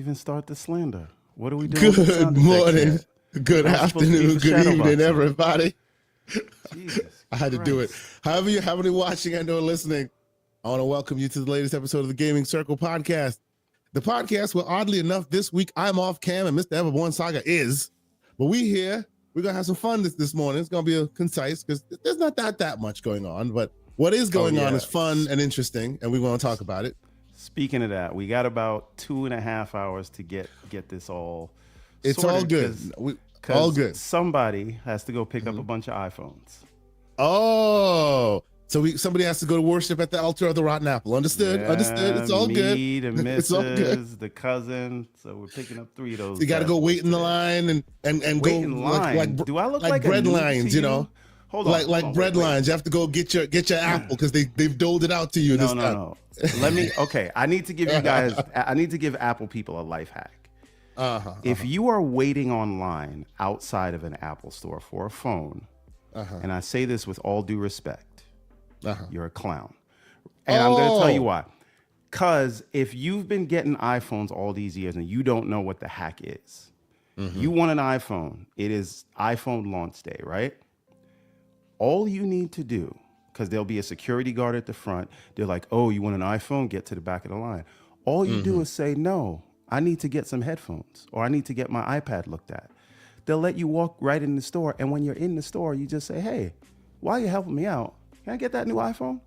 even start the slander. What are we doing with the Good sound effects morning, yet? good I was supposed to be afternoon, for good evening, Shadowboxing. everybody. Jesus I had to do it. Christ. However you happen to be watching and or listening, I want to welcome you to the latest episode of the Gaming Circle podcast. The podcast where, oddly enough, this week I'm off cam and Mr. Everborn Saga is. But we're going to have some fun this morning. It's going to be concise because there's not that much going on. But what is going on is fun and interesting, and we want to talk about it. Speaking of that, we got about 2.5 hours to get this all. It's all good. All good. Somebody has to go pick up a bunch of iPhones. Oh, so somebody has to go to worship at the altar of the rotten apple. Understood? Yeah, Understood. It's all good. Me, the It's all good. missus, the cousin. So we're picking up 3 of those. So you got to go wait in the line and wait go in line. like Do I look like bread a noob lines? to You know, hold on, like bread wait. lines. You have to go get your apple because they've doled it out to you. No. Let me. Okay, I need to give you guys. I need to give Apple people a life hack. If you are waiting online outside of an Apple store for a phone, and I say this with all due respect, you're a clown. And I'm going to tell you why. Because if you've been getting iPhones all these years and you don't know what the hack is, you want an iPhone. It is iPhone launch day, right? All you need to do, because there'll be a security guard at the front. They're like, oh, you want an iPhone? Get to the back of the line. All you do is say, no, I need to get some headphones or I need to get my iPad looked at. They'll let you walk right in the store. And when you're in the store, you just say, hey, while you're helping me out, can I get that new iPhone?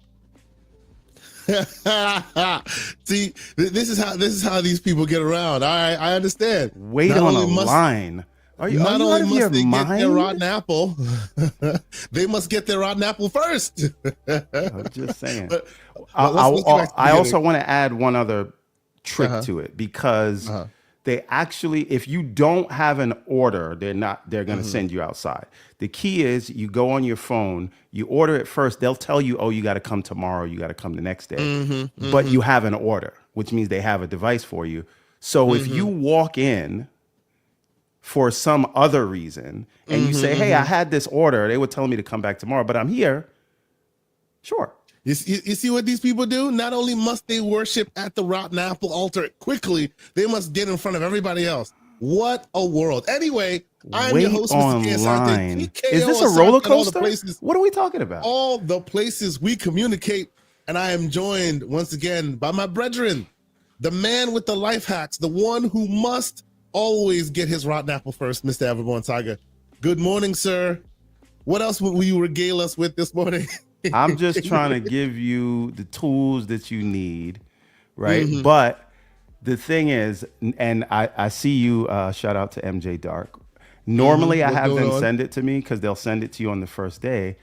See, this is how these people get around. I understand. Wait on a line. Are you not only must they mind? get their rotten apple, they must get their rotten apple first. I'm just saying. But I also want to add one other trick to it because they actually, if you don't have an order, they're going to send you outside. The key is you go on your phone, you order it first. They'll tell you, oh, you got to come tomorrow. You got to come the next day. But you have an order, which means they have a device for you. So if you walk in for some other reason and you say, hey, I had this order, they would tell me to come back tomorrow, but I'm here. Sure. You see what these people do? Not only must they worship at the rotten apple altar quickly, they must get in front of everybody else. What a world. Anyway, I'm your host, Mr. Online. Is this a roller coaster? What are we talking about? All the places we communicate. And I am joined once again by my brethren, the man with the life hacks, the one who must always get his rotten apple first, Mr. Everborn Saga. Good morning, sir. What else will you regale us with this morning? I'm just trying to give you the tools that you need, right? But the thing is, and I see you, shout out to MJ Dark. Normally I have them send it to me because they'll send it to you on the first day.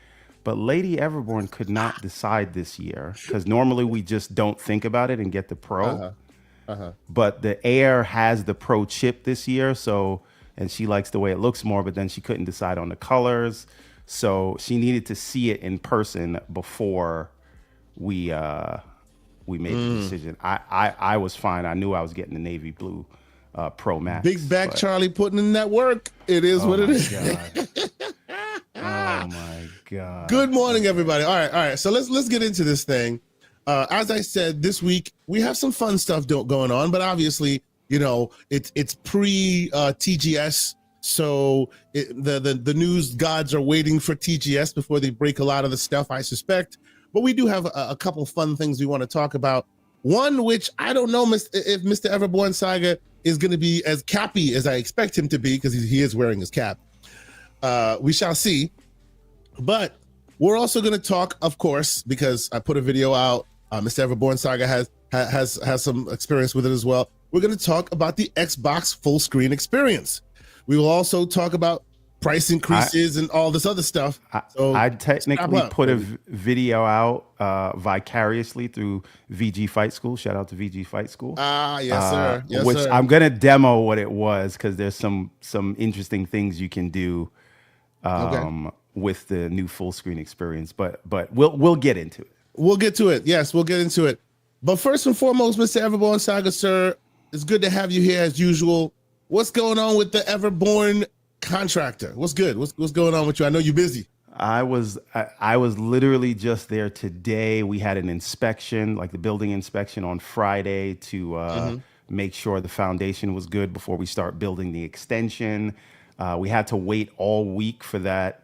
But Lady Everborn could not decide this year because normally we just don't think about it and get the Pro. But the Air has the Pro chip this year, and she likes the way it looks more, but then she couldn't decide on the colors. So she needed to see it in person before we made the decision. I was fine. I knew I was getting the navy blue Pro Max. Big back Charlie putting in that work. It is what it is. Oh my God. Good morning, everybody. All right. So let's get into this thing. As I said, this week we have some fun stuff going on, but obviously, you know, it's pre TGS. So the news gods are waiting for TGS before they break a lot of the stuff, I suspect. But we do have a couple fun things we want to talk about. One, which I don't know if Mr. Everborn Saga is going to be as cappy as I expect him to be, because he is wearing his cap. We shall see. But we're also going to talk, of course, because I put a video out. Mr. Everborn Saga has some experience with it as well. We're going to talk about the Xbox full screen experience. We will also talk about price increases and all this other stuff. I technically put a video out vicariously through VG Fight School. Shout out to VG Fight School. Yes, sir. Yes, which sir. I'm gonna demo what it was because there's some interesting things you can do with the new full screen experience. But we'll get into it. We'll get to it. Yes, we'll get into it. But first and foremost, Mr. Everborn Saga, sir, it's good to have you here as usual. What's going on with the Everborn contractor? What's good? What's going on with you? I know you're busy. I was literally just there today. We had an inspection, like the building inspection on Friday to make sure the foundation was good before we start building the extension. We had to wait all week for that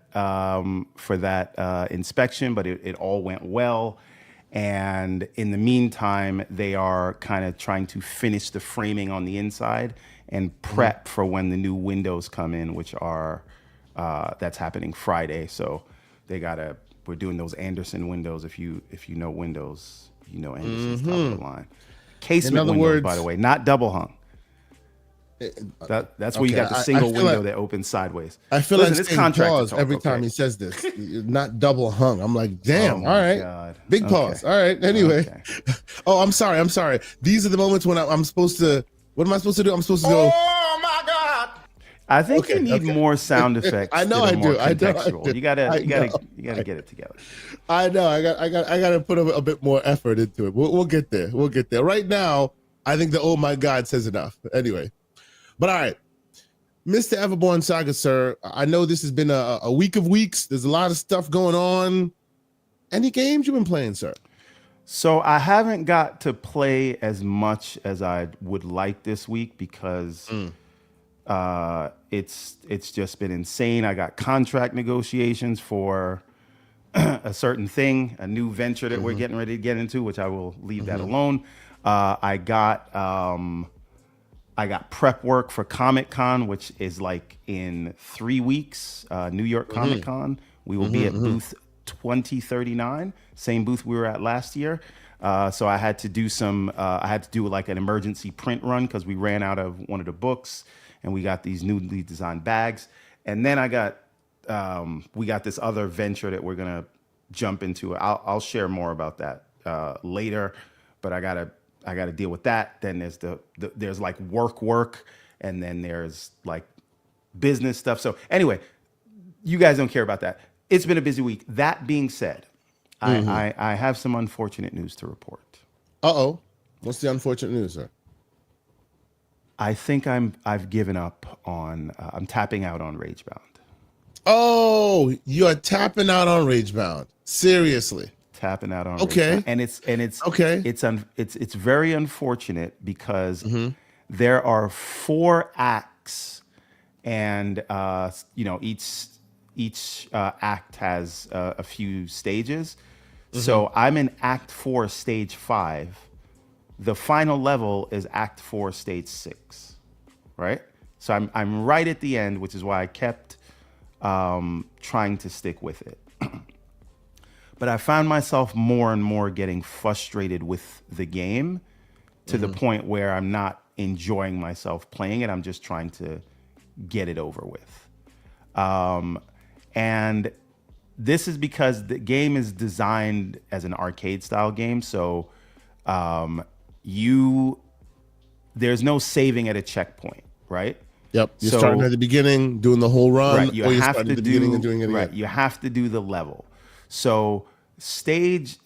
inspection, but it all went well. And in the meantime, they are kind of trying to finish the framing on the inside and prep for when the new windows come in, which are that's happening Friday. So we're doing those Anderson windows. If you know windows, you know Anderson's top of the line. Casement windows, by the way, not double hung. That's where you got the single window that opens sideways. I feel like it's pause every time he says this. Not double hung. I'm like, damn. All right, God. Big pause. All right. Anyway, I'm sorry. These are the moments when I'm supposed to. What am I supposed to do? I'm supposed to go. Oh my God. I think you need more sound effects. I know I do. I do. You gotta get it together. I know. I got to put a bit more effort into it. We'll get there. We'll get there. Right now, I think the oh my God says enough. Anyway. But all right, Mr. Everborn Saga, sir, I know this has been a week of weeks. There's a lot of stuff going on. Any games you've been playing, sir? So I haven't got to play as much as I would like this week because it's just been insane. I got contract negotiations for a certain thing, a new venture that we're getting ready to get into, which I will leave that alone. I got prep work for Comic-Con, which is like in 3 weeks, New York Comic-Con. We will be at booth 2039, same booth we were at last year. So I had to do like an emergency print run because we ran out of one of the books and we got these newly designed bags. And then we got this other venture that we're going to jump into. I'll share more about that later, but I got to deal with that. Then there's like work, and then there's like business stuff. So anyway, you guys don't care about that. It's been a busy week. That being said, I have some unfortunate news to report. Uh-oh. What's the unfortunate news, sir? I think I've given up on, I'm tapping out on Ragebound. Oh, you are tapping out on Ragebound. Seriously. Tapping out on Ragebound. And it's okay. It's very unfortunate because there are 4 acts, and each act has a few stages. So I'm in Act 4, Stage 5. The final level is Act 4, Stage 6, right? So I'm right at the end, which is why I kept trying to stick with it. But I found myself more and more getting frustrated with the game to the point where I'm not enjoying myself playing it. I'm just trying to get it over with. And this is because the game is designed as an arcade style game. So there's no saving at a checkpoint, right? Yep. You're starting at the beginning, doing the whole run, right. You or you're have starting to at the beginning and doing it again. Right. You have to do the level. So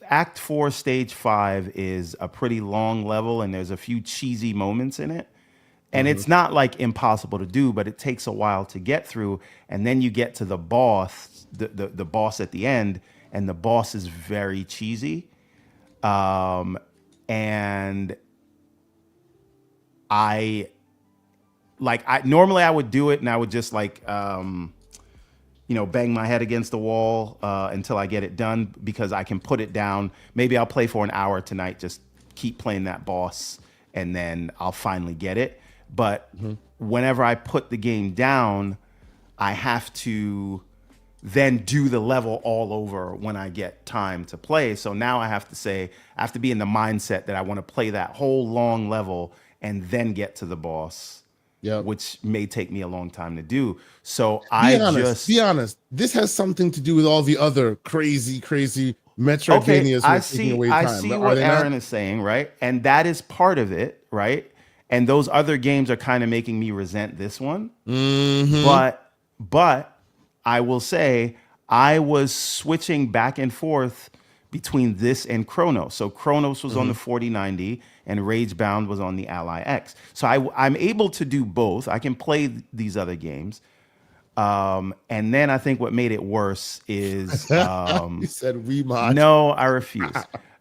Act 4, Stage 5 is a pretty long level, and there's a few cheesy moments in it. And it's not like impossible to do, but it takes a while to get through. And then you get to the boss, the boss at the end, and the boss is very cheesy. And normally I would do it and I would just bang my head against the wall until I get it done, because I can put it down. Maybe I'll play for an hour tonight, just keep playing that boss, and then I'll finally get it. But whenever I put the game down, I have to then do the level all over when I get time to play. So now I have to be in the mindset that I want to play that whole long level and then get to the boss. Yep. Which may take me a long time to do. So be honest. This has something to do with all the other crazy Metroidvanias. I see what Aaron is saying, right? And that is part of it, right? And those other games are kind of making me resent this one. But I will say I was switching back and forth between this and Chronos. So Chronos was on the 4090 and Ragebound was on the Ally X. So I'm able to do both. I can play these other games. And then I think what made it worse is... You said Wiimote. No, I refuse.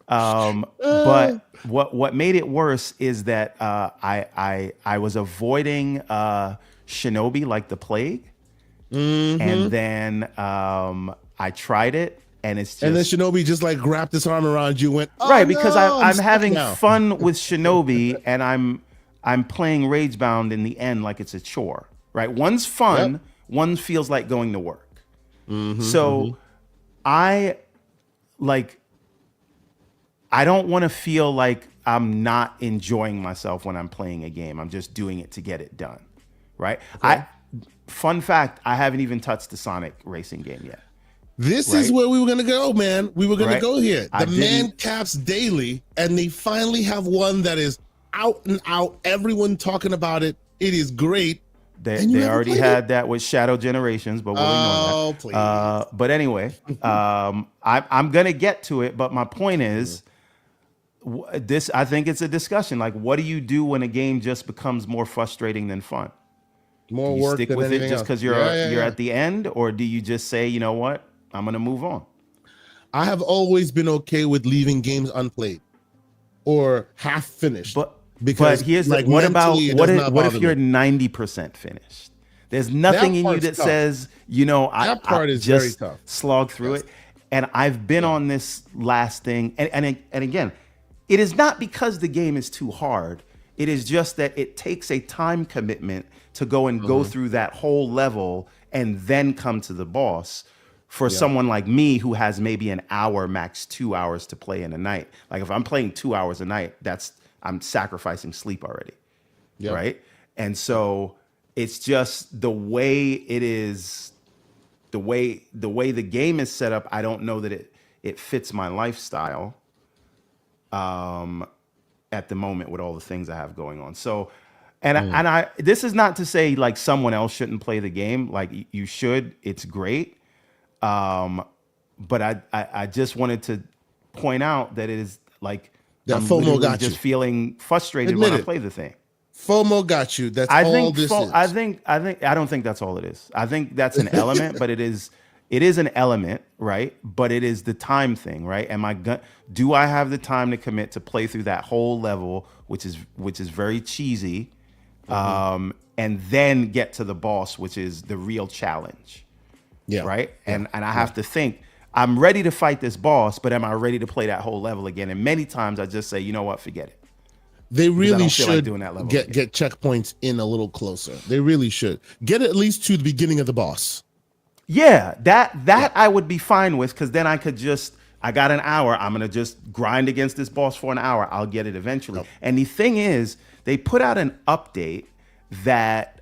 But what made it worse is that I was avoiding Shinobi like the plague, and then I tried it, and it's just and then Shinobi just like wrapped his arm around you, went right because no, I'm having now. fun with Shinobi, and I'm playing Ragebound in the end like it's a chore. Right, one's fun, Yep. one feels like going to work. So I like. I don't want to feel like I'm not enjoying myself when I'm playing a game. I'm just doing it to get it done, right? Okay. Fun fact, I haven't even touched the Sonic racing game yet. This Right? is where we were gonna go, man. We were gonna Right. go here. I The Man didn't- Caps Daily, and they finally have one that is out and out. Everyone talking about it. It is great. They And you they haven't already played had that with Shadow Generations, but we'll ignore that. please. But anyway, I'm gonna get to it. But my point is, this I think it's a discussion. Like, what do you do when a game just becomes more frustrating than fun? More You work stick than with it anything just else. because you're at the end, or do you just say, you know what, I'm gonna move on? I have always been okay with leaving games unplayed or half finished. But here's like, what about mentally, it what does if not what if bother you're me. 90% finished? There's nothing in you part's that tough. says, you know, That I part is just very tough. slog through Yes. it. And I've been on this last thing, and again, it is not because the game is too hard. It is just that it takes a time commitment to go and go through that whole level and then come to the boss. For someone like me who has maybe an hour, max 2 hours to play in a night. Like if I'm playing 2 hours a night, I'm sacrificing sleep already. Yep. Right. And so it's just the way it is, the way the game is set up. I don't know that it fits my lifestyle at the moment with all the things I have going on. So, and I this is not to say like someone else shouldn't play the game. Like you should. It's great. But I just wanted to point out that it is like That I'm FOMO literally got just you. feeling frustrated Admit when I it. play the thing. FOMO got you. That's I all think this is. I don't think that's all it is. I think that's an element, but it is an element, right? But it is the time thing, right? Do I have the time to commit to play through that whole level, which is very cheesy, and then get to the boss, which is the real challenge. Yeah. Right. Yeah. And I have to think, I'm ready to fight this boss, but am I ready to play that whole level again? And many times I just say, you know what, forget it. They really don't feel like should doing that level get checkpoints in a little closer. They really should get at least to the beginning of the boss. Yeah, that I would be fine with, because then I got an hour. I'm gonna just grind against this boss for an hour. I'll get it eventually. Yep. And the thing is, they put out an update that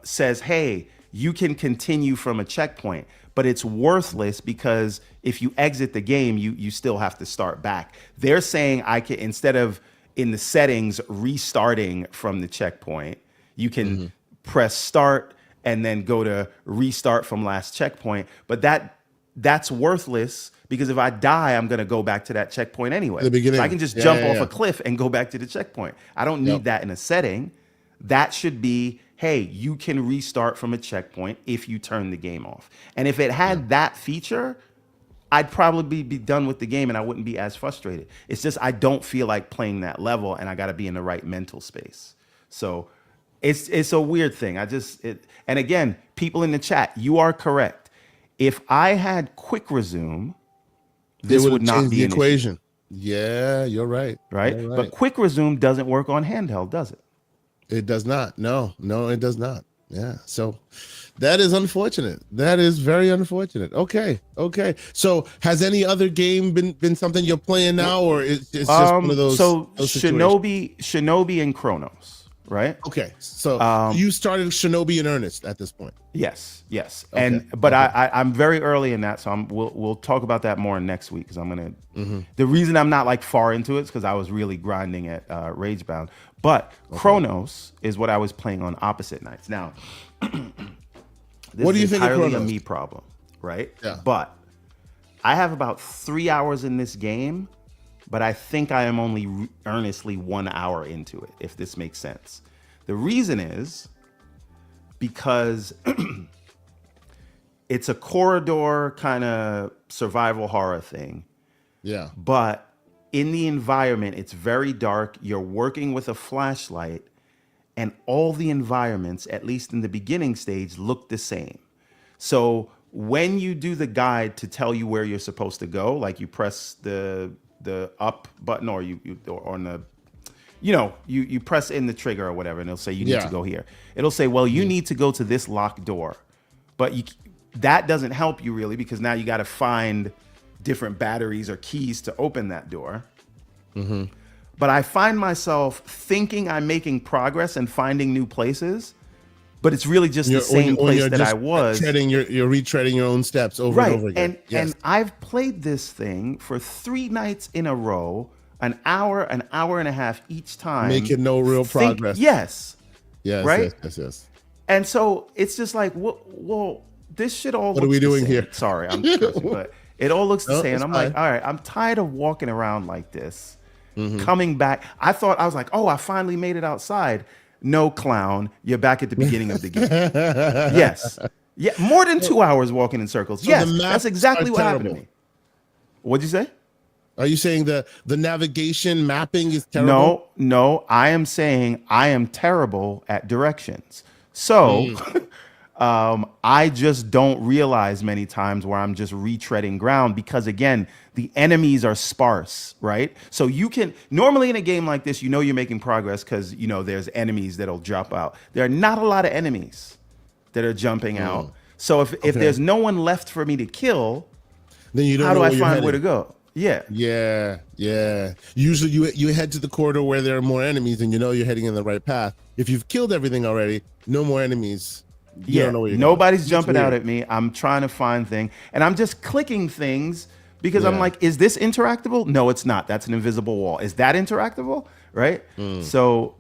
says, hey, you can continue from a checkpoint, but it's worthless because if you exit the game, you still have to start back. They're saying I can, instead of in the settings restarting from the checkpoint, you can press start and then go to restart from last checkpoint. But that's worthless because if I die, I'm gonna go back to that checkpoint anyway. The beginning. So I can just Yeah, jump yeah, off yeah. a cliff and go back to the checkpoint. I don't need that in a setting. That should be, hey, you can restart from a checkpoint if you turn the game off. And if it had that feature, I'd probably be done with the game and I wouldn't be as frustrated. It's just I don't feel like playing that level, and I got to be in the right mental space. So it's a weird thing. And again, people in the chat, you are correct. If I had quick resume, this would not be the an equation. Yeah, you're right. issue, right? You're right. But quick resume doesn't work on handheld, does it? It does not. No, it does not. Yeah. So that is unfortunate. That is very unfortunate. Okay. So has any other game been something you're playing now, or it's just one of those? So those situations? Shinobi and Chronos, right? Okay. So you started Shinobi in earnest at this point. Yes. Okay, But I'm very early in that, so we'll talk about that more next week, because I'm gonna. The reason I'm not like far into it is because I was really grinding at Ragebound. But Chronos is what I was playing on opposite nights. Now, this What do you is think of entirely a Chronos? me problem, right? Yeah. But I have about 3 hours in this game, but I think I am only earnestly 1 hour into it, if this makes sense. The reason is because it's a corridor kind of survival horror thing, Yeah. but in the environment, it's very dark. You're working with a flashlight, and all the environments, at least in the beginning stage, look the same. So when you do the guide to tell you where you're supposed to go, like you press the up button, or or on the, you press in the trigger or whatever, and it'll say you need to go here. It'll say, well, you need to go to this locked door, but that doesn't help you really, because now you got to find different batteries or keys to open that door. Mm-hmm. But I find myself thinking I'm making progress and finding new places, but it's really just the same place that I was. You're retreading your own steps over and over again. And I've played this thing for 3 nights in a row, an hour and a half each time. Making no real progress. Yes. Yes. Right? Yes. And so it's just like, well, this shit all. What are we doing here? Sorry, I'm cursing, but it all looks the same. And I'm fine. like, all right, I'm tired of walking around like this. Coming back, I was like, oh, I finally made it outside. No, clown, you're back at the beginning of the game. Yes. Yeah, more than 2 hours walking in circles. So yes, that's exactly what happened to me. What'd you say? Are you saying the navigation mapping is terrible? No, I am saying I am terrible at directions. So I just don't realize many times where I'm just retreading ground, because again, the enemies are sparse, right? So you can normally in a game like this, you're making progress because there's enemies that'll jump out. There are not a lot of enemies that are jumping out. So if there's no one left for me to kill, then you don't how know do I find where to go? Yeah. Usually you head to the corridor where there are more enemies, and you're heading in the right path. If you've killed everything already, no more enemies. You don't know where you're nobody's going. jumping out at me. I'm trying to find things, and I'm just clicking things because I'm like, is this interactable? No, it's not. That's an invisible wall. Is that interactable? Right? So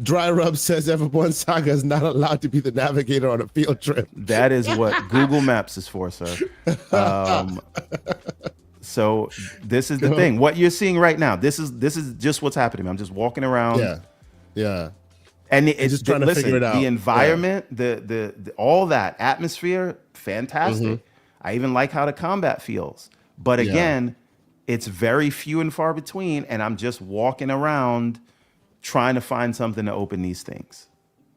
Dry Rub says Everborn Saga is not allowed to be the navigator on a field trip. That is what Google Maps is for, sir. So this is the thing. What you're seeing right now, this is just what's happening to me. I'm just walking around. Yeah. And it's just trying to figure it out. The environment, the all that atmosphere, fantastic. I even like how the combat feels. But again, it's very few and far between, and I'm just walking around trying to find something to open these things.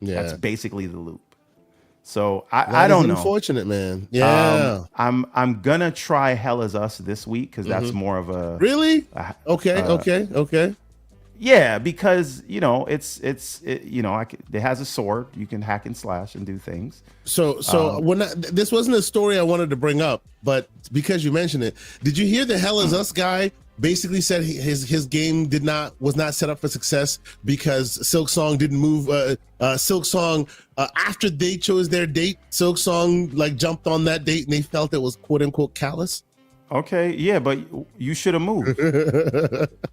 Yeah. That's basically the loop. So I don't know. Unfortunate, man. Yeah. I'm gonna try Hell Is Us this week because that's more of a really okay. Yeah, because it has a sword. You can hack and slash and do things. So when this wasn't a story I wanted to bring up, but because you mentioned it, did you hear the Hell Is Us guy basically said his game was not set up for success because Silk Song didn't move. Silk Song after they chose their date, Silk Song jumped on that date and they felt it was quote unquote callous. Okay, yeah, but you should have moved.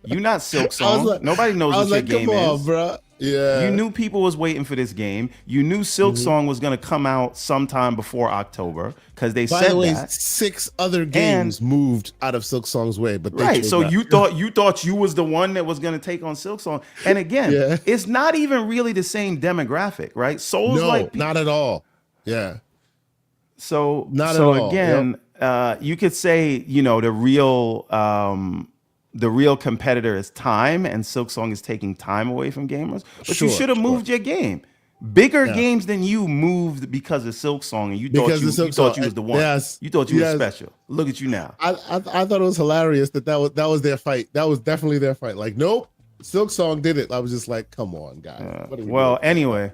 You're not Silk Song. Nobody knows what your game is. Come on, bro. Yeah. You knew people was waiting for this game. You knew Silk Song was going to come out sometime before October because they said that. By the way, 6 other games moved out of Silk Song's way, but so you thought you was the one that was going to take on Silk Song. And again, it's not even really the same demographic, right? Not at all. Yeah. So not at all. Again, you could say, the real competitor is time, and Silk Song is taking time away from gamers. But you should have moved your game. Bigger games than you moved because of Silk Song, and you thought you was the one. Yes. You thought you were special. Look at you now. I thought it was hilarious that was their fight. That was definitely their fight. Nope. Silk Song did it. I was just like, come on, guys. Anyway,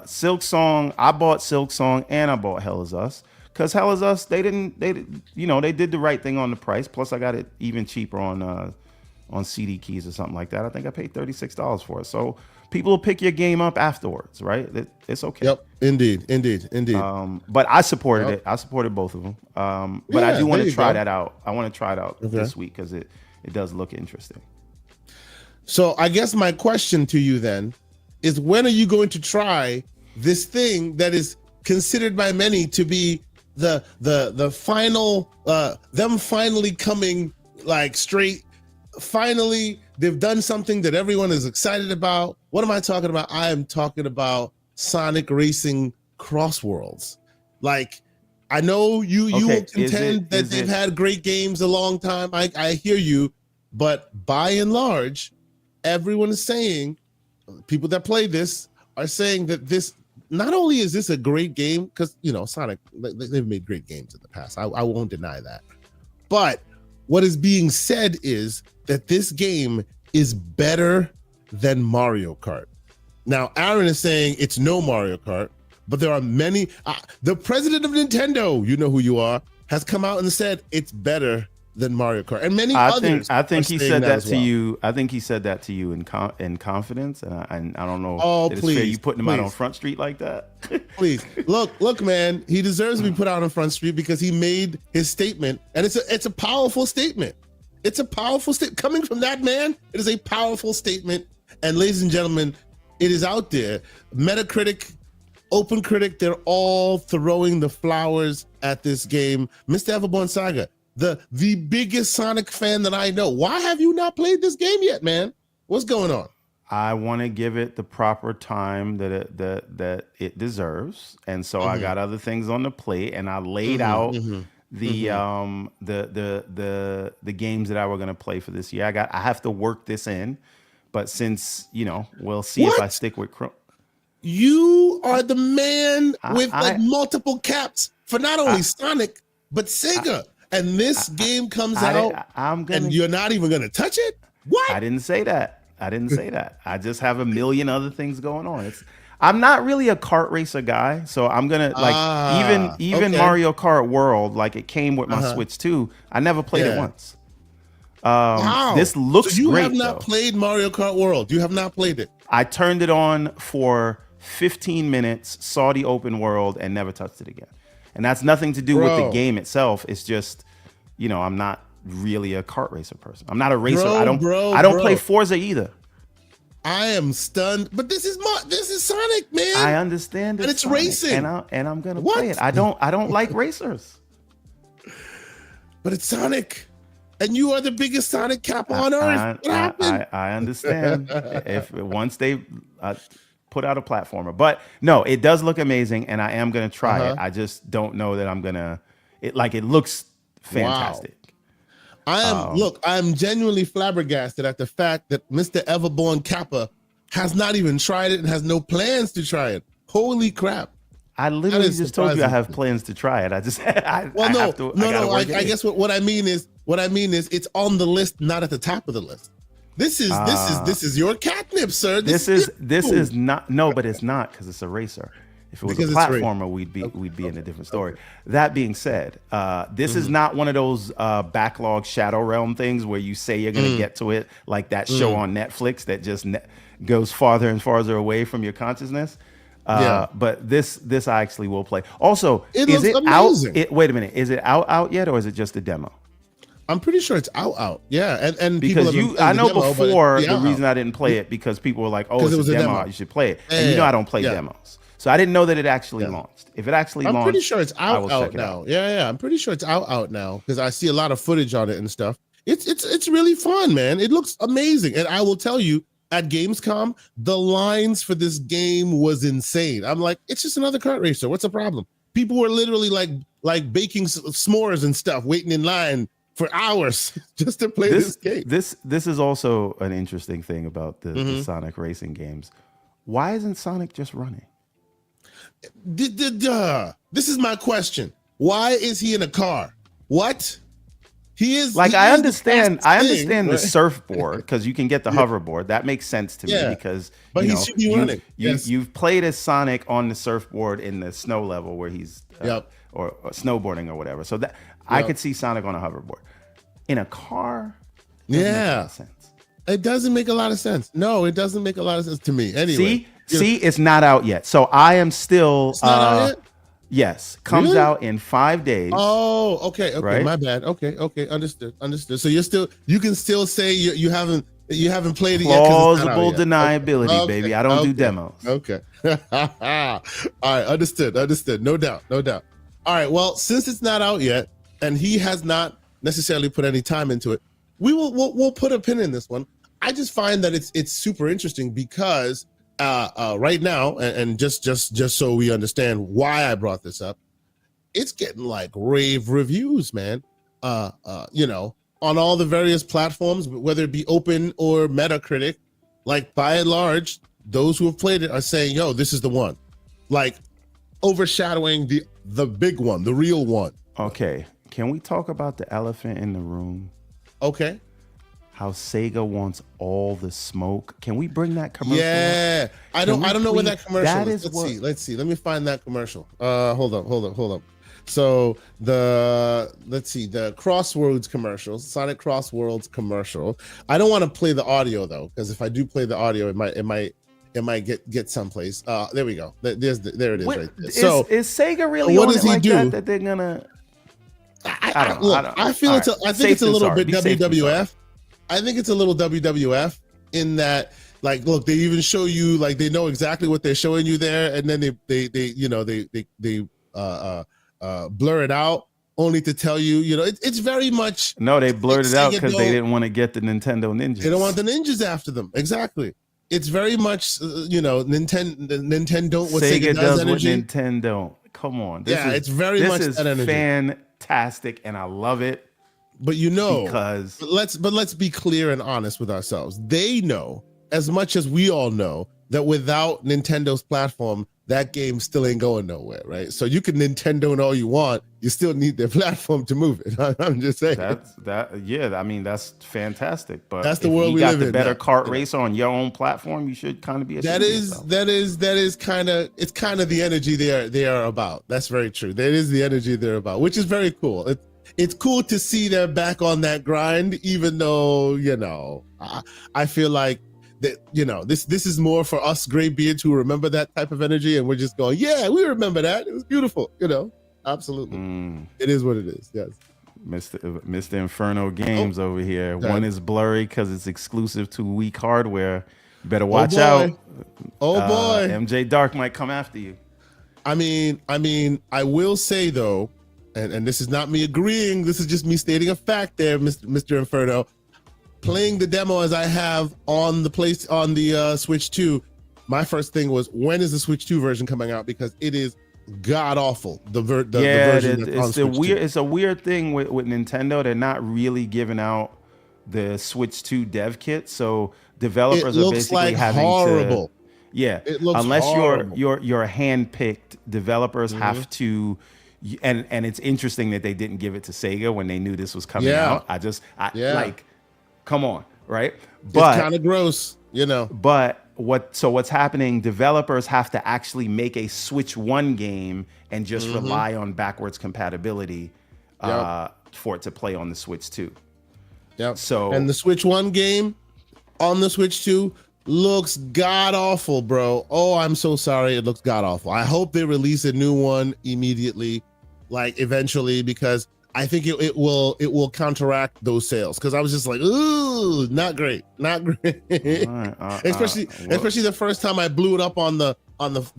Silk Song. I bought Silk Song and I bought Hell Is Us. Because Hell Is Us, they did the right thing on the price. Plus, I got it even cheaper on CD keys or something like that. I think I paid $36 for it. So people will pick your game up afterwards, right? It's okay. Yep, indeed. But I supported it. I supported both of them. But I do want to try that out. I want to try it out this week because it does look interesting. So I guess my question to you then is, when are you going to try this thing that is considered by many to be the final them finally coming straight? Finally, they've done something that everyone is excited about. What am I talking about? I am talking about Sonic Racing Crossworlds. I know you will contend that they've it, had great games a long time. I hear you, but by and large, everyone is saying, people that play this are saying that this, not only is this a great game, because Sonic, they've made great games in the past. I won't deny that. But what is being said is that this game is better than Mario Kart. Now, Aaron is saying it's no Mario Kart, but there are many. The president of Nintendo, you know who you are, has come out and said it's better than Mario Kart, and many others. I think he said that to you. I think he said that to you in confidence, and I don't know. Oh, please! It's fair you putting him out on Front Street like that? Please look, man. He deserves to be put out on Front Street because he made his statement, and it's a powerful statement. It's a powerful statement coming from that man. It is a powerful statement, and ladies and gentlemen, it is out there. Metacritic, OpenCritic, they're all throwing the flowers at this game. Mr. Everborn Saga, the biggest Sonic fan that I know. Why have you not played this game yet, man? What's going on? I want to give it the proper time that it deserves, and so I got other things on the plate, and I laid out the games that I were going to play for this year. I have to work this in, but since we'll see if I stick with Chrome. You are the man with multiple caps for not only Sonic but Sega. And this game comes out, and you're not even going to touch it? What? I didn't say that. I just have a million other things going on. I'm not really a kart racer guy, so I'm gonna even Mario Kart World, like it came with my Switch 2. I never played it once. Wow. This looks great. You have not played Mario Kart World. You have not played it. I turned it on for 15 minutes, saw the open world, and never touched it again. And that's nothing to do with the game itself. It's just, I'm not really a kart racer person. I'm not a racer. I don't play Forza either. I am stunned. But this is Sonic, man. I understand it. And it's Sonic, racing. And I'm gonna play it. I don't like racers. But it's Sonic. And you are the biggest Sonic cap on earth. What happened? I understand. If once they put out a platformer, but no, it does look amazing, and I am gonna try it. I just don't know that I'm gonna. It looks fantastic. Wow. I'm genuinely flabbergasted at the fact that Mr. Everborn Kappa has not even tried it and has no plans to try it. Holy crap! I literally just told you I have plans to try it. I just I guess what I mean is it's on the list, not at the top of the list. This is your catnip, sir. This is not. No, but it's not, because it's a racer. If it was a platformer, we'd be in a different story. That being said, this is not one of those backlog Shadow Realm things where you say you're going to get to it, like that show on Netflix that just goes farther and farther away from your consciousness. But this I actually will play. Also, is it amazing. Out? Wait a minute, is it out yet, or is it just a demo? I'm pretty sure it's out. Yeah, and because I know before the reason I didn't play it, because people were like, "Oh, it's a demo. You should play it." And I don't play demos, so I didn't know that it actually launched. If it actually launched, I'm pretty sure it's out now. Yeah, I'm pretty sure it's out now, because I see a lot of footage on it and stuff. It's really fun, man. It looks amazing, and I will tell you, at Gamescom, the lines for this game was insane. I'm like, it's just another kart racer. What's the problem? People were literally like baking s'mores and stuff, waiting in line for hours just to play this game. This is also an interesting thing about the Sonic racing games. Why isn't Sonic just running? This is my question. Why is he in a car? What? He is like, I understand the surfboard, because you can get the hoverboard. That makes sense to me, because he should be running. You've played as Sonic on the surfboard in the snow level where he's or snowboarding or whatever. So that I could see Sonic on a hoverboard. In a car, sense. It doesn't make a lot of sense. No, it doesn't make a lot of sense to me. Anyway, see, it's not out yet. So I am still. It's not out yet? Yes, comes out in 5 days. Oh, okay, right? My bad. Okay, understood. So you can still say you haven't played it yet. Plausible deniability, baby. I don't do demos. Okay. All right, understood. No doubt. All right, well, since it's not out yet, and he has not necessarily put any time into it, we'll put a pin in this one. I just find that it's super interesting, because right now, and just so we understand why I brought this up, it's getting like rave reviews, man. You know, on all the various platforms, whether it be open or Metacritic, like by and large, those who have played it are saying, yo, this is the one. Like overshadowing the big one, the real one. Okay. Can we talk about the elephant in the room? Okay. How Sega wants all the smoke. Can we bring that commercial? Yeah. I don't know where that commercial that is. Let's see. Let me find that commercial. Hold up. So let's see, the Crosswords commercial, Sonic Crosswords commercial. I don't want to play the audio though, because if I do play the audio, it might get someplace. There we go. There it is right there. So is Sega really what on does it he like do? That they're gonna? I feel I think it's a little bit WWF. I think it's a little WWF in that, like, look, they even show you, like, they know exactly what they're showing you there, and then they blur it out only to tell you, you know, it's very much. No, they blurred it out because they didn't want to get the Nintendo ninjas. They don't want the ninjas after them. Exactly. It's very much, Nintendo. What Sega does energy. What Nintendo. Come on. It's very much that energy. Fantastic, and I love it. But you know, because let's be clear and honest with ourselves. They know as much as we all know that without Nintendo's platform, that game still ain't going nowhere, right? So you can Nintendo all you want, you still need their platform to move it. I'm just saying. I mean, that's fantastic. But that's the world we live in. You got the better kart racer on your own platform, you should kind of be ashamed of yourself. That is kind of the energy they are about. That's very true. That is the energy they're about, which is very cool. It's cool to see them back on that grind, even though, you know, I feel like that, you know, this is more for us gray beards who remember that type of energy, and we're just going, yeah, we remember that. It was beautiful, you know. Absolutely. It is what it is. Yes. Mr. Inferno Games over here. Okay. One is blurry because it's exclusive to weak hardware. You better watch out. Oh boy. MJ Dark might come after you. I mean, I will say though, and this is not me agreeing, this is just me stating a fact there, Mr. Inferno. Playing the demo as I have on the Switch 2, my first thing was, when is the Switch 2 version coming out? Because it is god awful. The version it's a weird thing with Nintendo. They're not really giving out the Switch 2 dev kit, so developers are basically having horrible. It looks unless horrible. you're hand-picked, developers have to. And it's interesting that they didn't give it to Sega when they knew this was coming out. Like, come on, right? But it's kind of gross, you know. But what's happening? Developers have to actually make a Switch 1 game and just rely on backwards compatibility for it to play on the Switch 2. Yep. And the Switch 1 game on the Switch 2 looks god awful, bro. Oh, I'm so sorry. It looks god awful. I hope they release a new one immediately, like eventually, because I think it will counteract those sales. Because I was just like, ooh, not great. Especially the first time I blew it up on the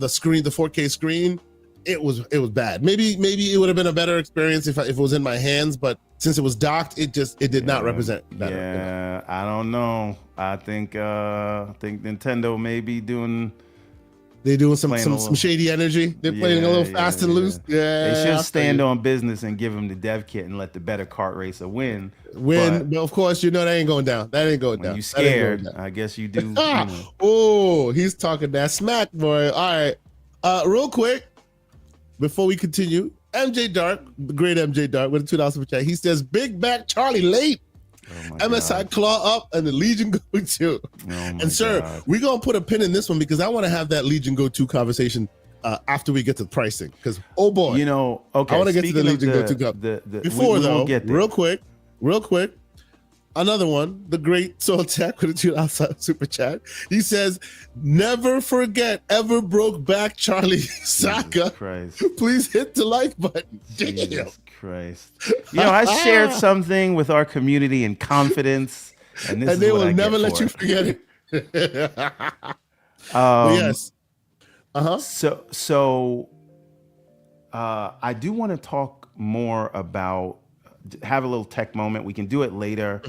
screen, the 4K screen. It was bad. Maybe it would have been a better experience if it was in my hands, but since it was docked, it did not represent better. Yeah, I don't know. I think Nintendo may be doing. They're doing some shady energy. They're playing a little fast and loose. Yeah, they should stand on business and give them the dev kit and let the better kart racer win. But of course, you know that ain't going down. That ain't going down. You scared? I guess you do. Oh, he's talking that smack, boy. All right, real quick before we continue, MJ Dark, the great MJ Dark, with a $2 super chat. He says, "Big back Charlie late." MSI claw up and the Legion go to. And sir, we're gonna put a pin in this one because I want to have that Legion go to conversation after we get to the pricing. Because oh boy, you know, okay. I want to get to the Legion go to. Before though, real quick, another one, the great Soul Tech with a $2 super chat. He says, "Never forget ever broke back Charlie Saka. Please hit the like button." Jesus Christ. You know, I shared something with our community in confidence, and they will never let you forget it. Yes. So I do want to talk more about, have a little tech moment. We can do it later,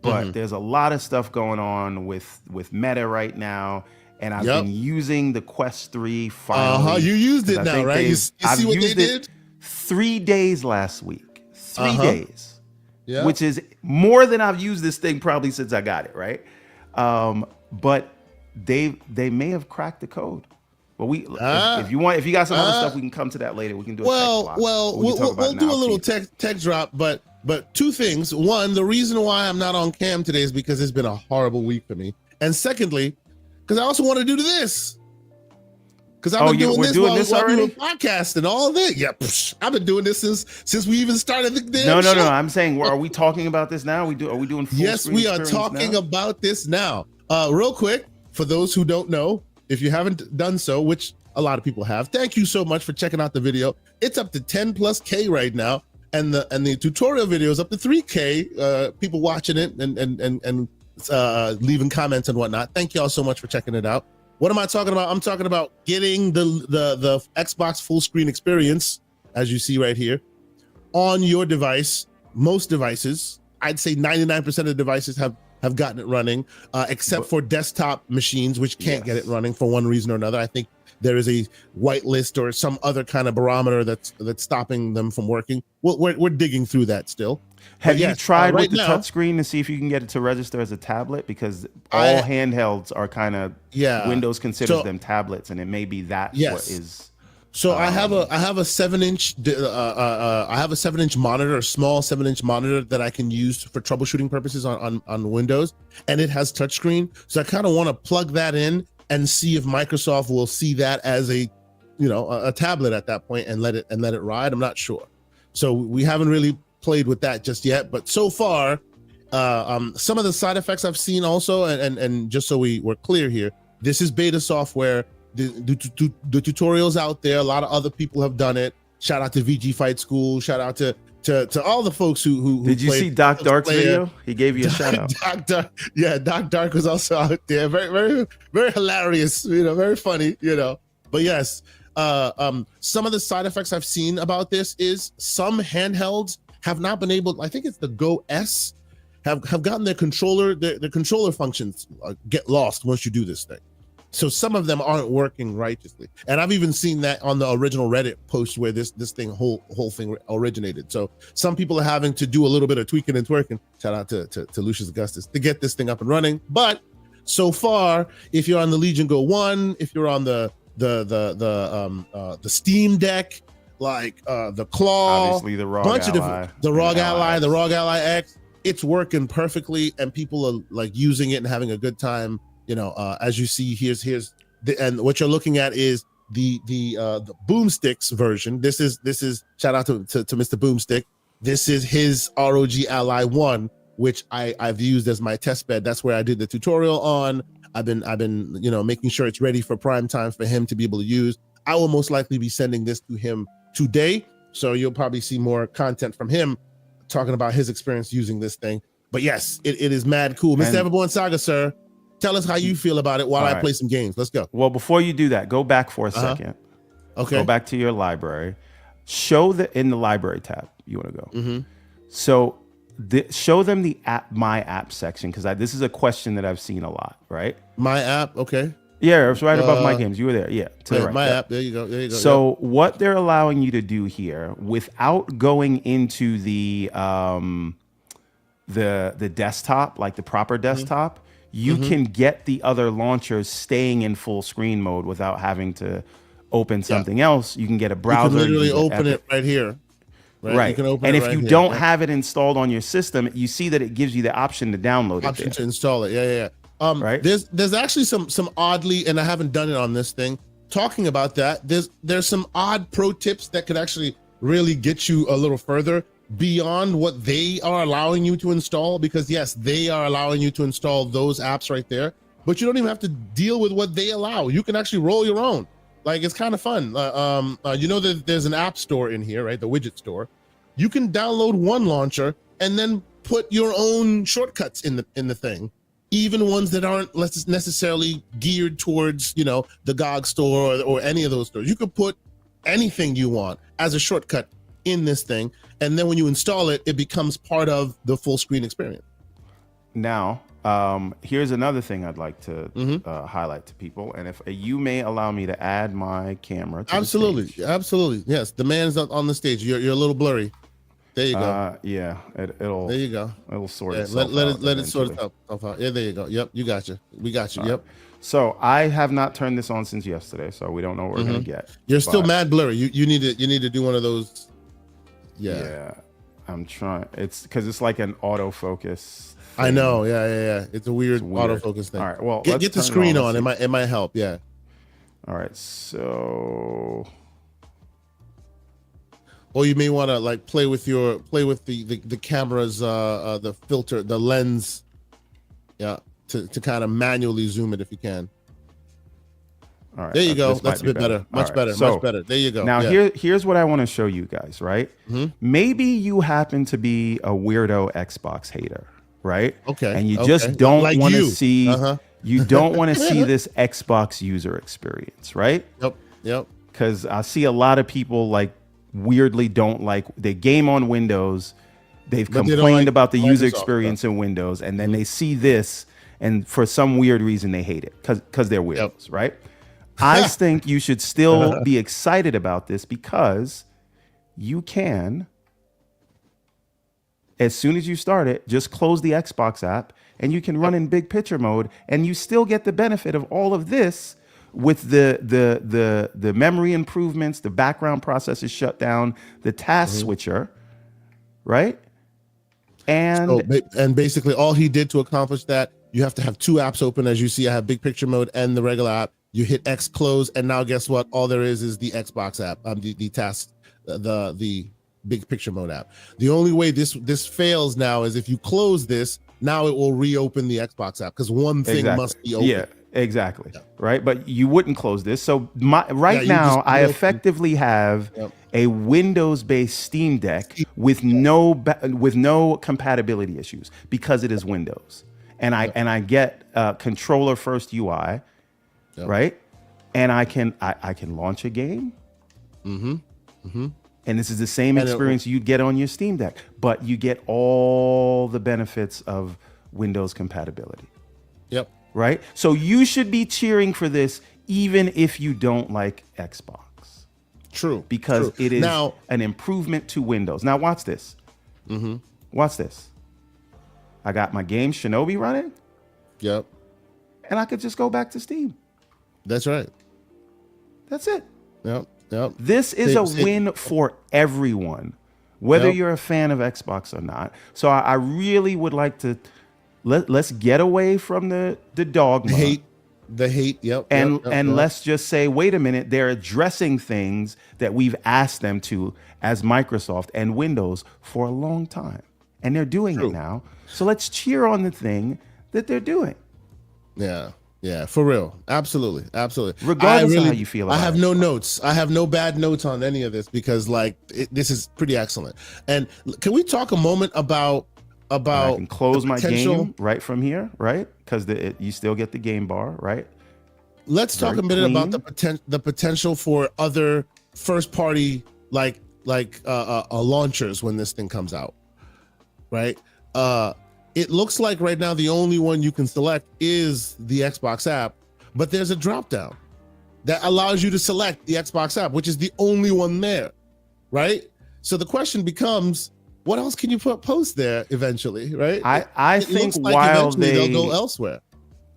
but there's a lot of stuff going on with Meta right now, and I've been using the Quest 3 finally. You used it now, right? You see what they did? 3 days last week. 3 days. Yeah. Which is more than I've used this thing probably since I got it, right? But they may have cracked the code. But if you got some other stuff, we can come to that later. We can do a tech block. We'll do a little tech drop, but two things. One, the reason why I'm not on cam today is because it's been a horrible week for me. And secondly, because I also want to do this. Because I've been doing this while doing podcast and all that. Yeah, I've been doing this since we even started the damn show. No. I'm saying, are we talking about this now? Are we doing full Yes, we are talking about this now. Real quick, for those who don't know, if you haven't done so, which a lot of people have, thank you so much for checking out the video. It's up to 10+K right now, and the tutorial video is up to 3K. People watching it and leaving comments and whatnot. Thank you all so much for checking it out. What am I talking about? I'm talking about getting the Xbox full screen experience, as you see right here, on your device. Most devices, I'd say 99% of the devices have gotten it running, except for desktop machines, which can't get it running for one reason or another. I think there is a whitelist or some other kind of barometer that's stopping them from working. We're digging through that still. Have you tried with the touchscreen to see if you can get it to register as a tablet? Because all handhelds are kind of Windows considers them tablets, and it may be that what is. So I have a 7-inch monitor, a small 7-inch monitor that I can use for troubleshooting purposes on Windows, and it has touchscreen. So I kind of want to plug that in and see if Microsoft will see that as a tablet at that point and let it ride. I'm not sure. So we haven't really played with that just yet, but so far, some of the side effects I've seen also, and just so we're clear here, this is beta software. The tutorials out there, a lot of other people have done it. Shout out to VG Fight School. Shout out to all the folks who did you see Doc Dark's video? He gave you a shout out. Doc Dark was also out there. Very, very, very hilarious. Very funny. But yes, some of the side effects I've seen about this is some handhelds have not been able. I think it's the Go S have gotten their controller functions get lost once you do this thing. So some of them aren't working righteously, and I've even seen that on the original Reddit post where this whole thing originated. So some people are having to do a little bit of tweaking and twerking. Shout out to Lucius Augustus to get this thing up and running. But so far, if you're on the Legion Go 1, if you're on the Steam Deck, like the Claw, obviously the ROG bunch Ally, of different, the ROG Ally, the ROG Ally X, it's working perfectly, and people are like using it and having a good time. As you see, here's and what you're looking at is the Boomstick's version. This is shout out to Mr. Boomstick. This is his ROG Ally 1, which I've used as my test bed. That's where I did the tutorial on. I've been making sure it's ready for prime time for him to be able to use. I will most likely be sending this to him today, so you'll probably see more content from him talking about his experience using this thing. But yes, it is mad cool. Mr. Everborn Saga, sir, tell us how you feel about it while I play some games. Let's go. Well, before you do that, go back for a second. Okay. Go back to your library. Show in the library tab you want to go. Mm-hmm. So show them the My App section, because this is a question that I've seen a lot, right? My App, okay. Yeah, it's right above My Games. You were there. Yeah, to the right. My App, there you go. So what they're allowing you to do here, without going into the desktop, like the proper desktop, you can get the other launchers staying in full screen mode without having to open something else. You can get a browser. You can literally open it right here. Right. You can open and it if you don't have it installed on your system, you see that it gives you the option to download it. Option to install it. Yeah. Right. There's actually some oddly, and I haven't done it on this thing, talking about that. There's some odd pro tips that could actually really get you a little further beyond what they are allowing you to install, because yes, they are allowing you to install those apps right there, but you don't even have to deal with what they allow. You can actually roll your own. Like, it's kind of fun. That there's an app store in here, right? The widget store. You can download one launcher and then put your own shortcuts in the thing, even ones that aren't necessarily geared towards, the GOG store or any of those stores. You could put anything you want as a shortcut in this thing, and then when you install it, it becomes part of the full screen experience. Now, here's another thing I'd like to highlight to people, and if you may allow me to add my camera to Absolutely, the stage. absolutely. Yes, the man's on the stage. You're a little blurry. There you go. Yeah, it'll. There you go. It'll sort Yeah, itself let out. it sort eventually. itself out. Yeah, there you go. Yep, you got you. We got you. Yep. So I have not turned this on since yesterday, so we don't know what we're gonna get. You're still But, mad blurry. You need to do one of those. Yeah. Yeah, I'm trying. It's because it's like an autofocus. I know. Yeah. It's a weird autofocus thing. All right. Well, get the screen on. It might help. Yeah. All right. So. Or you may want to like play with the camera's the filter, the lens. Yeah. To kind of manually zoom it if you can. All right. There you go. That's a bit better. Much better. Much better. There you go. Now here's what I want to show you guys, right? Maybe you happen to be a weirdo Xbox hater, right? Okay. And you just don't like want to you. see you don't want to see this Xbox user experience, right? Yep. Because I see a lot of people like weirdly don't like they game on Windows. They've complained about the user experience in Windows, and then they see this, and for some weird reason they hate it because they're weirdos, right? I think you should still be excited about this because you can, as soon as you start it, just close the Xbox app and you can run in big picture mode, and you still get the benefit of all of this with the memory improvements, the background processes shut down, the task switcher, right? And basically all he did to accomplish that, you have to have two apps open. As you see, I have big picture mode and the regular app. You hit X close, and now guess what? All there is the Xbox app, the task, the big picture mode app. The only way this fails now is if you close this. Now it will reopen the Xbox app because one thing must be open. Yeah, exactly. Yeah. Right, but you wouldn't close this. So now I effectively have a Windows-based Steam Deck with no compatibility issues because it is Windows, and I get controller first UI. Right, and I can launch a game, and this is the same experience you'd get on your Steam Deck, but you get all the benefits of Windows compatibility. Yep. Right, so you should be cheering for this, even if you don't like Xbox. True, because it is an improvement to Windows. Now watch this. Watch this. I got my game Shinobi running. Yep. And I could just go back to Steam. That's right. That's it. Yep. This is a win for everyone, whether you're a fan of Xbox or not. So I really would like to let's get away from the dogma. The hate. Yep. And let's just say, wait a minute, they're addressing things that we've asked them to as Microsoft and Windows for a long time. And they're doing it now. So let's cheer on the thing that they're doing. Yeah, for real. Absolutely. Regardless of how you feel about it. I have no notes. I have no bad notes on any of this because this is pretty excellent. And can we talk a moment about I can close my game right from here, right? Because you still get the game bar, right? Let's talk a minute about the potential for other first party like launchers when this thing comes out, right? It looks like right now the only one you can select is the Xbox app, but there's a drop down that allows you to select the Xbox app, which is the only one there, right? So the question becomes, what else can you post there eventually, right? I think while they'll go elsewhere.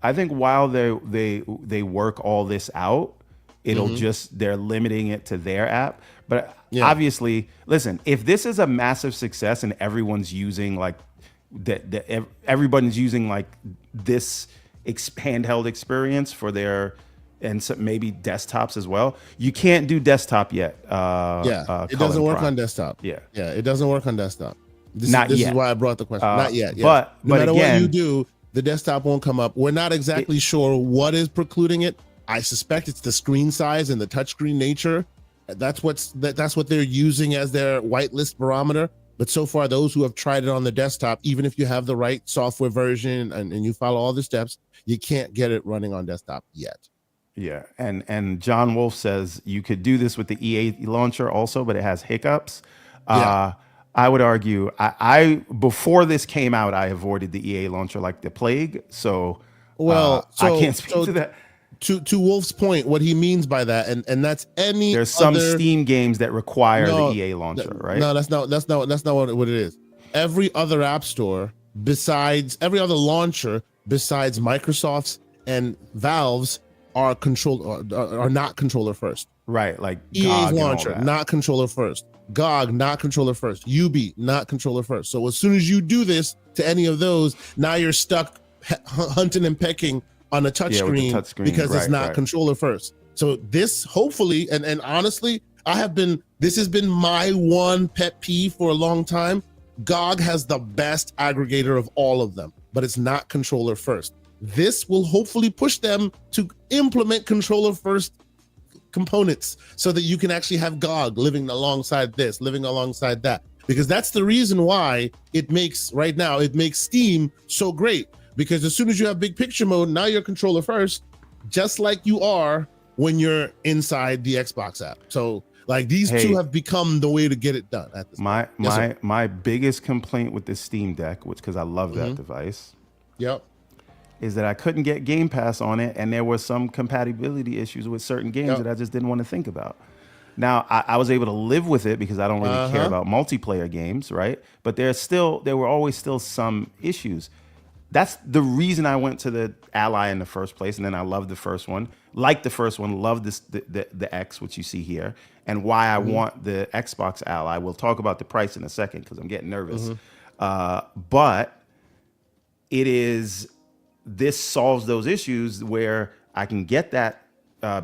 I think while they work all this out, it'll they're limiting it to their app. But obviously, listen, if this is a massive success and everyone's using like everybody's using like this handheld experience for their maybe desktops as well. You can't do desktop yet. It doesn't work on desktop. It doesn't work on desktop. This is why I brought the question. Not yet. But no matter again, what you do, the desktop won't come up. We're not exactly sure what is precluding it. I suspect it's the screen size and the touchscreen nature. That's what they're using as their whitelist barometer. But so far, those who have tried it on the desktop, even if you have the right software version and you follow all the steps, you can't get it running on desktop yet. Yeah, and John Wolf says you could do this with the EA launcher also, but it has hiccups. I would argue I before this came out, I avoided the EA launcher like the plague. So Well, I can't speak to that. To Wolf's point, what he means by that, and that's any There's some other Steam games that require no, the EA launcher, right? No, that's not what it is. Every other app store besides every other launcher besides Microsoft's and Valve's are not controller first. Right, like EA's launcher, not controller first. GOG, not controller first. Ubi, not controller first. So as soon as you do this to any of those, now you're stuck hunting and pecking on a touchscreen because it's not controller first. So this hopefully, and honestly, this has been my one pet peeve for a long time. GOG has the best aggregator of all of them, but it's not controller first. This will hopefully push them to implement controller first components so that you can actually have GOG living alongside this, living alongside that, because that's the reason why it makes Steam so great, because as soon as you have big picture mode, now you're controller first, just like you are when you're inside the Xbox app. So like these two have become the way to get it done at this point. My biggest complaint with the Steam Deck, which because I love that device, is that I couldn't get Game Pass on it, and there were some compatibility isures with certain games that I just didn't want to think about. Now, I was able to live with it because I don't really care about multiplayer games, right? But there were always still some issues. That's the reason I went to the Ally in the first place, and then I loved the first one, liked the first one, loved the X, which you see here, and why I want the Xbox Ally. We'll talk about the price in a second because I'm getting nervous. But this solves those issues where I can get that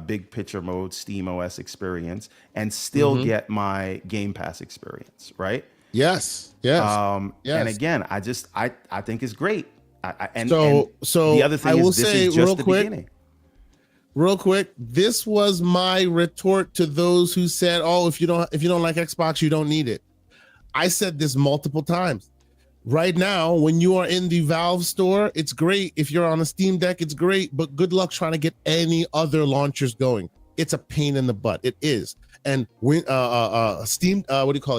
big picture mode Steam OS experience and still get my Game Pass experience, right? Yes. And again, I think it's great. And so the other thing is, this is just the beginning. Real quick, this was my retort to those who said, "Oh, if you don't like Xbox, you don't need it." I said this multiple times. Right now, when you are in the Valve store, it's great. If you're on a Steam Deck, it's great, but good luck trying to get any other launchers going. It's a pain in the butt. It is. And when Steam,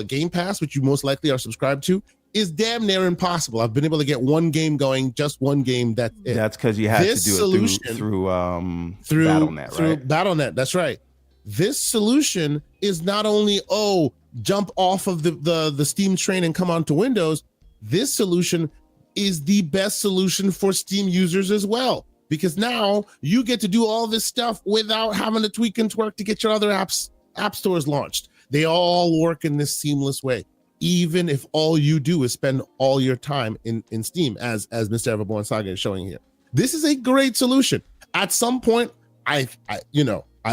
Game Pass, which you most likely are subscribed to, is damn near impossible. I've been able to get one game going, just one game. That's it. That's because you had to do it through BattleNet, right? Through BattleNet, that's right. This solution is not only jump off of the Steam train and come onto Windows. This solution is the best solution for Steam users as well, because now you get to do all this stuff without having to tweak and twerk to get your other app stores launched. They all work in this seamless way, even if all you do is spend all your time in Steam, as Mr. Everborn Saga is showing here. This is a great solution. At some point, I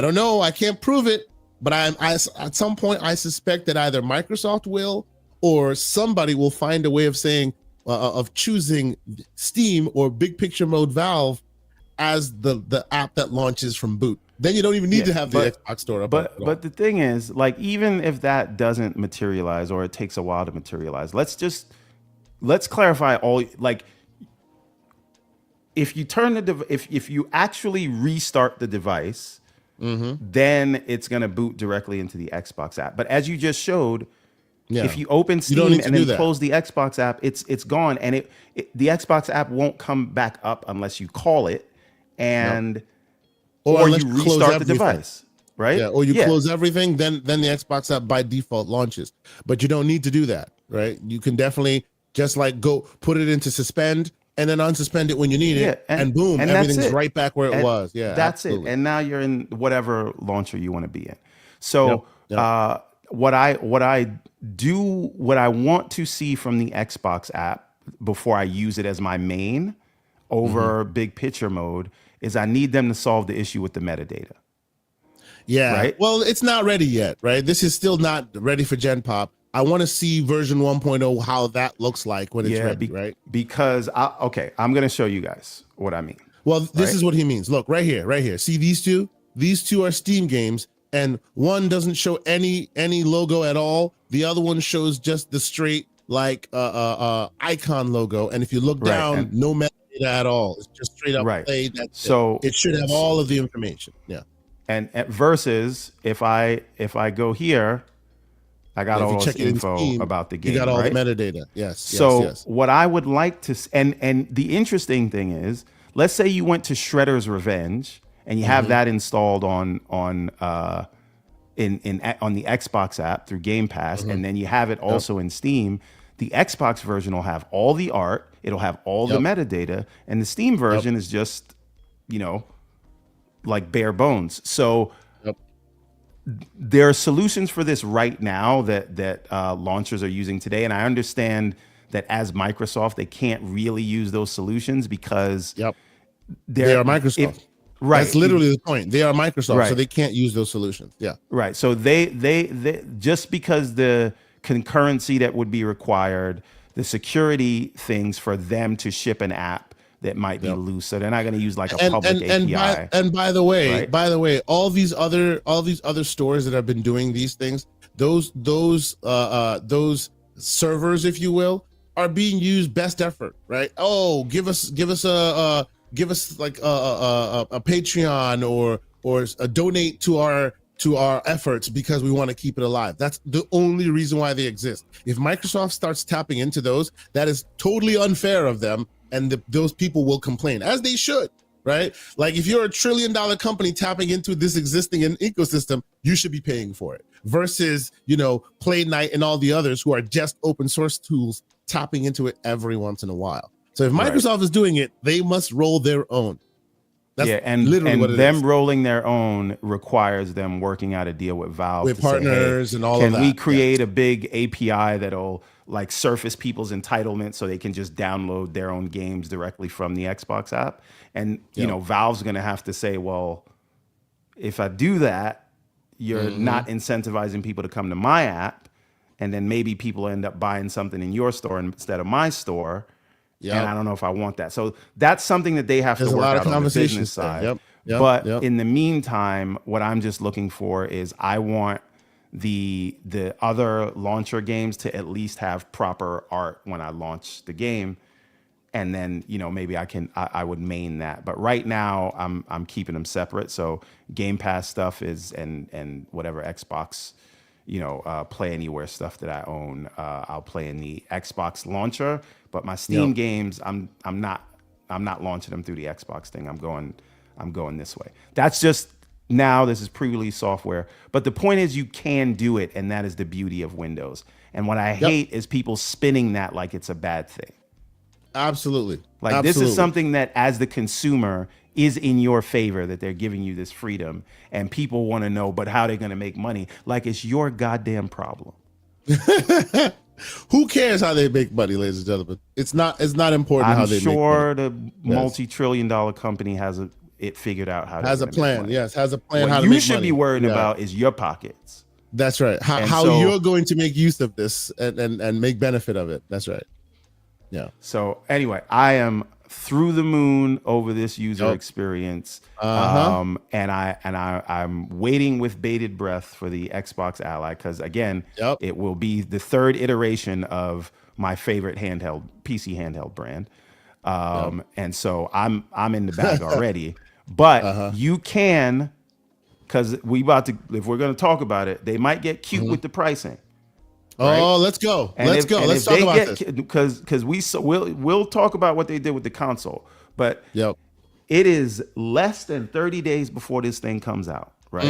don't know, I can't prove it, but at some point I suspect that either Microsoft will or somebody will find a way of saying of choosing Steam or big picture mode Valve as the app that launches from boot. Then you don't even need to have the Xbox store up. But the thing is, like, even if that doesn't materialize or it takes a while to materialize, let's clarify all, like, if you if you actually restart the device, then it's going to boot directly into the Xbox app. But as you just showed, if you open Steam and then close the Xbox app, it's gone, and the Xbox app won't come back up unless you call it, and or you restart the device, right? Yeah, or you close everything, then the Xbox app by default launches. But you don't need to do that, right? You can definitely just like go put it into suspend and then unsuspend it when you need it, and boom, everything's right back where it was. Yeah, that's absolutely it. And now you're in whatever launcher you want to be in. So what I want to see from the Xbox app before I use it as my main over big picture mode is I need them to solve the issue with the metadata. Yeah. Right? Well, it's not ready yet, right? This is still not ready for Gen Pop. I want to see version 1.0, how that looks like when it's ready, right? Because I'm going to show you guys what I mean. Well, this is what he means. Look, right here. See these two? These two are Steam games, and one doesn't show any logo at all. The other one shows just the straight icon logo. And if you look down, no metadata at all. It's just straight up play. So it should have all of the information. Yeah. And versus if I go here, I got all this info about the game. You got all right? the metadata. Yes. So yes. what I would like to, and the interesting thing is, let's say you went to Shredder's Revenge and you have that installed on the Xbox app through Game Pass, and then you have it also in Steam. The Xbox version will have all the art, it'll have all the metadata, and the Steam version is just, like bare bones. So there are solutions for this right now that launchers are using today, and I understand that as Microsoft, they can't really use those solutions because they are Microsoft. Right. That's literally the point. They are Microsoft, right. so they can't use those solutions. Yeah. Right. So they just because the concurrency that would be required, the security things for them to ship an app that might be loose, so they're not going to use like a public API. And by the way, all these other stores that have been doing these things, those servers, if you will, are being used best effort, right? Oh, give us like a Patreon or a donate to our efforts because we want to keep it alive. That's the only reason why they exist. If Microsoft starts tapping into those, that is totally unfair of them, and those people will complain, as they should, right? Like if you're $1 trillion company tapping into this existing ecosystem, you should be paying for it. Versus, Play Night and all the others who are just open source tools tapping into it every once in a while. So if Microsoft is doing it, they must roll their own. That's literally what it is. Them rolling their own requires them working out a deal with Valve, with partners and all of that. Can we create a big API that'll like surface people's entitlements so they can just download their own games directly from the Xbox app? And Valve's going to have to say, well, if I do that, you're not incentivizing people to come to my app, and then maybe people end up buying something in your store instead of my store. And I don't know if I want that. So that's something that they have to work out on the business side. But in the meantime, what I'm just looking for is I want the other launcher games to at least have proper art when I launch the game. And then, maybe I would main that. But right now I'm keeping them separate. So Game Pass stuff is and whatever Xbox, Play Anywhere stuff that I own, I'll play in the Xbox launcher. But my Steam games, I'm not launching them through the Xbox thing. I'm going this way. That's just now. This is pre-release software. But the point is, you can do it, and that is the beauty of Windows. And what I hate is people spinning that like it's a bad thing. Absolutely. This is something that, as the consumer, is in your favor, that they're giving you this freedom, and people want to know, but how they're going to make money? Like it's your goddamn problem. Who cares how they make money, ladies and gentlemen? It's not important how they make money. I'm sure the multi-trillion-dollar company has it figured out how to has a plan. Yes, has a plan. What you should be worried about is your pockets. That's right. How you're going to make use of this and make benefit of it. That's right. Yeah. So anyway, I am through the moon over this user experience, and I'm waiting with bated breath for the Xbox Ally, because again, it will be the third iteration of my favorite PC handheld brand, and so I'm in the bag already. But you can, because if we're going to talk about it, they might get cute with the pricing. Right? Oh, let's go. Let's talk about this. Because we'll talk about what they did with the console, but it is less than 30 days before this thing comes out, right?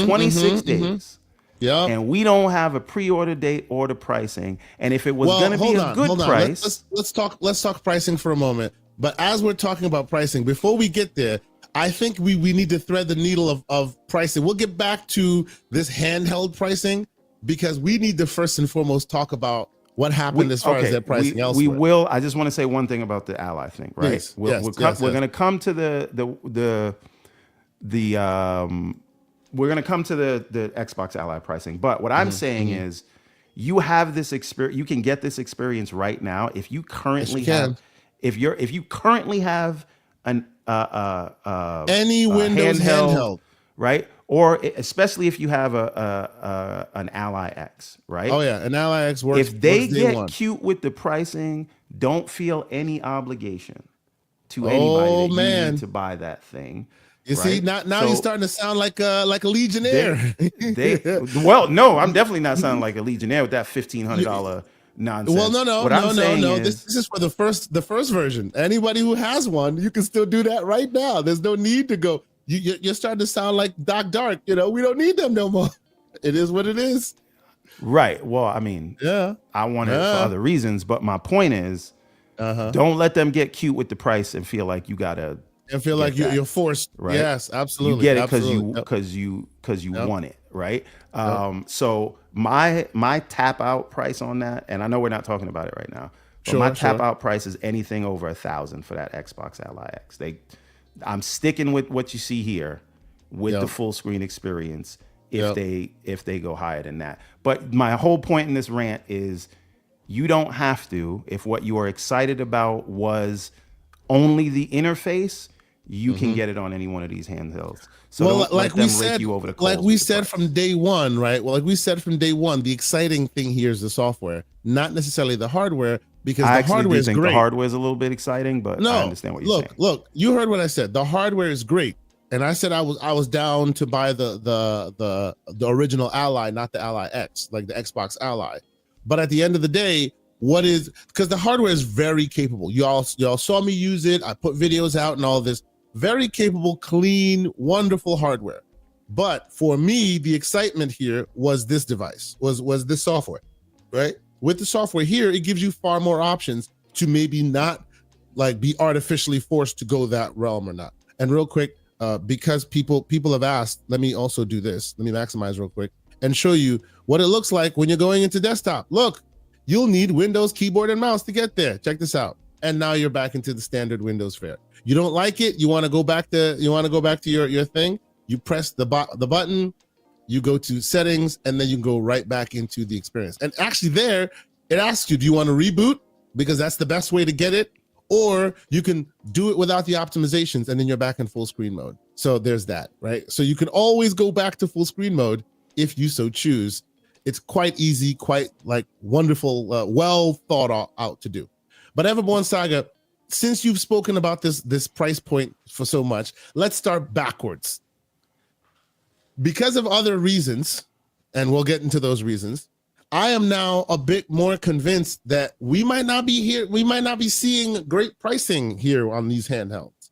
26 days. Yeah. And we don't have a pre-order date or the pricing. And if it was going to be a good price, let's talk pricing for a moment. But as we're talking about pricing, before we get there, I think we need to thread the needle of pricing. We'll get back to this handheld pricing, because we need to first and foremost talk about what happened as far as that pricing elsewhere. We will. I just want to say one thing about the Ally thing, right? Yes, we're going to come to the Xbox Ally pricing. But what I'm saying is, you have this experience. You can get this experience right now if you currently if you currently have an any Windows handheld, right? Or especially if you have an Ally X, right? Oh yeah, an Ally X works. If they get cute with the pricing, don't feel any obligation to anybody that you need to buy that thing. You see, now So you're starting to sound like a legionnaire. Well, no, I'm definitely not sounding like a legionnaire with that $1,500 nonsense. Well, What I'm saying no. is, This is for the first version. Anybody who has one, you can still do that right now. There's no need to go. You're starting to sound like Doc Dark. We don't need them no more. It is what it is. right. Well, I mean, Yeah. I want it for other reasons, but my point is, don't let them get cute with the price and feel like you gotta And feel like you're forced. right? Yes, absolutely. You get it because you want it, right? So my tap out price on that, and I know we're not talking about it right now, but my tap out price is anything over $1,000 for that Xbox Ally X. I'm sticking with what you see here with the full screen experience if they go higher than that. But my whole point in this rant is you don't have to, if what you are excited about was only the interface, you can get it on any one of these handhelds. So don't let them rake you over the coals. Like we said from day one, right? Well, like we said from day one, the exciting thing here is the software, not necessarily the hardware, because the hardware is great. The hardware is a little bit exciting, but I understand what you're saying. Look, you heard what I said. The hardware is great, and I said I was down to buy the original Ally, not the Ally X, like the Xbox Ally. But at the end of the day, because the hardware is very capable. Y'all saw me use it. I put videos out and all this. Very capable, clean, wonderful hardware. But for me, the excitement here was this device, was this software, right? With the software here, it gives you far more options to maybe not like be artificially forced to go that realm or not. And real quick, because people have asked, let me also do this. Let me maximize real quick and show you what it looks like when you're going into desktop. Look, you'll need Windows keyboard and mouse to get there. Check this out. And now you're back into the standard Windows fare. You don't like it, you want to go back to your thing, you press the button, you go to settings, and then you can go right back into the experience. And actually there, it asks you, do you want to reboot? Because that's the best way to get it, or you can do it without the optimizations and then you're back in full screen mode. So there's that, right? So you can always go back to full screen mode if you so choose. It's quite easy, quite like wonderful, well thought out to do. But Everborn Saga, since you've spoken about this price point for so much, let's start backwards. Because of other reasons, and we'll get into those reasons, I am now a bit more convinced that we might not be seeing great pricing here on these handhelds.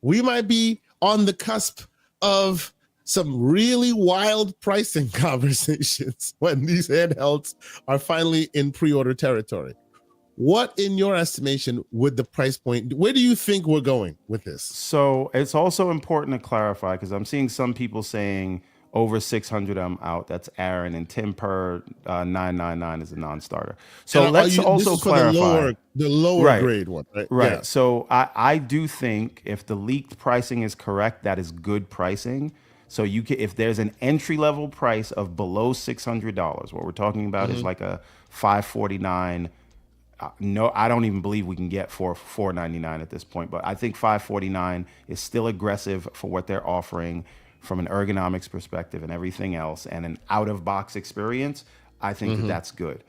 We might be on the cusp of some really wild pricing conversations when these handhelds are finally in pre-order territory. What, in your estimation, would the price point, where do you think we're going with this? So it's also important to clarify, because I'm seeing some people saying over 600 I'm out. That's Aaron, and Tim per 999 is a non-starter. So let's also clarify the lower grade one, right? Right. Yeah. So I do think if the leaked pricing is correct, that is good pricing. So you can, if there's an entry level price of below $600, what we're talking about is like a $549. No, I don't even believe we can get for $499 at this point, but I think $549 is still aggressive for what they're offering from an ergonomics perspective and everything else, and an out-of-box experience. I think that's good.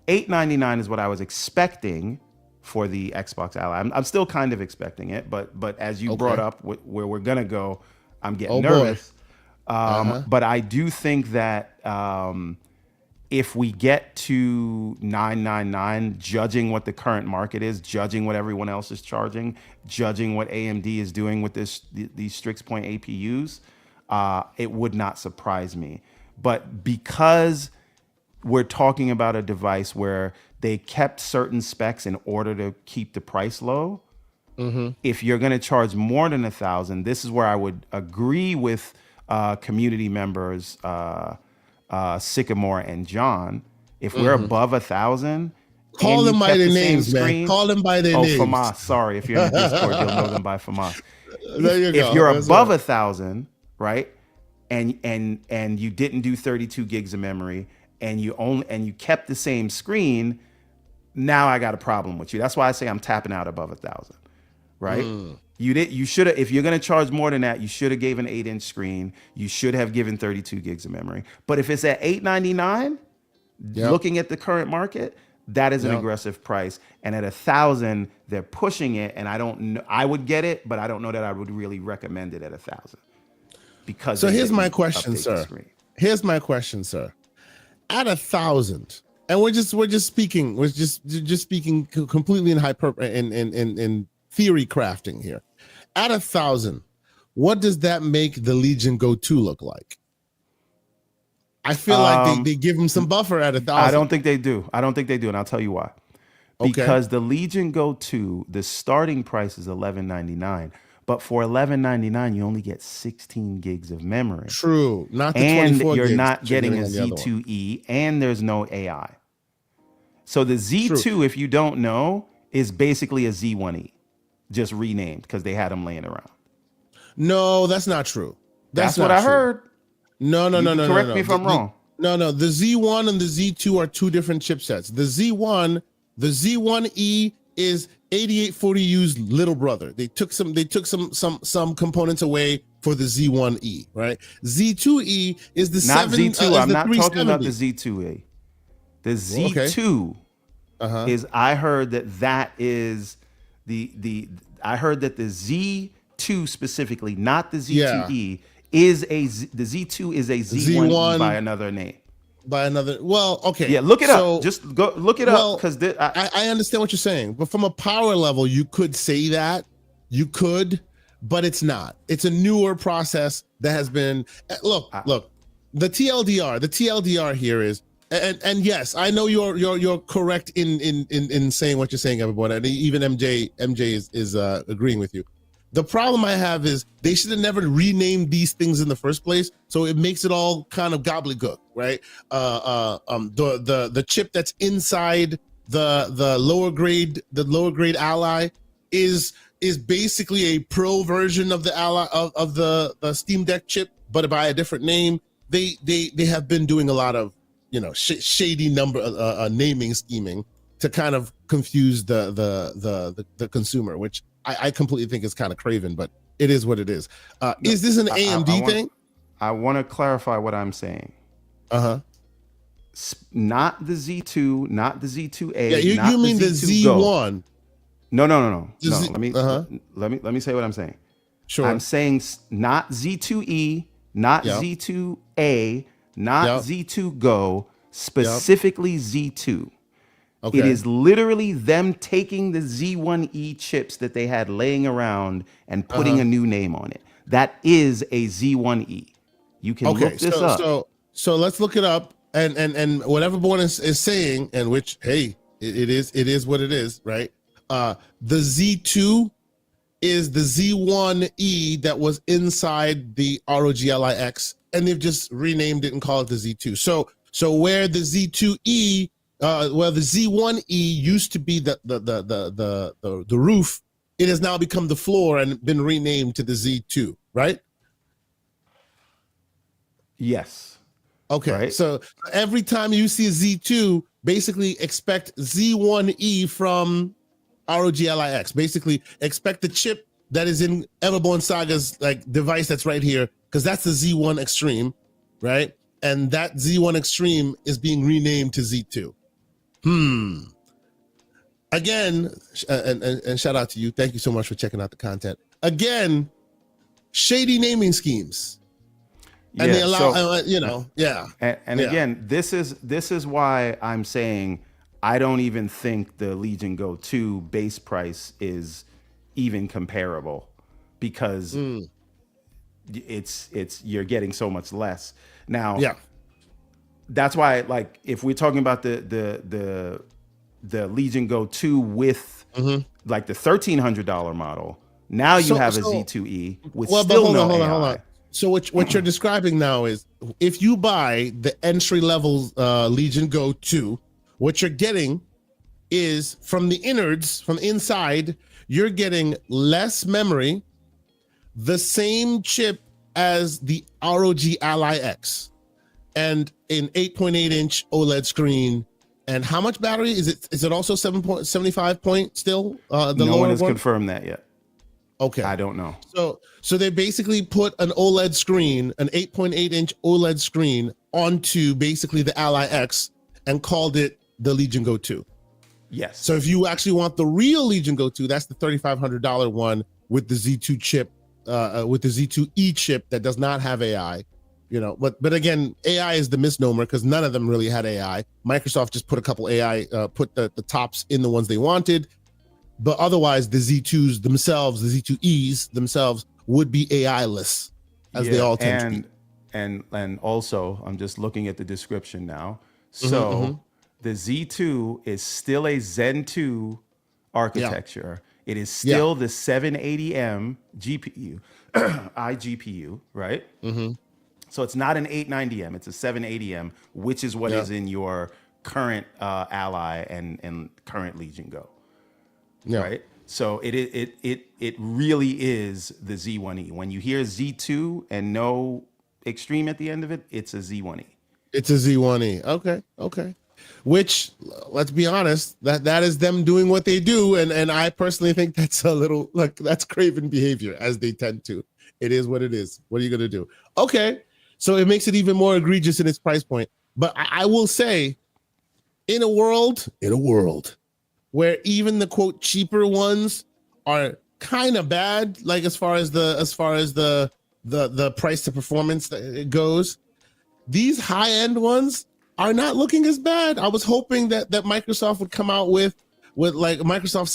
$899 is what I was expecting for the Xbox Ally. I'm still kind of expecting it, but as you brought up where we're gonna go, I'm getting nervous. But I do think that if we get to $999, judging what the current market is, judging what everyone else is charging, judging what AMD is doing with these Strix Point APUs, it would not surprise me. But because we're talking about a device where they kept certain specs in order to keep the price low, if you're going to charge more than $1,000, this is where I would agree with community members Sycamore and John. If we're above $1,000, call them by their names, man. Call them by their names. Famas. Sorry, if you're in the Discord, you'll know them by Famas. There you go. If you're above $1,000, right, and you didn't do 32 gigs of memory, and you kept the same screen, now I got a problem with you. That's why I say I'm tapping out above $1,000, right? You should have, if you're going to charge more than that, you should have gave an 8-inch screen. You should have given 32 gigs of memory. But if it's at $899, looking at the current market, that is an aggressive price. And at $1,000, they're pushing it. And I don't know, I would get it, but I don't know that I would really recommend it at $1,000 because. So here's my question, sir. Here's my question, sir. At $1,000, and we're just speaking completely in in theory crafting here. At $1,000, what does that make the Legion Go 2 look like? I feel like they give him some buffer at $1,000. I don't think they do. And I'll tell you why. Because the Legion Go 2, the starting price is $11.99, but for $11.99 you only get 16 gigs of memory. True, not the and 24 you're gigs not getting a Z2E, and there's no AI. So the Z2, if you don't know, is basically a Z1E, just renamed because they had them laying around. No, that's not true. That's what I heard. No. Correct me if I'm wrong. No. The Z1 and the Z2 are two different chipsets. The Z1E is 8840U's little brother. They took some components away for the Z1E, right? Z2E is the not Z2. I'm not 370. talking about the Z2E. The Z2 is. I heard that is the. I heard that the Z2 specifically, not the Z2E. The Z2 is a Z1E by another name. Well, okay. Yeah, look it up. Just go look it up because I understand what you're saying, but from a power level, you could say that. You could, but it's not. It's a newer process that has been. Look. The TLDR here is, and yes, I know you're correct in saying what you're saying, everyone, and even MJ is agreeing with you. The problem I have is they should have never renamed these things in the first place. So it makes it all kind of gobbledygook, right? The chip that's inside the lower grade Ally is basically a pro version of the Ally of the Steam Deck chip, but by a different name. They have been doing a lot of shady naming scheming to kind of confuse the consumer, which I completely think is kind of craven, but it is what it is. Is this an AMD thing? I want to clarify what I'm saying. Not the Z2, not the Z2A. Yeah, you mean the Z1? No. Let me say what I'm saying. Sure. I'm saying not Z2E, not Z2A, not Z2 Go, specifically Z2. Okay. It is literally them taking the Z1E chips that they had laying around and putting a new name on it. That is a Z1E. You can look this up. So let's look it up, and whatever Born is saying, and which, hey, it is what it is, right? The Z2 is the Z1E that was inside the ROG Ally-X, and they've just renamed it and called it the Z2. So where the Z2E the Z1E used to be the roof, it has now become the floor and been renamed to the Z2, right? Yes. Okay. Right. So every time you see a Z2, basically expect Z1E from ROG Ally-X. Basically expect the chip that is in Everborn Saga's device that's right here, because that's the Z1 Extreme, right? And that Z1 Extreme is being renamed to Z2. Again, and shout out to you. Thank you so much for checking out the content. Again, shady naming schemes. And they allow, Again, this is why I'm saying I don't even think the Legion Go 2 base price is even comparable, because it's you're getting so much less. Now, that's why, if we're talking about the Legion Go 2 with the $1,300 model, now you have a Z2E with still no AI. Hold on. So what you're describing now is, if you buy the entry level Legion Go 2, what you're getting is, from the innards, from inside, you're getting less memory, the same chip as the ROG Ally-X, and an 8.8-inch OLED screen. And how much battery is it? Is it also 7.75 point still? No one has confirmed that yet. Okay, I don't know. So they basically put an OLED screen, an 8.8-inch OLED screen, onto basically the Ally-X and called it the Legion Go 2. Yes. So if you actually want the real Legion Go 2, that's the $3,500 one with the Z2 chip, with the Z2E chip that does not have AI. But again, AI is the misnomer because none of them really had AI. Microsoft just put a couple AI, put the tops in the ones they wanted. But otherwise, the Z2s themselves, the Z2Es themselves would be AI-less, as they all tend to be. And also, I'm just looking at the description now. So the Z2 is still a Zen 2 architecture. Yeah. It is still the 780M GPU, iGPU, right? So it's not an 890M, it's a 780M, which is what is in your current Ally and current Legion Go. Yeah. Right. So it really is the Z1E. When you hear Z2 and no extreme at the end of it, it's a Z1E. It's a Z1E. Okay. Which, let's be honest, that is them doing what they do, and I personally think that's a little that's craven behavior, as they tend to. It is what it is. What are you gonna do? Okay, so it makes it even more egregious in its price point. But I will say, in a world where even the quote cheaper ones are kind of bad, like as far as the price to performance it goes, these high end ones are not looking as bad. I was hoping that Microsoft would come out with like Microsoft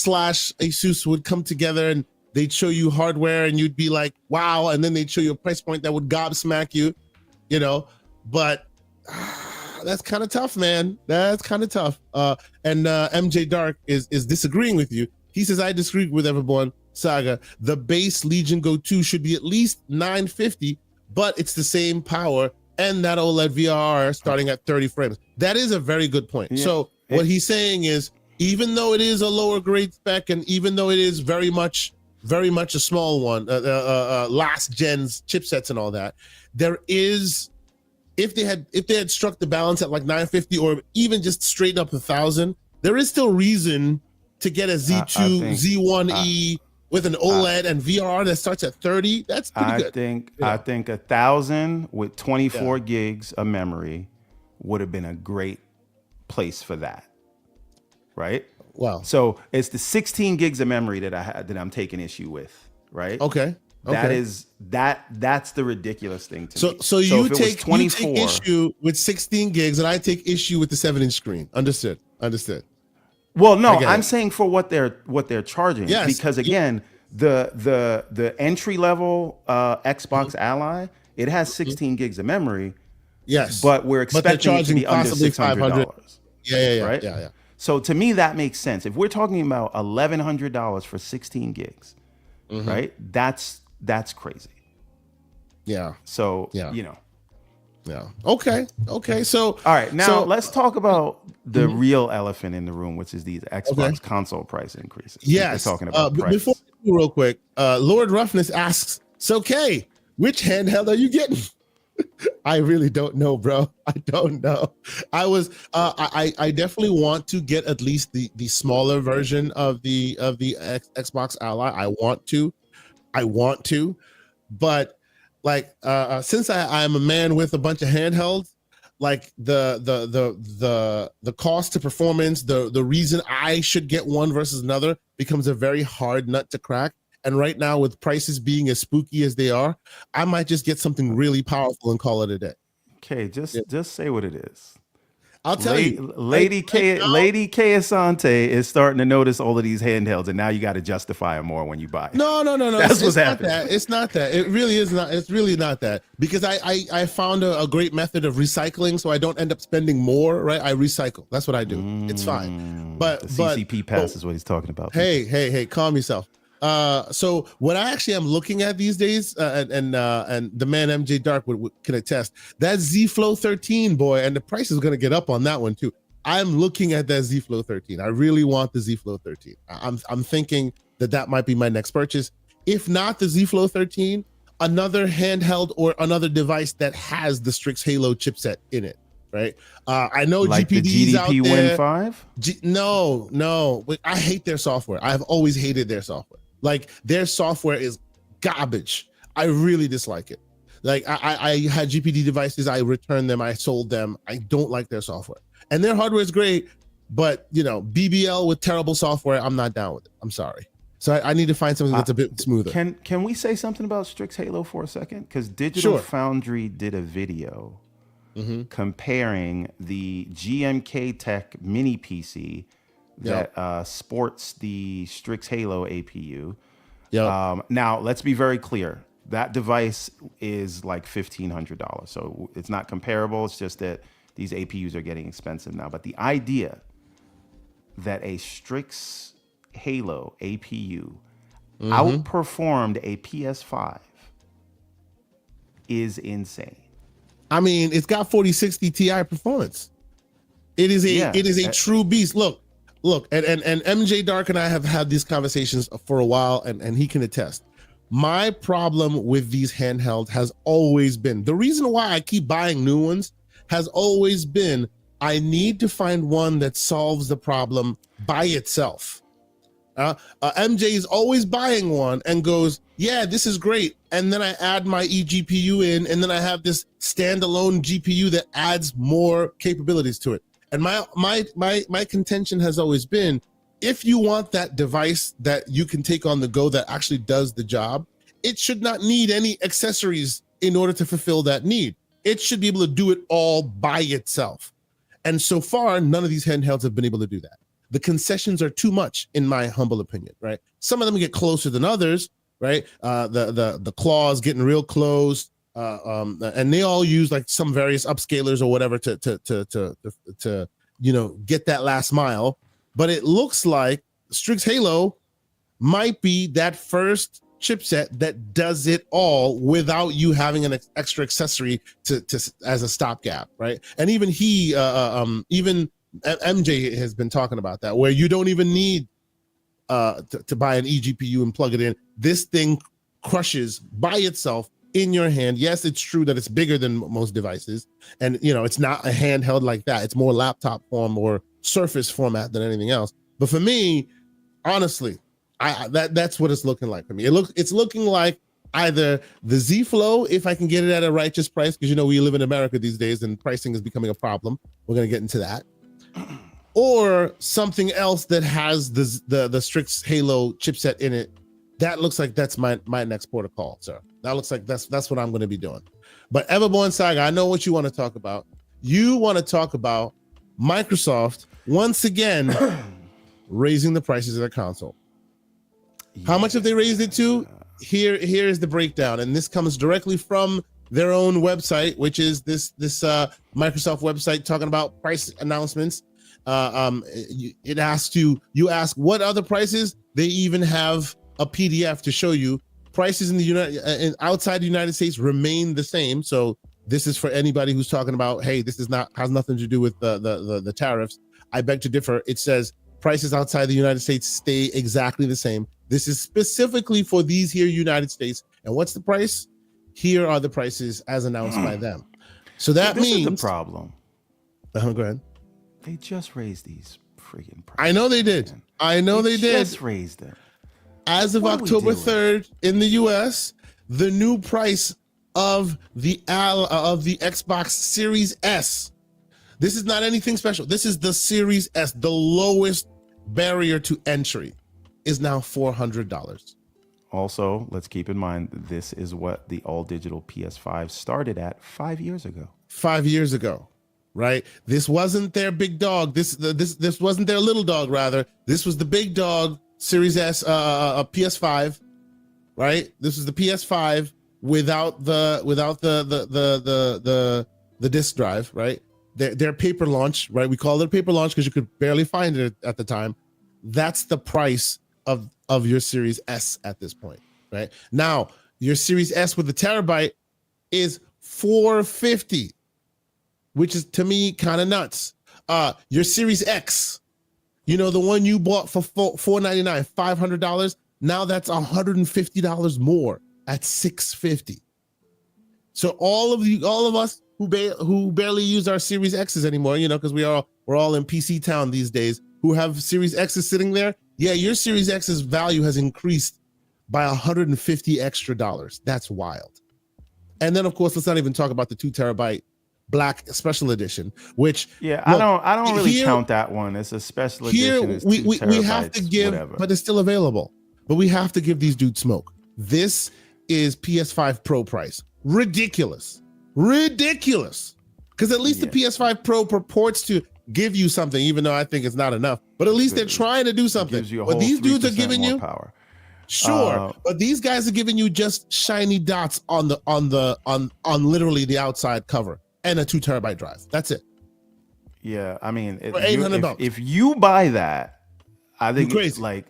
/ Asus would come together and they'd show you hardware and you'd be like, wow, and then they'd show you a price point that would gobsmack you, but that's kind of tough, man. That's kind of tough. And MJ Dark is disagreeing with you. He says, I disagree with Everborn Saga. The base Legion Go 2 should be at least $950, but it's the same power and that OLED VRR starting at 30 frames. That is a very good point. Yeah. So what he's saying is, even though it is a lower grade spec and even though it is very much a small one, last gen's chipsets and all that, there is, if they had struck the balance at like 950 or even just straight up 1,000, there is still reason to get a Z2, Z1E with an OLED and VRR that starts at 30. That's pretty good. I think 1,000 with 24 gigs of memory would have been a great place for that, right? Wow. So it's the 16 gigs of memory that I'm taking issue with, right? Okay. That's the ridiculous thing to me. So you take issue with 16 gigs and I take issue with the 7-inch screen. Understood. Well, no, I'm saying for what they're charging. Yes. Because again, the entry level Xbox Ally, it has 16 gigs of memory. Yes. But we're expecting it to be under $600. Yeah. Right? Yeah. So to me, that makes sense. If we're talking about $1,100 for 16 gigs, right? That's crazy. Yeah. So, Yeah. Okay. So all right, now let's talk about the real elephant in the room, which is these Xbox console price increases. Yes. We're talking about price. Before we do real quick, Lord Roughness asks, so Kay, which handheld are you getting? I really don't know, bro. I don't know. I definitely want to get at least the smaller version of the Xbox Ally. I want to, but like since I'm a man with a bunch of handhelds, like the cost to performance, the reason I should get one versus another becomes a very hard nut to crack. And right now, with prices being as spooky as they are, I might just get something really powerful and call it a day. Okay, just say what it is. I'll tell you. Lady K Asante is starting to notice all of these handhelds, and now you got to justify them more when you buy. No. That's what's happening. It's not that. It really is not. It's really not that. Because I found a great method of recycling, so I don't end up spending more. Right? I recycle. That's what I do. It's fine. But the CCP pass is what he's talking about. Hey, calm yourself. So what I actually am looking at these days, and the man MJ Dark can attest, that Z Flow 13, boy, and the price is going to get up on that one too. I'm looking at that Z Flow 13. I really want the Z Flow 13. I'm thinking that might be my next purchase. If not the Z Flow 13, another handheld or another device that has the Strix Halo chipset in it. Right. I know like GPD's the GDP out there. Win 5? No. I hate their software. I've always hated their software. Like their software is garbage. I really dislike it. Like I had GPD devices. I returned them. I sold them. I don't like their software. And their hardware is great, but BBL with terrible software, I'm not down with it. I'm sorry. So I need to find something that's a bit smoother. Can we say something about Strix Halo for a second? Because Digital Foundry did a video comparing the GMK Tech mini PC that sports the Strix Halo APU. Now, let's be very clear. That device is like $1,500. So it's not comparable. It's just that these APUs are getting expensive now. But the idea that a Strix Halo APU outperformed a PS5 is insane. I mean, it's got 4060 Ti performance. It is a true beast. Look, and MJ Dark and I have had these conversations for a while, and he can attest. My problem with these handhelds has always been, the reason why I keep buying new ones has always been, I need to find one that solves the problem by itself. MJ is always buying one and goes, yeah, this is great. And then I add my eGPU in, and then I have this standalone GPU that adds more capabilities to it. And my contention has always been, if you want that device that you can take on the go that actually does the job, it should not need any accessories in order to fulfill that need. It should be able to do it all by itself. And so far, none of these handhelds have been able to do that. The concessions are too much, in my humble opinion, right? Some of them get closer than others, right? The claws getting real close, and they all use like some various upscalers or whatever to get that last mile. But it looks like Strix Halo might be that first chipset that does it all without you having an extra accessory to as a stopgap, right? And even MJ has been talking about that, where you don't even need to buy an eGPU and plug it in. This thing crushes by itself in your hand. Yes, it's true that it's bigger than most devices, and it's not a handheld like that. It's more laptop form or Surface format than anything else. But for me, honestly, that's what it's looking like for me. It's looking like either the Z Flow, if I can get it at a righteous price, because we live in America these days and pricing is becoming a problem. We're gonna get into that. Or something else that has the Strix Halo chipset in it. That looks like that's my next port of call, sir. That looks like that's what I'm going to be doing. But Everborn Saga, I know what you want to talk about. You want to talk about Microsoft once again raising the prices of their console. How much have they raised it to? Here is the breakdown, and this comes directly from their own website, which is this Microsoft website talking about price announcements. It asks you ask what other prices. They even have a PDF to show you prices in the outside the United States remain the same. So this is for anybody who's talking about, hey, this has nothing to do with the tariffs. I beg to differ. It says prices outside the United States stay exactly the same. This is specifically for these here United States. And what's the price? Here are the prices as announced by them. So that means is the problem. Go ahead. They just raised these freaking prices. I know they did. They just raised them. As of October 3rd in the US, the new price of the Xbox Series S. This is not anything special. This is the Series S, the lowest barrier to entry, is now $400. Also, let's keep in mind this is what the all-digital PS5 started at 5 years ago. 5 years ago, right? This wasn't their big dog. This wasn't their little dog. Rather, this was the big dog, Series S, PS5, right? This is the PS5 without the disk drive, right? Their paper launch, right? We called it a paper launch because you could barely find it at the time. That's the price of your Series S at this point, right? Now, your Series S with the terabyte is $450, which is to me kind of nuts. Your Series X, the one you bought for $499, $500, now that's $150 more at $650. So all of us who barely use our Series X's anymore, because we're all in PC town these days, who have Series X's sitting there. Yeah, your Series X's value has increased by $150 extra. That's wild. And then, of course, let's not even talk about the 2 terabyte Black Special Edition, which look, I don't really count that one. It's a special edition. It's we have to give, whatever. but it's still available. But we have to give these dudes smoke. This is PS5 Pro price. Ridiculous. Because at least the PS5 Pro purports to give you something, even though I think it's not enough. But at least they're trying to do something. What these dudes are giving you, power. Sure, but these guys are giving you just shiny dots on literally the outside cover and a 2 terabyte drive. That's it. Yeah, I mean, $800. If you buy that, I think you're crazy.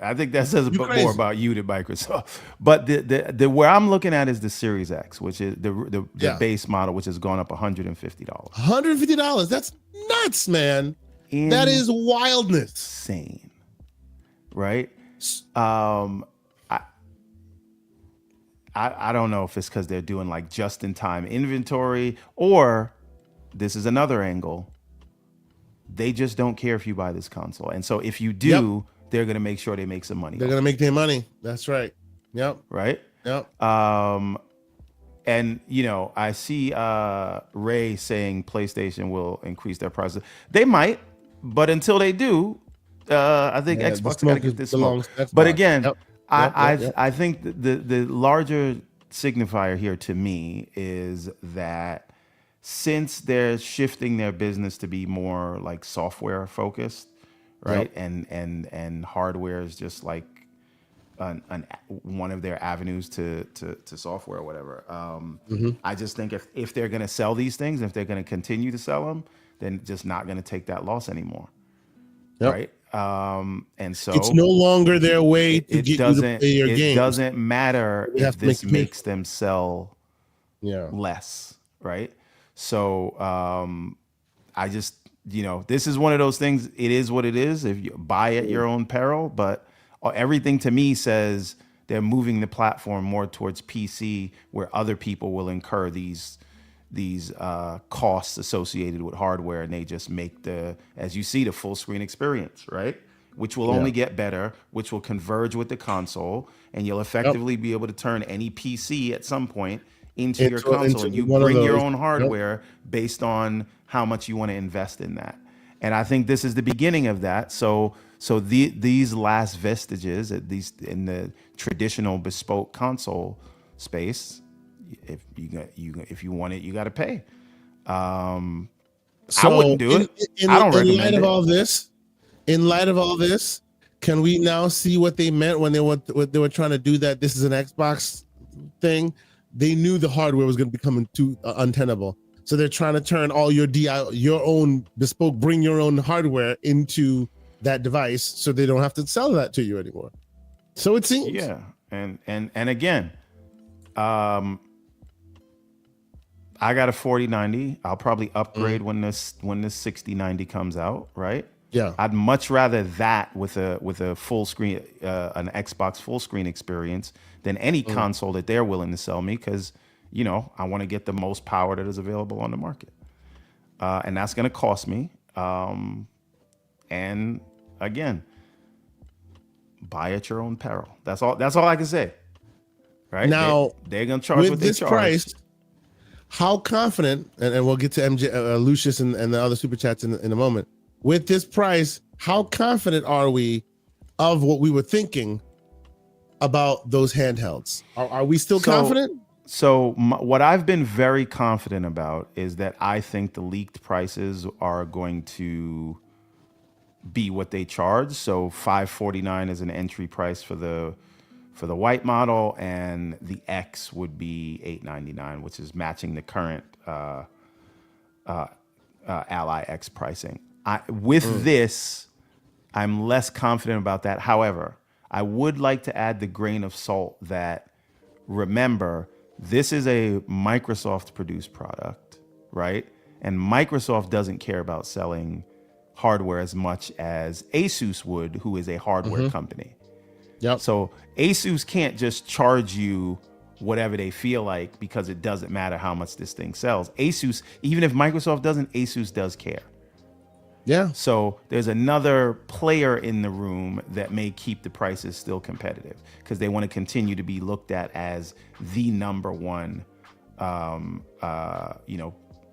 I think that says a bit more about you than Microsoft. But the where I'm looking at is the Series X, which is the base model, which has gone up $150. $150. That's nuts, man. That is wildness. Insane, right? I don't know if it's because they're doing like just-in-time inventory, or this is another angle. They just don't care if you buy this console, and so if you do, they're gonna make sure they make some money. They're gonna make their money. That's right. Yep. Right. Yep. And I see Ray saying PlayStation will increase their prices. They might, but until they do, I think Xbox got to get this smoke. But again, I think the larger signifier here to me is that since they're shifting their business to be more like software focused, right, and hardware is just like one of their avenues to software or whatever. I just think if they're going to sell these things, if they're going to continue to sell them, then just not going to take that loss anymore, right? And so it's no longer their way to get you to play your games. It doesn't matter if this makes them sell less, right? So I just, this is one of those things. It is what it is. If you buy at your own peril, but everything to me says they're moving the platform more towards PC, where other people will incur these costs associated with hardware, and they just make as you see, the full screen experience, right? Which will only get better, which will converge with the console, and you'll effectively be able to turn any PC at some point into your console, and you bring your own hardware based on how much you want to invest in that. And I think this is the beginning of that. So these last vestiges, at least in the traditional bespoke console space, if you want it, you got to pay. I wouldn't do it. I don't recommend it. In light of all this, can we now see what they meant when they were trying to do that? This is an Xbox thing. They knew the hardware was going to become too untenable, so they're trying to turn all your own bespoke, bring your own hardware into that device, so they don't have to sell that to you anymore. So it seems. Yeah, and again, I got a 4090. I'll probably upgrade when this 6090 comes out, right? Yeah. I'd much rather that with a full screen, an Xbox full screen experience than any console that they're willing to sell me, because I want to get the most power that is available on the market, and that's going to cost me. And again, buy at your own peril. That's all I can say. Right now, they're going to charge what they charge. Price, how confident? And we'll get to Lucius and the other super chats in a moment. With this price, how confident are we of what we were thinking about those handhelds? Are we still confident? So what I've been very confident about is that I think the leaked prices are going to be what they charge. So $549 is an entry price for the white model, and the X would be $899, which is matching the current Ally X pricing. This, I'm less confident about that. However, I would like to add the grain of salt that, remember, this is a Microsoft-produced product, right? And Microsoft doesn't care about selling hardware as much as Asus would, who is a hardware company. Yep. So Asus can't just charge you whatever they feel like, because it doesn't matter how much this thing sells. Asus, even if Microsoft doesn't, Asus does care. Yeah. So there's another player in the room that may keep the prices still competitive, because they want to continue to be looked at as the number one,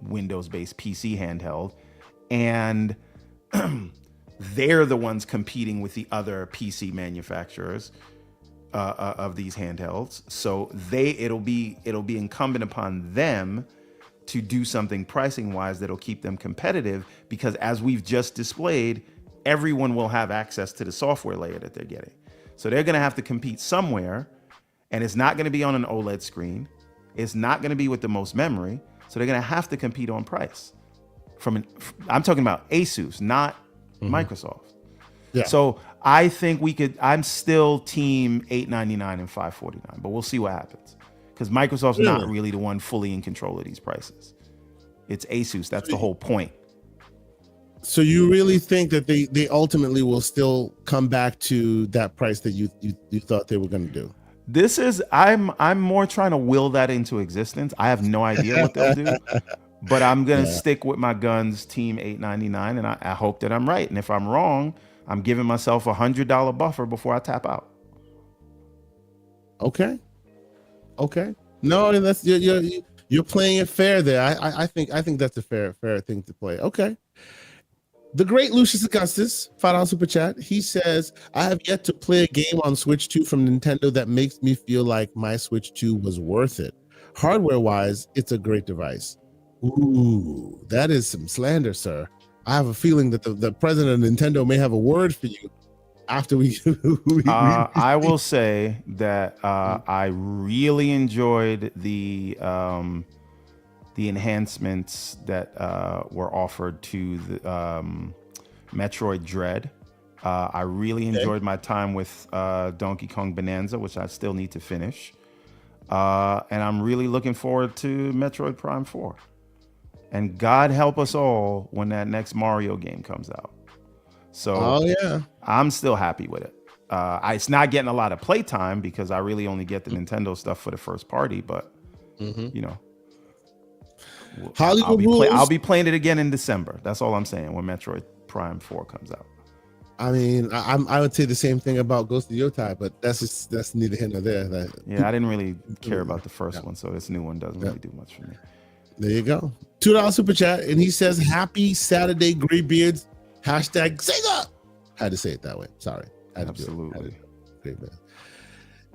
Windows-based PC handheld, and they're the ones competing with the other PC manufacturers of these handhelds. So it'll be incumbent upon them to do something pricing wise that'll keep them competitive, because as we've just displayed, everyone will have access to the software layer that they're getting. So they're going to have to compete somewhere, and it's not going to be on an OLED screen. It's not going to be with the most memory. So they're going to have to compete on price. I'm talking about Asus, not Microsoft. Yeah. So I think I'm still team $899 and $549, but we'll see what happens. Because Microsoft's not really the one fully in control of these prices. It's Asus. That's the whole point. So you really think that they ultimately will still come back to that price that you thought they were going to do? I'm more trying to will that into existence. I have no idea what they'll do, but I'm going to stick with my guns, team $899, and I hope that I'm right. And if I'm wrong, I'm giving myself $100 buffer before I tap out. Okay. No, that's you're playing it fair there. I think that's a fair thing to play. Okay. The great Lucius Augustus, $5 super chat. He says, I have yet to play a game on Switch 2 from Nintendo that makes me feel like my Switch 2 was worth it. Hardware-wise, it's a great device. Ooh, that is some slander, sir. I have a feeling that the president of Nintendo may have a word for you after we I will say that I really enjoyed the enhancements that were offered to the Metroid Dread. I really enjoyed my time with Donkey Kong Bonanza, which I still need to finish. And I'm really looking forward to Metroid Prime 4. And God help us all when that next Mario game comes out. So I'm still happy with it. It's not getting a lot of playtime because I really only get the Nintendo stuff for the first party, but you know, I'll be playing it again in December. That's all I'm saying when Metroid Prime 4 comes out. I mean, I would say the same thing about Ghost of Yotai, but that's neither here nor there. I didn't really care about the first one, so this new one doesn't really do much for me. There you go. $2 super chat, and he says, "Happy Saturday, Greybeards." #Sega. Had to say it that way. Sorry. Absolutely. Great man.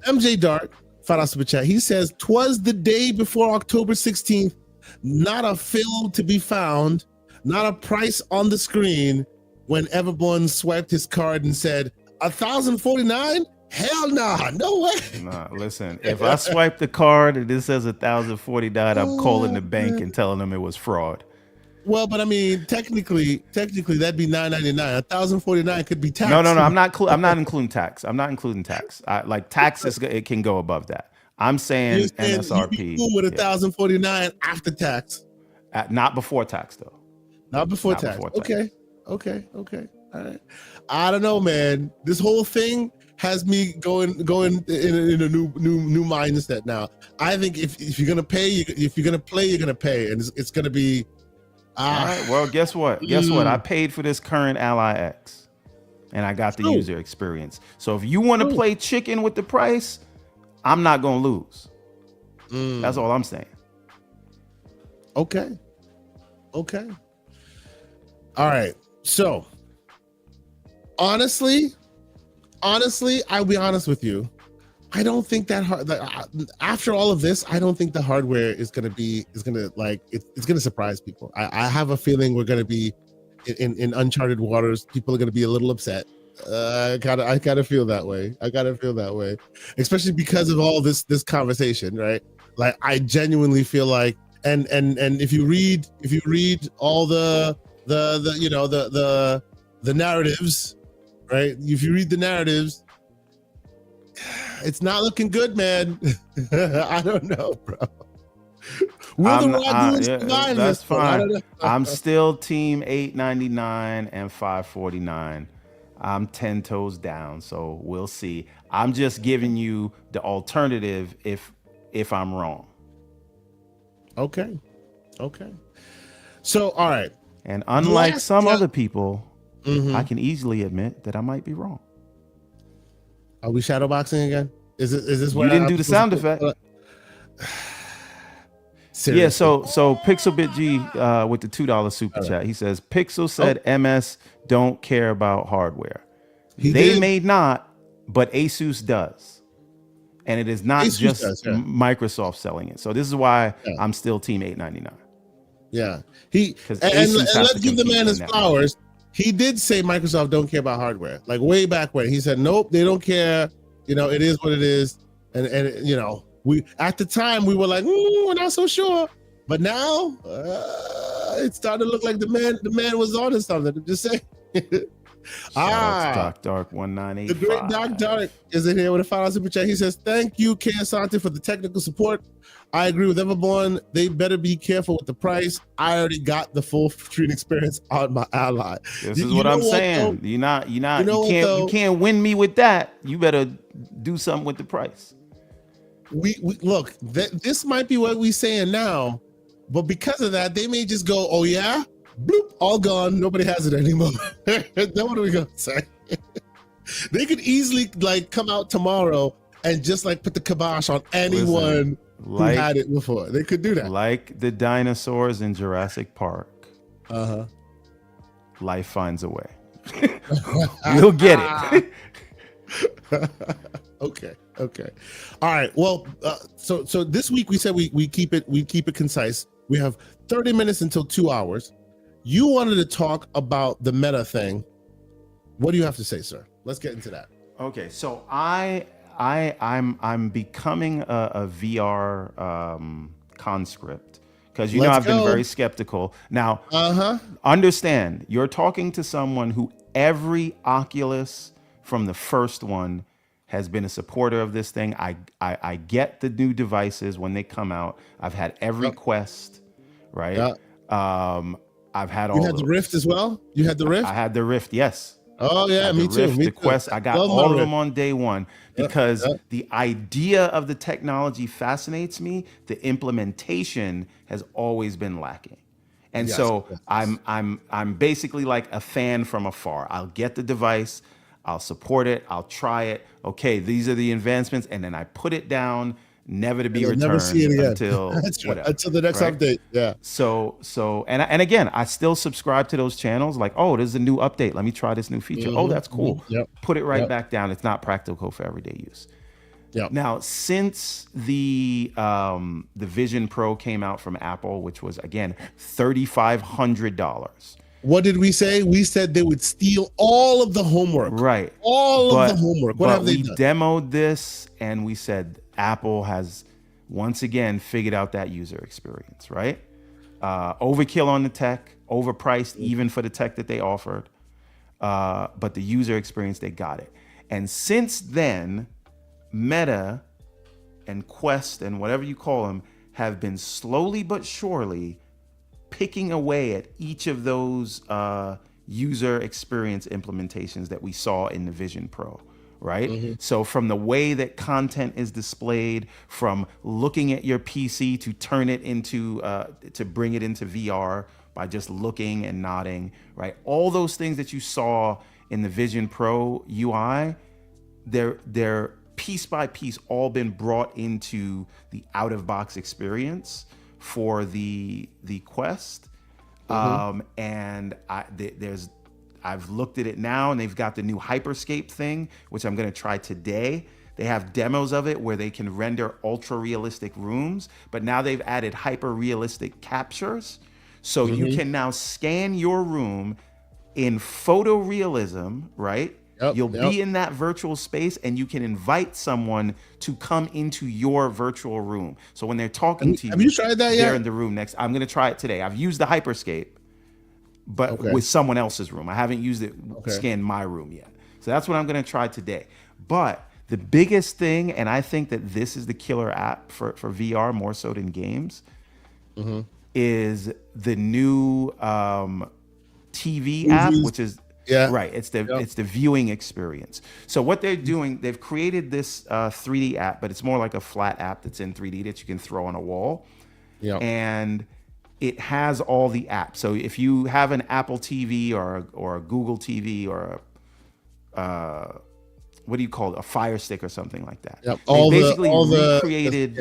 MJ Dark, $5 super chat. He says, "'Twas the day before October 16th. Not a fill to be found, not a price on the screen. When Everborn swiped his card and said, 1,049? Hell nah, no way." Nah, listen, if I swipe the card and it says 1,049, I'm calling the bank and telling them it was fraud. Well, but I mean, technically, that'd be $9.99. 1,049 could be tax. No. I'm not including tax. I'm not including tax. Like taxes, it can go above that. I'm saying MSRP. You cool with 1,049 after tax. Not before tax, though. Not before tax. Okay. All right. I don't know, man. This whole thing has me going in a new mindset now. I think if you're gonna pay, if you're gonna play, you're gonna pay, and it's gonna be. All right. Well, guess what? I paid for this current Ally X, and I got the user experience. So if you want to play chicken with the price, I'm not gonna lose. That's all I'm saying. Okay. All right. So, honestly, I'll be honest with you. I don't think after all of this, I don't think the hardware is gonna surprise people. I have a feeling we're gonna be in uncharted waters. People are gonna be a little upset. I gotta feel that way. Especially because of all this conversation, right? Like I genuinely feel like, and if you read all the narratives, right? If you read the narratives, it's not looking good, man. I don't know, bro. That's fine. I'm still team $8.99 and $5.49. I'm 10 toes down, so we'll see. I'm just giving you the alternative if I'm wrong. Okay. So, all right. And unlike some other people, I can easily admit that I might be wrong. Are we shadowboxing again? Is this you didn't do the sound effect? Yeah, Seriously. so Pixelbit G with the $2 super chat. He says Pixel said MS don't care about hardware. He They did. may not, but Asus does. And it is not Asus just does, yeah. Microsoft selling it. So this is why Yeah. I'm still team 899. Yeah. And Let's give the man his flowers. He did say Microsoft don't care about hardware. Like way back when. He said, nope, they don't care. You know, it is what it is. And you know, we at the time we were like, we're not so sure. But now it started to look like the man was on to something. I'm just saying. Shout out to Doc Dark 1985. The great Doc Dark is in here with a $5 super chat. He says, thank you, K Asante, for the technical support. I agree with Everborn. They better be careful with the price. I already got the full screen experience on my Ally. This is what I'm saying. You can't win me with that. You better do something with the price. We look, this might be what we're saying now, but because of that, they may just go, oh yeah, bloop, all gone. Nobody has it anymore. Then what are we gonna say? They could easily like come out tomorrow and just like put the kibosh on anyone who had it before. They could do that. Like the dinosaurs in Jurassic Park. Life finds a way. We'll get it. Okay. All right. Well, so this week we said we keep it concise. We have 30 minutes until 2 hours. You wanted to talk about the Meta thing. What do you have to say, sir? Let's get into that. Okay, so I'm becoming a VR conscript because I've been very skeptical. Now, understand, you're talking to someone who every Oculus from the first one has been a supporter of this thing. I get the new devices when they come out. I've had every Quest, right? I've had all. You had the Rift as well? You had the Rift? I had the Rift, yes. Oh yeah, me too. The Quest, I got all of them on day one because the idea of the technology fascinates me. The implementation has always been lacking. And I'm basically like a fan from afar. I'll get the device, I'll support it, I'll try it. Okay, these are the advancements, and then I put it down, never to be returned never see it again. until whatever, until the next update. Yeah. So and again, I still subscribe to those channels. Like, oh, there's a new update. Let me try this new feature. Oh, that's cool. Put it right back down. It's not practical for everyday use. Now, since the Vision Pro came out from Apple, which was again $3,500. What did we say? We said they would steal all of the homework. Right. All of the homework. What have they done? We demoed this and we said Apple has once again figured out that user experience, right? Overkill on the tech, overpriced even for the tech that they offered. But the user experience, they got it. And since then, Meta and Quest and whatever you call them have been slowly but surely picking away at each of those user experience implementations that we saw in the Vision Pro, right? So from the way that content is displayed, from looking at your PC to turn it into, to bring it into VR by just looking and nodding, right? All those things that you saw in the Vision Pro UI, they're piece by piece all been brought into the out-of-box experience for the Quest. And I've looked at it now, and they've got the new Hyperscape thing, which I'm going to try today. They have demos of it where they can render ultra realistic rooms, but now they've added hyper realistic captures. So you can now scan your room in photorealism, right? You'll be in that virtual space, and you can invite someone to come into your virtual room. So when they're talking to you, have you tried that yet? They're in the room next. I'm going to try it today. I've used the Hyperscape, but with someone else's room. I haven't used it, scanned my room yet. So that's what I'm going to try today. But the biggest thing, and I think that this is the killer app for VR more so than games, is the new TV app, which is right. It's the viewing experience. So what they're doing, they've created this 3D app, but it's more like a flat app that's in 3D that you can throw on a wall. And it has all the apps. So if you have an Apple TV or a Google TV or what do you call it? A Fire Stick or something like that. Yep. They basically recreated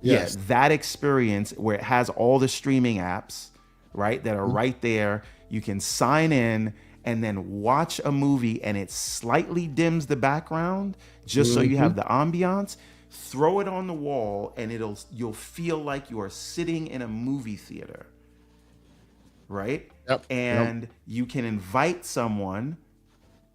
yes. that experience where it has all the streaming apps, right, that are right there. You can sign in and then watch a movie, and it slightly dims the background just so you have the ambiance. Throw it on the wall, and you'll feel like you are sitting in a movie theater, right? Yep. And you can invite someone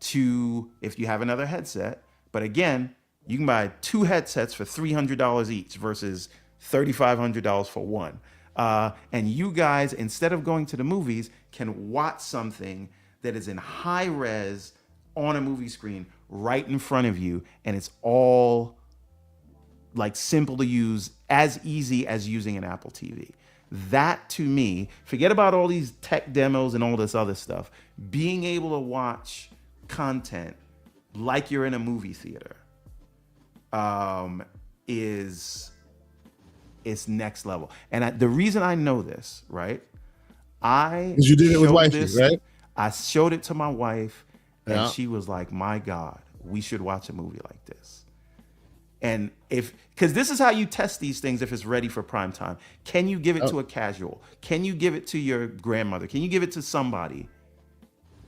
to, if you have another headset. But again, you can buy 2 headsets for $300 each versus $3,500 for one. And you guys, instead of going to the movies, can watch something that is in high res on a movie screen right in front of you, and it's all like simple to use, as easy as using an Apple TV. That, to me, forget about all these tech demos and all this other stuff. Being able to watch content like you're in a movie theater is next level. And the reason I know this, right? Because you did it with wifey, right? I showed it to my wife, and she was like, "My God, we should watch a movie like this." And because this is how you test these things, if it's ready for prime time. Can you give it to a casual? Can you give it to your grandmother? Can you give it to somebody?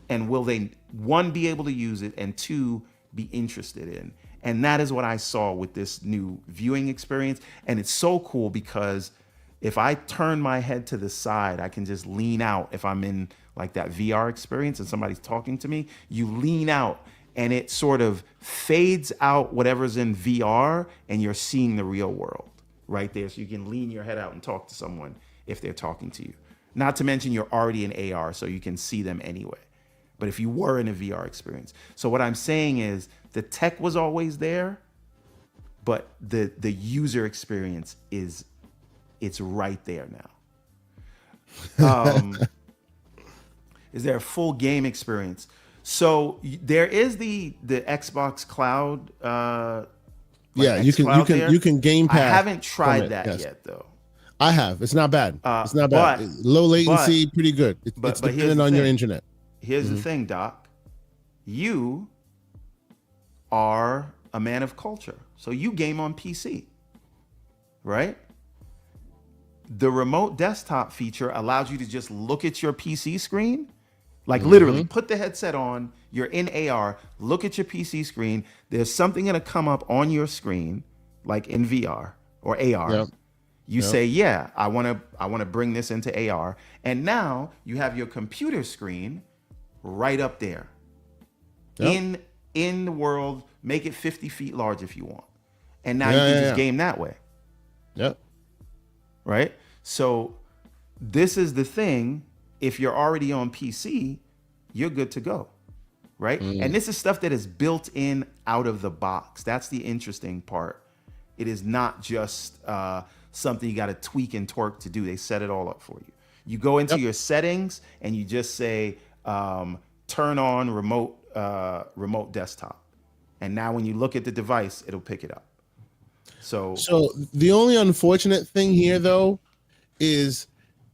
And will they, 1, be able to use it, and 2, be interested in? And that is what I saw with this new viewing experience. And it's so cool because if I turn my head to the side, I can just lean out. If I'm in like that VR experience and somebody's talking to me, you lean out and it sort of fades out whatever's in VR, and you're seeing the real world right there. So you can lean your head out and talk to someone if they're talking to you. Not to mention you're already in AR, so you can see them anyway. But if you were in a VR experience. So what I'm saying is the tech was always there, but the user experience it's right there now. Is there a full game experience? So there is the Xbox Cloud. You can game pass. I haven't tried that yet though. I have. It's not bad. It's not bad. Low latency, pretty good. It's depending on your internet. Here's the thing, Doc. You are a man of culture, so you game on PC, right? The remote desktop feature allows you to just look at your PC screen. Like literally put the headset on, you're in AR, look at your PC screen. There's something going to come up on your screen, like in VR or AR. Yep. You say, yeah, I want to bring this into AR. And now you have your computer screen right up there in the world. Make it 50 feet large if you want. And now you can just game that way. Yep. Right? So this is the thing. If you're already on PC, you're good to go, right? And this is stuff that is built in out of the box. That's the interesting part. It is not just something you got to tweak and twerk to do. They set it all up for you. You go into your settings and you just say, turn on remote desktop. And now when you look at the device, it'll pick it up. So the only unfortunate thing here, though, is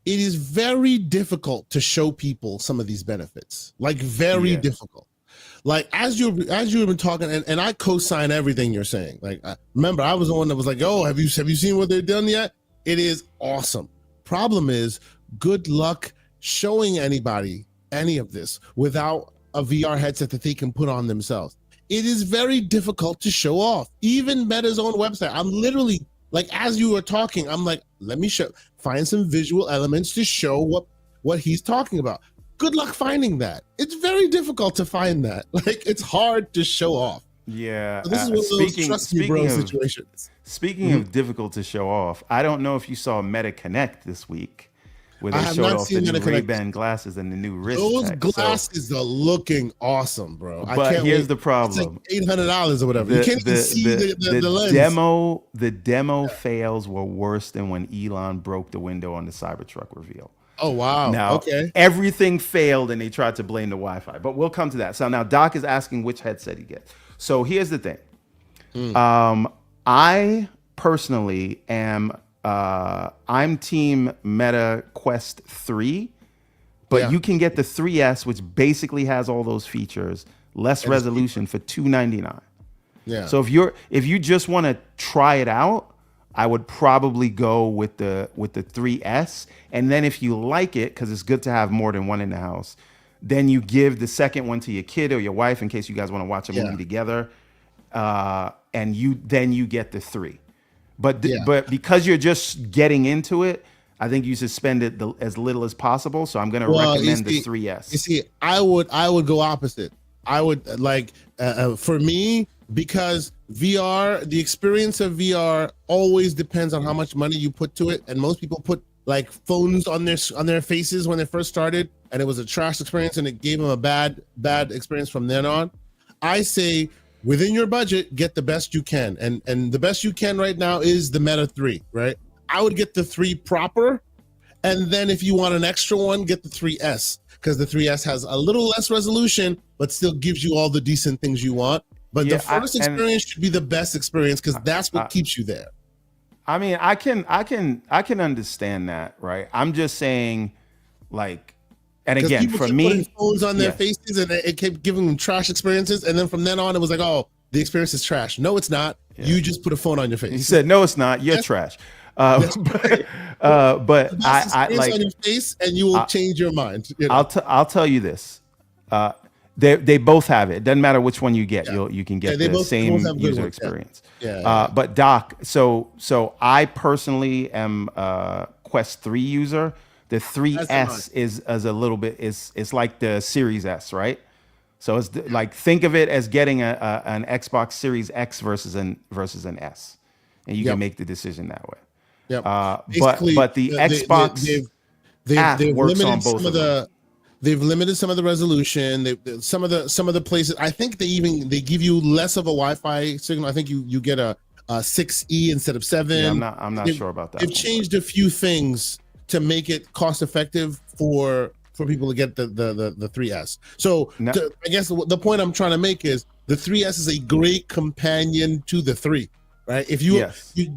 it is very difficult to show people some of these benefits. Like very difficult. Like as you've been talking, and I co-sign everything you're saying. Like remember, I was the one that was like, "Oh, have you seen what they've done yet?" It is awesome. Problem is, good luck showing anybody any of this without a VR headset that they can put on themselves. It is very difficult to show off. Even Meta's own website. I'm literally like, as you were talking, I'm like, let me find some visual elements to show what he's talking about. Good luck finding that. It's very difficult to find that. Like, it's hard to show off. Yeah. So this is one of those trust me bro situations. Speaking of difficult to show off, I don't know if you saw Meta Connect this week, where they showed off the new Ray-Ban glasses and the new wrist Those tech. glasses are looking awesome, bro. But here's the problem. It's like $800 or whatever. You can't even see the lens. The demo fails were worse than when Elon broke the window on the Cybertruck reveal. Oh, wow. Now, everything failed and they tried to blame the Wi-Fi. But we'll come to that. So now Doc is asking which headset he gets. So here's the thing. I personally am... I'm team Meta Quest 3, but you can get the 3S, which basically has all those features, less resolution for $299. Yeah. So if you just want to try it out, I would probably go with the 3S, and then if you like it, because it's good to have more than one in the house, then you give the second one to your kid or your wife in case you guys want to watch a movie together, and you get the 3. But because you're just getting into it, I think you should spend it as little as possible. So I'm going to recommend the 3S. You see, I would go opposite. I would like for me, because VR, the experience of VR always depends on how much money you put to it, and most people put like phones on their faces when they first started, and it was a trash experience, and it gave them a bad experience from then on. I say within your budget, get the best you can, and the best you can right now is the Meta 3, right? I would get the 3 proper, and then if you want an extra one, get the 3S, because the 3S has a little less resolution, but still gives you all the decent things you want. But the first experience should be the best experience, because that's what keeps you there. I mean, I can understand that, right? I'm just saying, like, and again, for me, putting phones on their faces, and it kept giving them trash experiences, and then from then on, it was like, oh, the experience is trash. No, it's not. Yeah. You just put a phone on your face. He said, no, it's not. You're trash. But I like on your face, and you will change your mind. You know? I'll tell you this. They both have it. It doesn't matter which one you get. You can get the same user experience. But Doc, so I personally am a Quest 3 user. The 3S is a little bit it's like the Series S, right? So it's like, think of it as getting an Xbox Series X versus an S, and you can make the decision that way. But the Xbox app works on both of them. They've limited some of the resolution. Some of the places. I think they give you less of a Wi-Fi signal. I think you get a 6E instead of 7. Yeah, I'm not sure about that. They've changed a few things to make it cost effective for people to get the 3S. So I guess the point I'm trying to make is the 3S is a great companion to the 3. Right? If you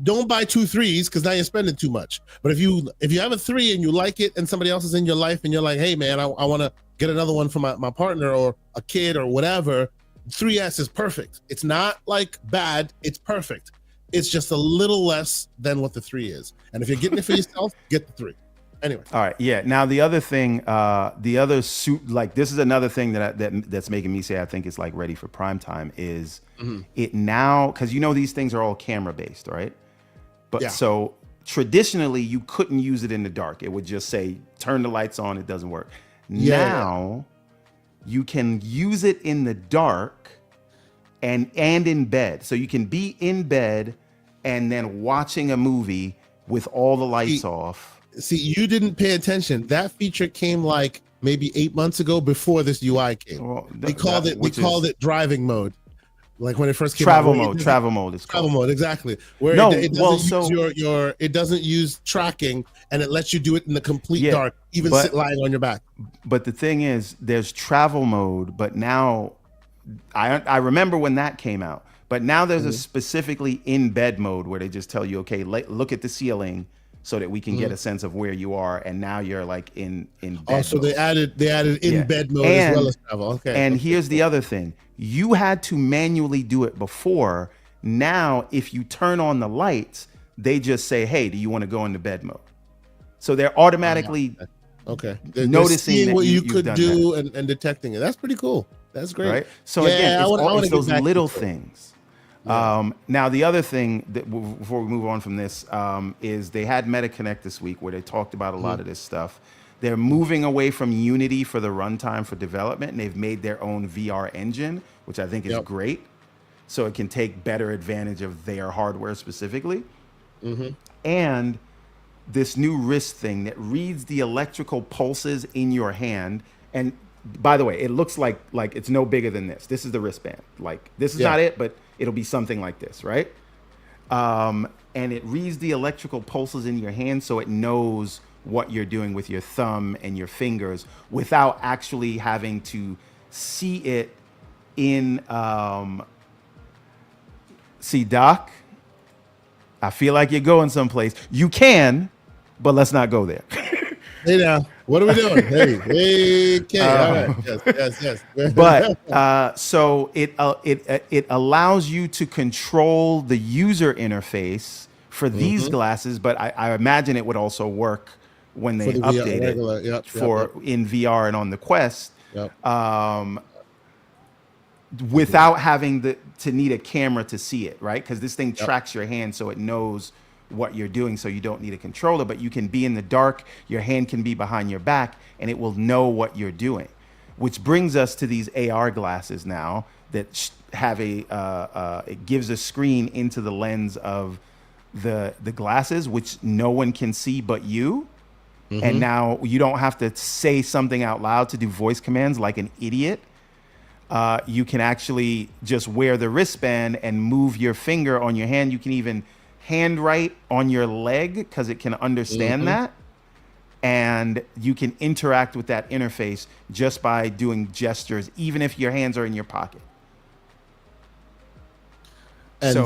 don't buy 2 3s, because now you're spending too much. But if you have a 3 and you like it, and somebody else is in your life, and you're like, hey man, I want to get another one for my partner or a kid or whatever, 3S is perfect. It's not like bad, it's perfect. It's just a little less than what the 3 is. And if you're getting it for yourself, get the 3. Anyway. All right. Yeah. Now the other thing, this is another thing that's making me say I think it's like ready for prime time is it now, because these things are all camera based, right? But so traditionally you couldn't use it in the dark. It would just say turn the lights on. It doesn't work. Now you can use it in the dark and in bed. So you can be in bed and then watching a movie with all the lights off. See, you didn't pay attention. That feature came like maybe 8 months ago before this UI came. Well, they called it driving mode. Like when it first came travel out. Mode. Travel mode is called. Travel mode, exactly. Where it doesn't use tracking, and it lets you do it in the complete dark, even sit lying on your back. But the thing is, there's travel mode, but now I remember when that came out. But now there's a specifically in bed mode where they just tell you, okay, look at the ceiling, so that we can get a sense of where you are, and now you're like in bed. Oh, so they added in bed mode as well as travel. Okay. And here's the other thing: you had to manually do it before. Now, if you turn on the lights, they just say, "Hey, do you want to go into bed mode?" So they're automatically they're noticing what you could do and detecting it. That's pretty cool. That's great. Right. So again, it's those little things. Now, the other thing that before we move on from this is they had MetaConnect this week where they talked about a lot of this stuff. They're moving away from Unity for the runtime for development, and they've made their own VR engine, which I think is great. So it can take better advantage of their hardware specifically. And this new wrist thing that reads the electrical pulses in your hand. And by the way, it looks like it's no bigger than this. This is the wristband. Like, this is not it, but it'll be something like this, right? And it reads the electrical pulses in your hand, so it knows what you're doing with your thumb and your fingers without actually having to see it in. See, Doc, I feel like you're going someplace. You can, but let's not go there. Hey now, what are we doing? Hey, okay, all right, yes. But so it allows you to control the user interface for these Mm-hmm. glasses, but I imagine it would also work when For they the VR, update it regular, yep. for in VR and on the Quest, Yep. without having to need a camera to see it, right? Because this thing Yep. tracks your hand, so it knows what you're doing, so you don't need a controller, but you can be in the dark, your hand can be behind your back, and it will know what you're doing. Which brings us to these AR glasses now that have it gives a screen into the lens of the glasses, which no one can see but you. And now you don't have to say something out loud to do voice commands like an idiot. You can actually just wear the wristband and move your finger on your hand. You can even handwrite on your leg because it can understand that. And you can interact with that interface just by doing gestures, even if your hands are in your pocket. And So,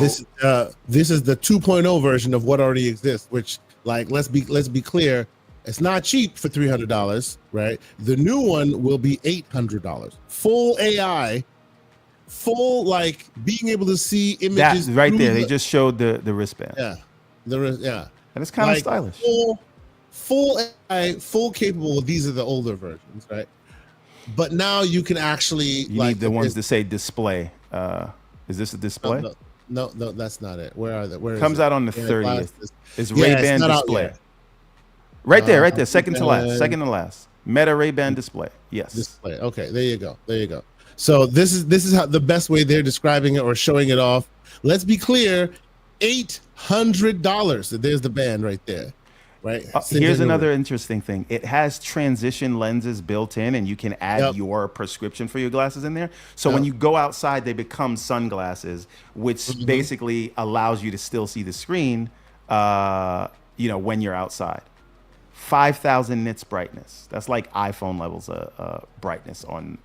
this is the 2.0 version of what already exists, which, like, let's be clear, it's not cheap for $300, right? The new one will be $800. Full AI, full, like, being able to see images that right through there, they just showed the wristband. yeah, And it's kind of like stylish. full AI, full capable. These are the older versions, right? But now you can actually You need the ones that say display. Is this a display? No, that's not it. Where are they? Where Comes is it? out on the Yeah, 30th. It's yeah, it's Ray-Ban not out display. yet. Right there. Second to Ray-Ban last. Second to last. Meta Ray-Ban display. Yes. Display. Okay, there you go. So this is how the best way they're describing it or showing it off. Let's be clear, $800. There's the band right there. Right. Here's another interesting thing. It has transition lenses built in, and you can add your prescription for your glasses in there. So when you go outside, they become sunglasses, which basically allows you to still see the screen, when you're outside. 5,000 nits brightness. That's like iPhone levels of brightness on,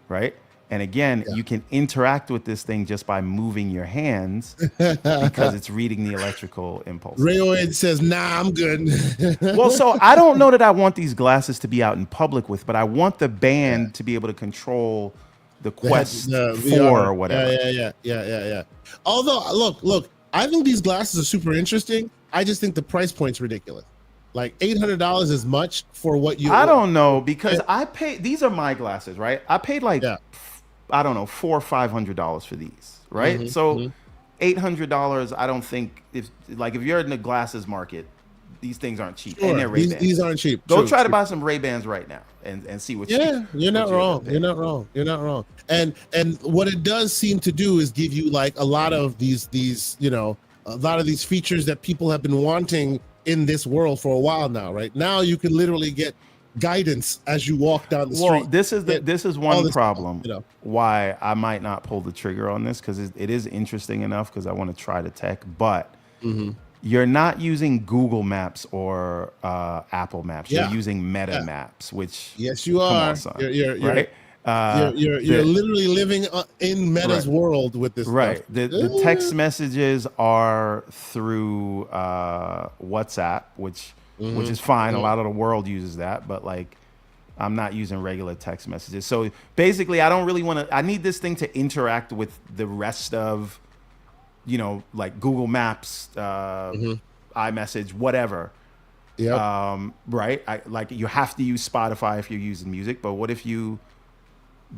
right? And again, you can interact with this thing just by moving your hands because it's reading the electrical impulse. Rayoid says, nah, I'm good. Well, so I don't know that I want these glasses to be out in public with, but I want the band to be able to control the Quest 4 or whatever. Yeah. Although, look, I think these glasses are super interesting. I just think the price point's ridiculous. Like $800 is much for what you. I don't know, because I paid. These are my glasses, right? I paid like I don't know, $400 or $500 for these, right? So $800. I don't think if you're in the glasses market, these things aren't cheap. Sure. And they're Ray-Bans. These aren't cheap. Go try to buy some Ray-Bans right now and see what. You're not wrong. You're not wrong. And what it does seem to do is give you like a lot of these a lot of these features that people have been wanting in this world for a while now. Right now, you can literally get guidance as you walk down the street. Well, this is one problem why I might not pull the trigger on this, because it is interesting enough because I want to try the tech, but you're not using Google Maps or Apple Maps. You're using Meta Maps, which yes, you are. You're right. You're literally living in Meta's world with this. Right. Stuff. The text messages are through WhatsApp, which is fine. A lot of the world uses that, but like I'm not using regular text messages. So basically, I don't really want to. I need this thing to interact with the rest of, like Google Maps, iMessage, whatever. Yeah. Right. You have to use Spotify if you're using music, but what if you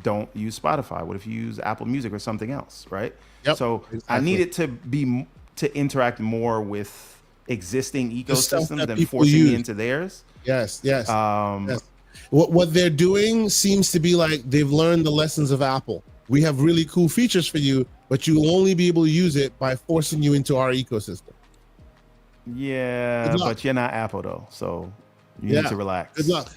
don't use Spotify? What if you use Apple Music or something else, right? Yep, so exactly. I need it to interact more with existing ecosystems than forcing me into theirs. Yes. What they're doing seems to be like they've learned the lessons of Apple. We have really cool features for you, but you'll only be able to use it by forcing you into our ecosystem. Yeah, but you're not Apple though, so you need to relax. Good luck.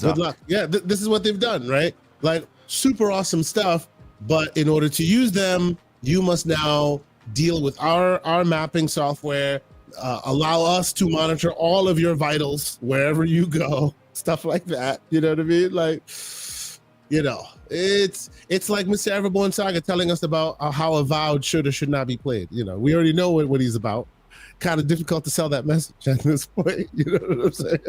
Good luck. Yeah, this is what they've done, right? Like super awesome stuff, but in order to use them, you must now deal with our mapping software, allow us to monitor all of your vitals wherever you go, stuff like that. You know what I mean? Like, it's like Mr. Everborn Saga telling us about how Avowed should or should not be played. We already know what he's about. kind of difficult to sell that message at this point. You know what I'm saying?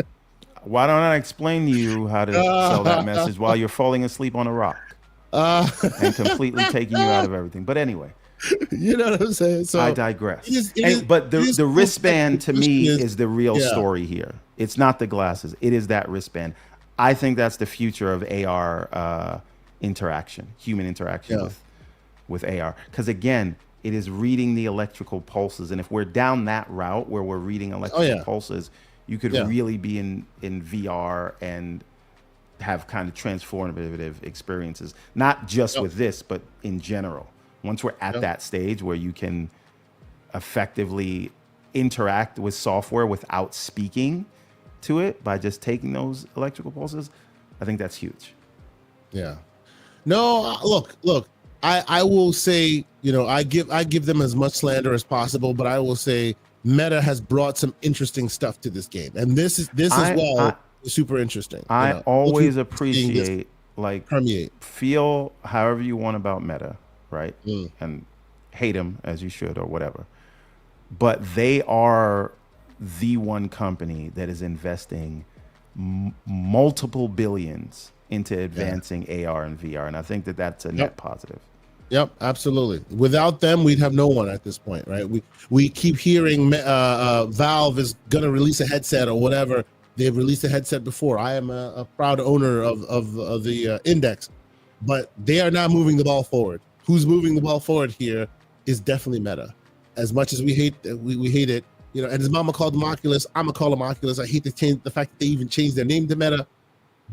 Why don't I explain to you how to sell that message while you're falling asleep on a rock and completely taking you out of everything? But anyway, you know what I'm saying? So I digress. But the wristband to me is the real story here. It's not the glasses. It is that wristband. I think that's the future of AR interaction, human interaction with AR. Because again, it is reading the electrical pulses. And if we're down that route where we're reading electrical pulses, you could really be in VR and have kind of transformative experiences, not just with this, but in general. Once we're at that stage where you can effectively interact with software without speaking to it by just taking those electrical pulses, I think that's huge. Yeah. No, look, I will say, you know, I give them as much slander as possible, but I will say Meta has brought some interesting stuff to this game. And this is super interesting. I always appreciate, like, feel however you want about Meta, right? And hate them as you should or whatever. But they are the one company that is investing multiple billions into advancing AR and VR. And I think that that's a net positive. Yep, absolutely. Without them, we'd have no one at this point, right? We keep hearing Valve is going to release a headset or whatever. They've released a headset before. I am a proud owner of the Index, but they are not moving the ball forward. Who's moving the ball forward here is definitely Meta. As much as we hate it, you know, and his mama called them Oculus, I'm gonna call them Oculus. I hate the fact that they even changed their name to Meta,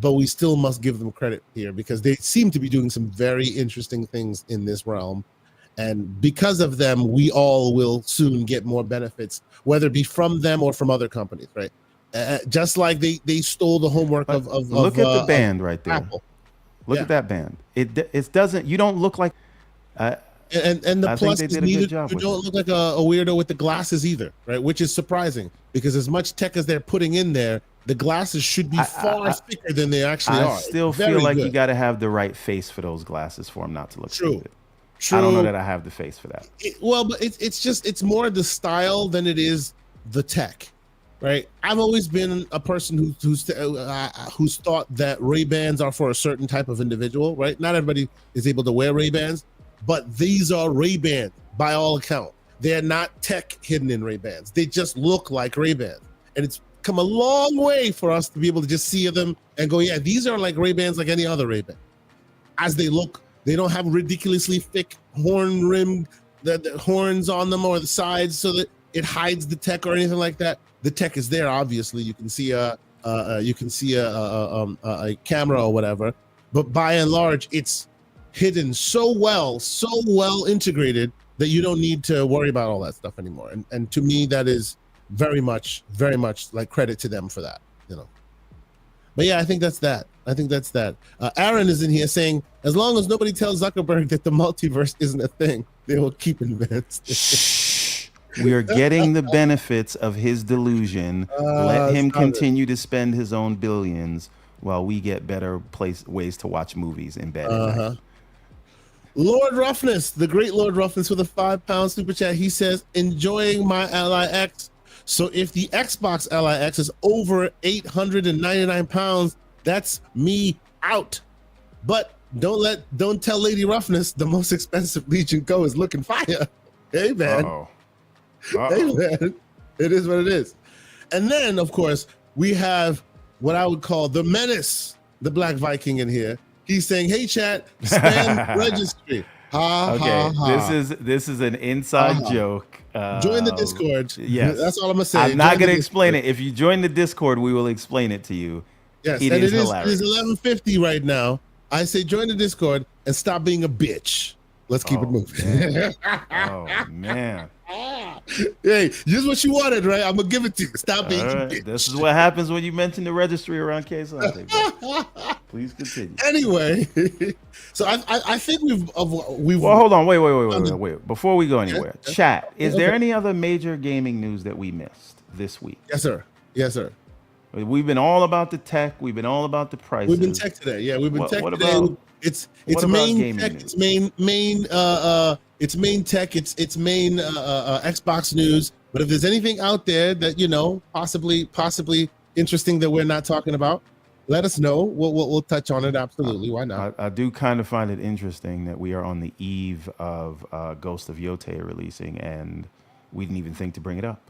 but we still must give them credit here because they seem to be doing some very interesting things in this realm. And because of them, we all will soon get more benefits, whether it be from them or from other companies, right? Just like they stole the homework of look at the band right there. Apple. Look at that band. It doesn't. You don't look like. And the plus is you don't look like a weirdo with the glasses either, right? Which is surprising because as much tech as they're putting in there, the glasses should be far thicker than they actually are. I still feel like you got to have the right face for those glasses for them not to look stupid. I don't know that I have the face for that. But it's more the style than it is the tech, right? I've always been a person who's thought that Ray-Bans are for a certain type of individual, right? Not everybody is able to wear Ray-Bans, but these are Ray-Bans by all accounts. They're not tech hidden in Ray-Bans. They just look like Ray-Bans, and it's come a long way for us to be able to just see them and go, yeah, these are like Ray-Bans like any other Ray-Ban. As they look, they don't have ridiculously thick horn rim, the horns on them or the sides so that it hides the tech or anything like that. The tech is there, obviously. You can see a camera or whatever, but by and large, it's hidden so well integrated that you don't need to worry about all that stuff anymore. And to me, that is very much like credit to them for that, you know. But yeah, I think that's that. Aaron is in here saying, as long as nobody tells Zuckerberg that the multiverse isn't a thing, they will keep investing. We are getting the benefits of his delusion. Let him continue to spend his own billions while we get better ways to watch movies in bed. Lord Roughness, the great Lord Roughness with a £5 super chat. He says, enjoying my Ally X. So if the Xbox Ally X is over £899, that's me out. But don't tell Lady Roughness the most expensive Legion Go is looking fire. Hey man. Hey man. It is what it is. And then of course we have what I would call the menace, the Black Viking in here. He's saying, hey chat, spam registry. This is an inside joke. Join the Discord. Yes. That's all I'm gonna say. I'm not gonna explain it. If you join the Discord, we will explain it to you. Yes, it is hilarious. It is 11:50 right now. I say join the Discord and stop being a bitch. Let's keep it moving. Oh man. Hey, just what you wanted, right? I'm gonna give it to you. Stop being a bitch. This is what happens when you mention the registry around K-Sante. Please continue. Anyway, so I think we've well, hold on, wait. Before we go anywhere, chat. Is there any other major gaming news that we missed this week? Yes, sir. We've been all about the tech. We've been all about the prices. We've been tech today. Yeah, we've been tech today. It's main tech. It's main tech. It's main Xbox news. But if there's anything out there that possibly interesting that we're not talking about, let us know. We'll touch on it. Absolutely, why not? I do kind of find it interesting that we are on the eve of Ghost of Yotei releasing, and we didn't even think to bring it up.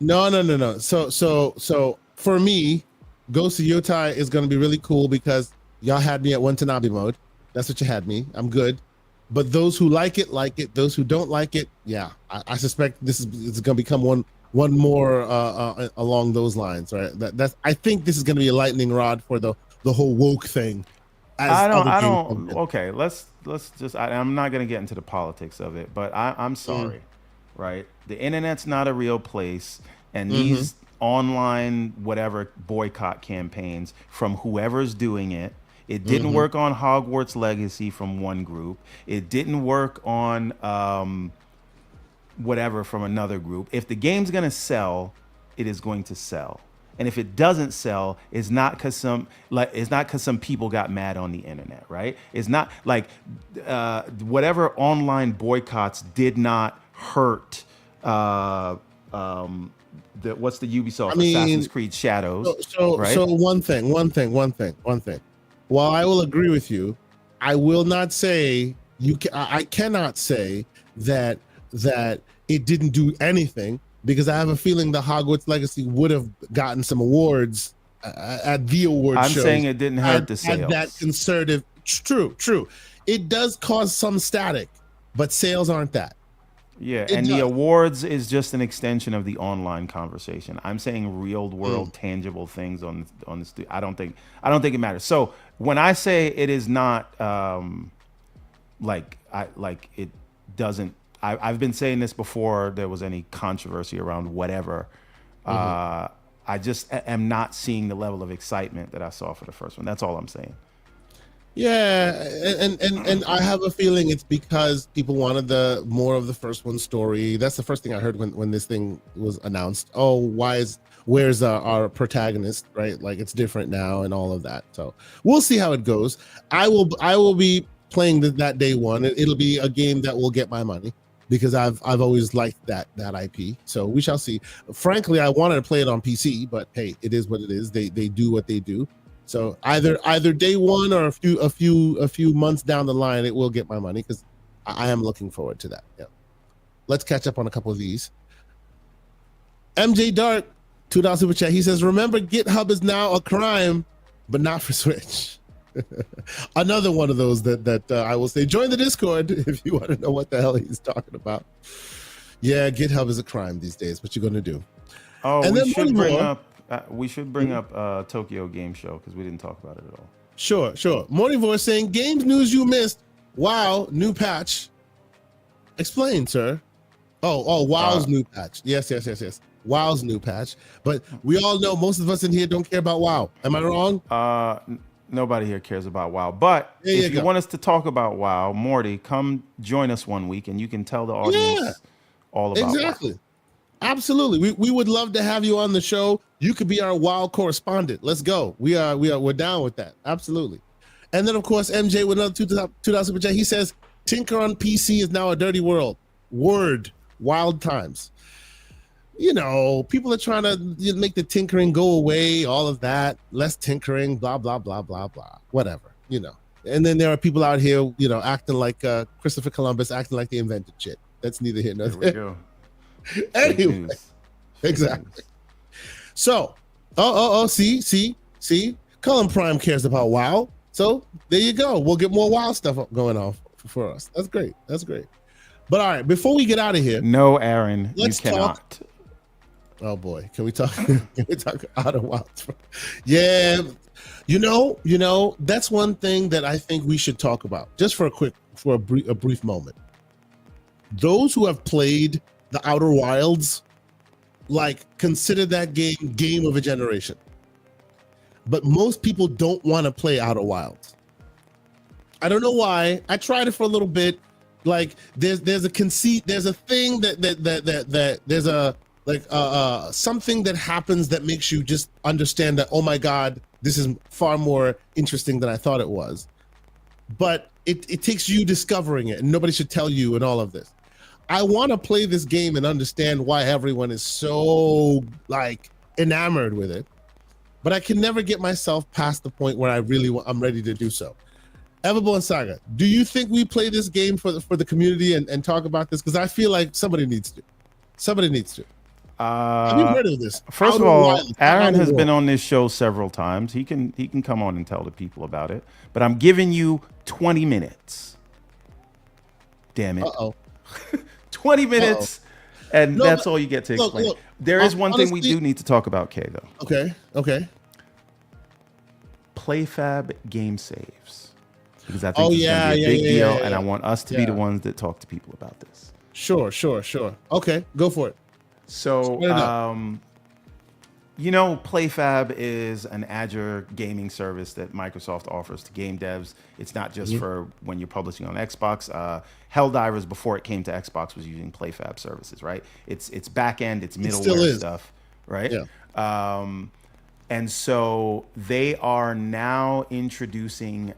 No. So for me, Ghost of Yotei is going to be really cool because y'all had me at Watanabe mode. That's what you had me. I'm good. But those who like it, like it. Those who don't like it, yeah, I suspect this is going to become one more along those lines, right? That's I think this is going to be a lightning rod for the whole woke thing. I don't. Okay, let's just. I'm not going to get into the politics of it, but I'm sorry, right? The internet's not a real place, and these online whatever boycott campaigns from whoever's doing it. It didn't work on Hogwarts Legacy from one group. It didn't work on whatever from another group. If the game's gonna sell, it is going to sell. And if it doesn't sell, it's not because some people got mad on the internet, right? It's not like whatever online boycotts did not hurt. What's the Ubisoft Assassin's Creed Shadows? Right? So one thing. While I will agree with you, I will not say I cannot say that it didn't do anything, because I have a feeling the Hogwarts Legacy would have gotten some awards at the award shows. I'm saying it didn't hurt the sales. At that conservative, true. It does cause some static, but sales aren't that. Yeah, and the awards is just an extension of the online conversation. I'm saying real world, tangible things on the. I don't think it matters. So when I say it is not it doesn't. I've been saying this before there was any controversy around whatever. I just am not seeing the level of excitement that I saw for the first one. That's all I'm saying. Yeah, and I have a feeling it's because people wanted more of the first one story. That's the first thing I heard when this thing was announced. Oh, where's our protagonist, right? Like, it's different now and all of that. So we'll see how it goes. I will be playing that day one. It'll be a game that will get my money, because I've always liked that IP. So we shall see. Frankly, I wanted to play it on PC, but hey, it is what it is. They do what they do. So either day one or a few months down the line, it will get my money, because I am looking forward to that. Yeah. Let's catch up on a couple of these. MJ Dark, $2 super chat. He says, "Remember, GitHub is now a crime, but not for Switch." Another one of those that I will say, join the Discord if you want to know what the hell he's talking about. Yeah, GitHub is a crime these days. What you gonna do? Oh, and we should bring up Tokyo Game Show, because we didn't talk about it at all. Sure. Morning Voice saying, games news you missed. WoW new patch. Explain, sir. Oh, WoW's new patch. Yes. WoW's new patch. But we all know most of us in here don't care about WoW. Am I wrong? Nobody here cares about WoW. But if you want us to talk about WoW, Morty, come join us one week and you can tell the audience all about WoW. Absolutely. We would love to have you on the show. You could be our WoW correspondent. Let's go. We're down with that. Absolutely. And then, of course, MJ with another $2 super chat. He says, tinker on PC is now a dirty world. Word. Wild times. People are trying to make the tinkering go away, all of that, less tinkering, blah, blah, blah, blah, blah, whatever, And then there are people out here, acting like Christopher Columbus, acting like they invented shit. That's neither here nor there. There we go. Anyway, exactly. So, see, Cullen Prime cares about WoW. So there you go. We'll get more WoW stuff going on for us. That's great. But all right, before we get out of here. No, Aaron, you cannot. Talk. Oh boy, can we talk? Can we talk out of WoW? Yeah, that's one thing that I think we should talk about, just for a brief moment. Those who have played the Outer Wilds, consider that game of a generation. But most people don't want to play Outer Wilds. I don't know why. I tried it for a little bit. There's a conceit. There's a thing that there's a something that happens that makes you just understand that, oh my God, this is far more interesting than I thought it was. But it takes you discovering it, and nobody should tell you and all of this. I want to play this game and understand why everyone is so like enamored with it, but I can never get myself past the point where I'm ready to do so. Everborn Saga, do you think we play this game for the community and talk about this? Because I feel like somebody needs to. Have you heard of this? First of all, Aaron has been on this show several times. He can come on and tell the people about it. But I'm giving you 20 minutes. Damn it. 20 minutes. And that's all you get to explain. Look, there is one thing we do need to talk about, Kay, though. Okay. PlayFab game saves. Because I think it's going to be a big deal, and I want us to be the ones that talk to people about this. Sure. Okay, go for it. So, PlayFab is an Azure gaming service that Microsoft offers to game devs. It's not just for when you're publishing on Xbox. Helldivers, before it came to Xbox, was using PlayFab services, right? It's back end, it's middleware stuff, right? Yeah. And so they are now introducing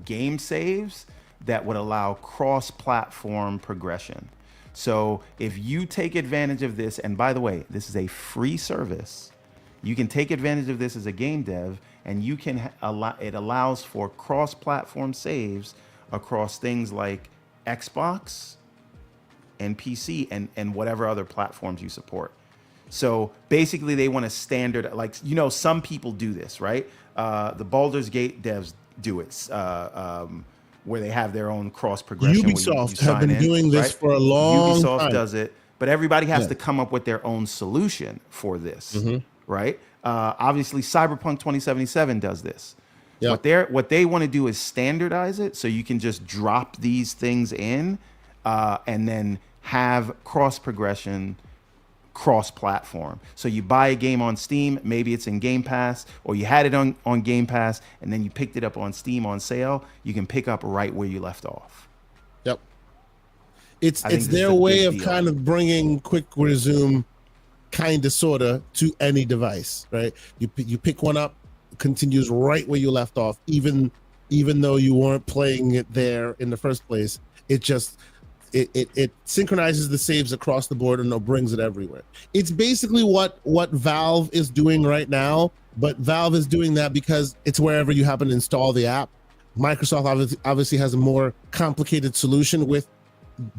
game saves that would allow cross-platform progression. So if you take advantage of this, and by the way, this is a free service, you can take advantage of this as a game dev, and you can it allows for cross-platform saves across things like Xbox and PC and whatever other platforms you support. So basically they want to standard, like, some people do this, right? The Baldur's Gate devs do it. Where they have their own cross progression. Ubisoft have been doing this for a long time. Ubisoft does it, but everybody has to come up with their own solution for this, right? Obviously, Cyberpunk 2077 does this. Yep. What they want to do is standardize it, so you can just drop these things in, and then have cross progression, cross-platform. So you buy a game on Steam, maybe it's in Game Pass, or you had it on Game Pass, and then you picked it up on Steam on sale, you can pick up right where you left off. Yep. It's their way of kind of bringing quick resume, kind of, sort of, to any device, right? You pick one up, continues right where you left off, even though you weren't playing it there in the first place. It just... It synchronizes the saves across the board and brings it everywhere. It's basically what Valve is doing right now, but Valve is doing that because it's wherever you happen to install the app. Microsoft obviously has a more complicated solution with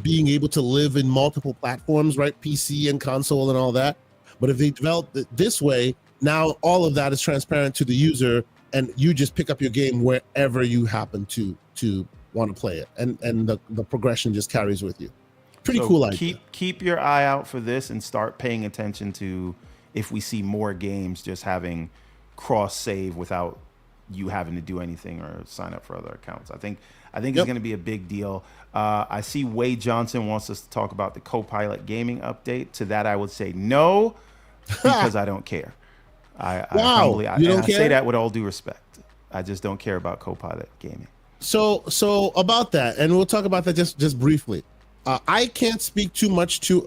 being able to live in multiple platforms, right? PC and console and all that. But if they develop it this way, now all of that is transparent to the user, and you just pick up your game wherever you happen to want to play it, and the progression just carries with you. Pretty cool idea. Keep your eye out for this and start paying attention to if we see more games just having cross save without you having to do anything or sign up for other accounts. I think it's going to be a big deal. I see Wade Johnson wants us to talk about the Copilot gaming update. To that, I would say no, because I don't care. I say that with all due respect. I just don't care about Copilot gaming. So about that, and we'll talk about that just briefly. I can't speak too much to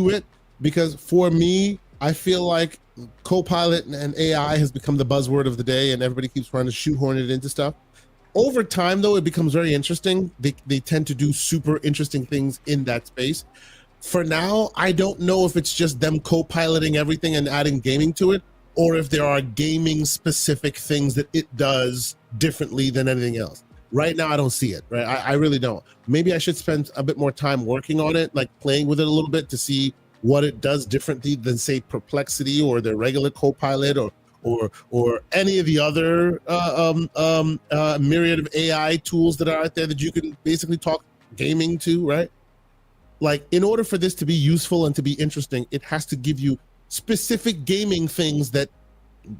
it, because for me, I feel like Copilot and AI has become the buzzword of the day, and everybody keeps trying to shoehorn it into stuff. Over time, though, it becomes very interesting. They tend to do super interesting things in that space. For now, I don't know if it's just them co-piloting everything and adding gaming to it, or if there are gaming specific things that it does differently than anything else. Right now, I don't see it, right? I really don't. Maybe I should spend a bit more time working on it, like playing with it a little bit to see what it does differently than, say, Perplexity or the regular Copilot or any of the other myriad of AI tools that are out there that you can basically talk gaming to, right? Like, in order for this to be useful and to be interesting, it has to give you specific gaming things that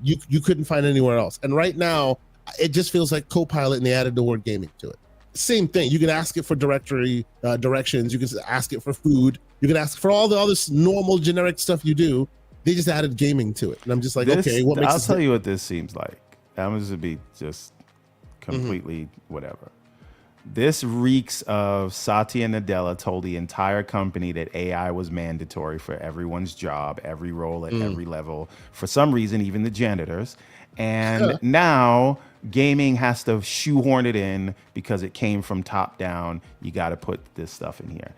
you couldn't find anywhere else. And right now, it just feels like Copilot, and they added the word gaming to it. Same thing. You can ask it for directory directions. You can ask it for food. You can ask for all the other normal generic stuff you do. They just added gaming to it, and I'm just like, okay, what makes? I'll tell you what this seems like. I'm just to be just completely whatever. This reeks of Satya Nadella told the entire company that AI was mandatory for everyone's job, every role at every level. For some reason, even the janitors. And now gaming has to shoehorn it in because it came from top down. You got to put this stuff in here.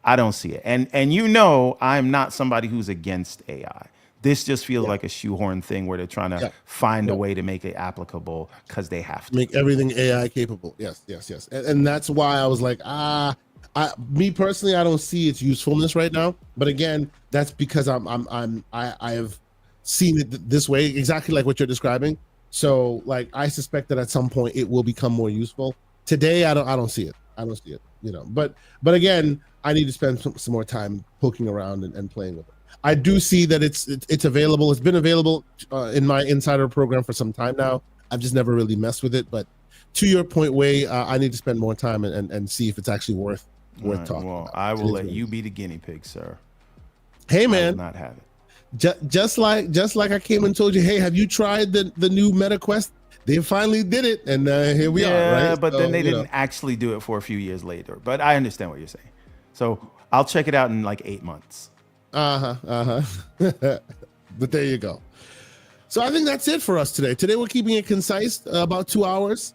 I don't see it. And you know, I'm not somebody who's against AI. This just feels like a shoehorn thing where they're trying to find a way to make it applicable because they have to make everything AI capable. Yes, and that's why I was like, me personally, I don't see its usefulness right now. But again, that's because I have seen it this way, exactly like what you're describing. So like, I suspect that at some point it will become more useful. Today, I don't see it. I don't see it. But again, I need to spend some more time poking around and playing with it. I do see that it's available. It's been available in my insider program for some time now. I've just never really messed with it. But to your point, Way, I need to spend more time and see if it's actually worth talking well, about. I will let you be the guinea pig, sir. Hey, man. I will not have it. Just like I came and told you, hey, have you tried the new MetaQuest? They finally did it, and here we are. Right? But then they didn't actually do it for a few years later. But I understand what you're saying. So I'll check it out in like 8 months. But there you go. So I think that's it for us today. Today we're keeping it concise, about 2 hours.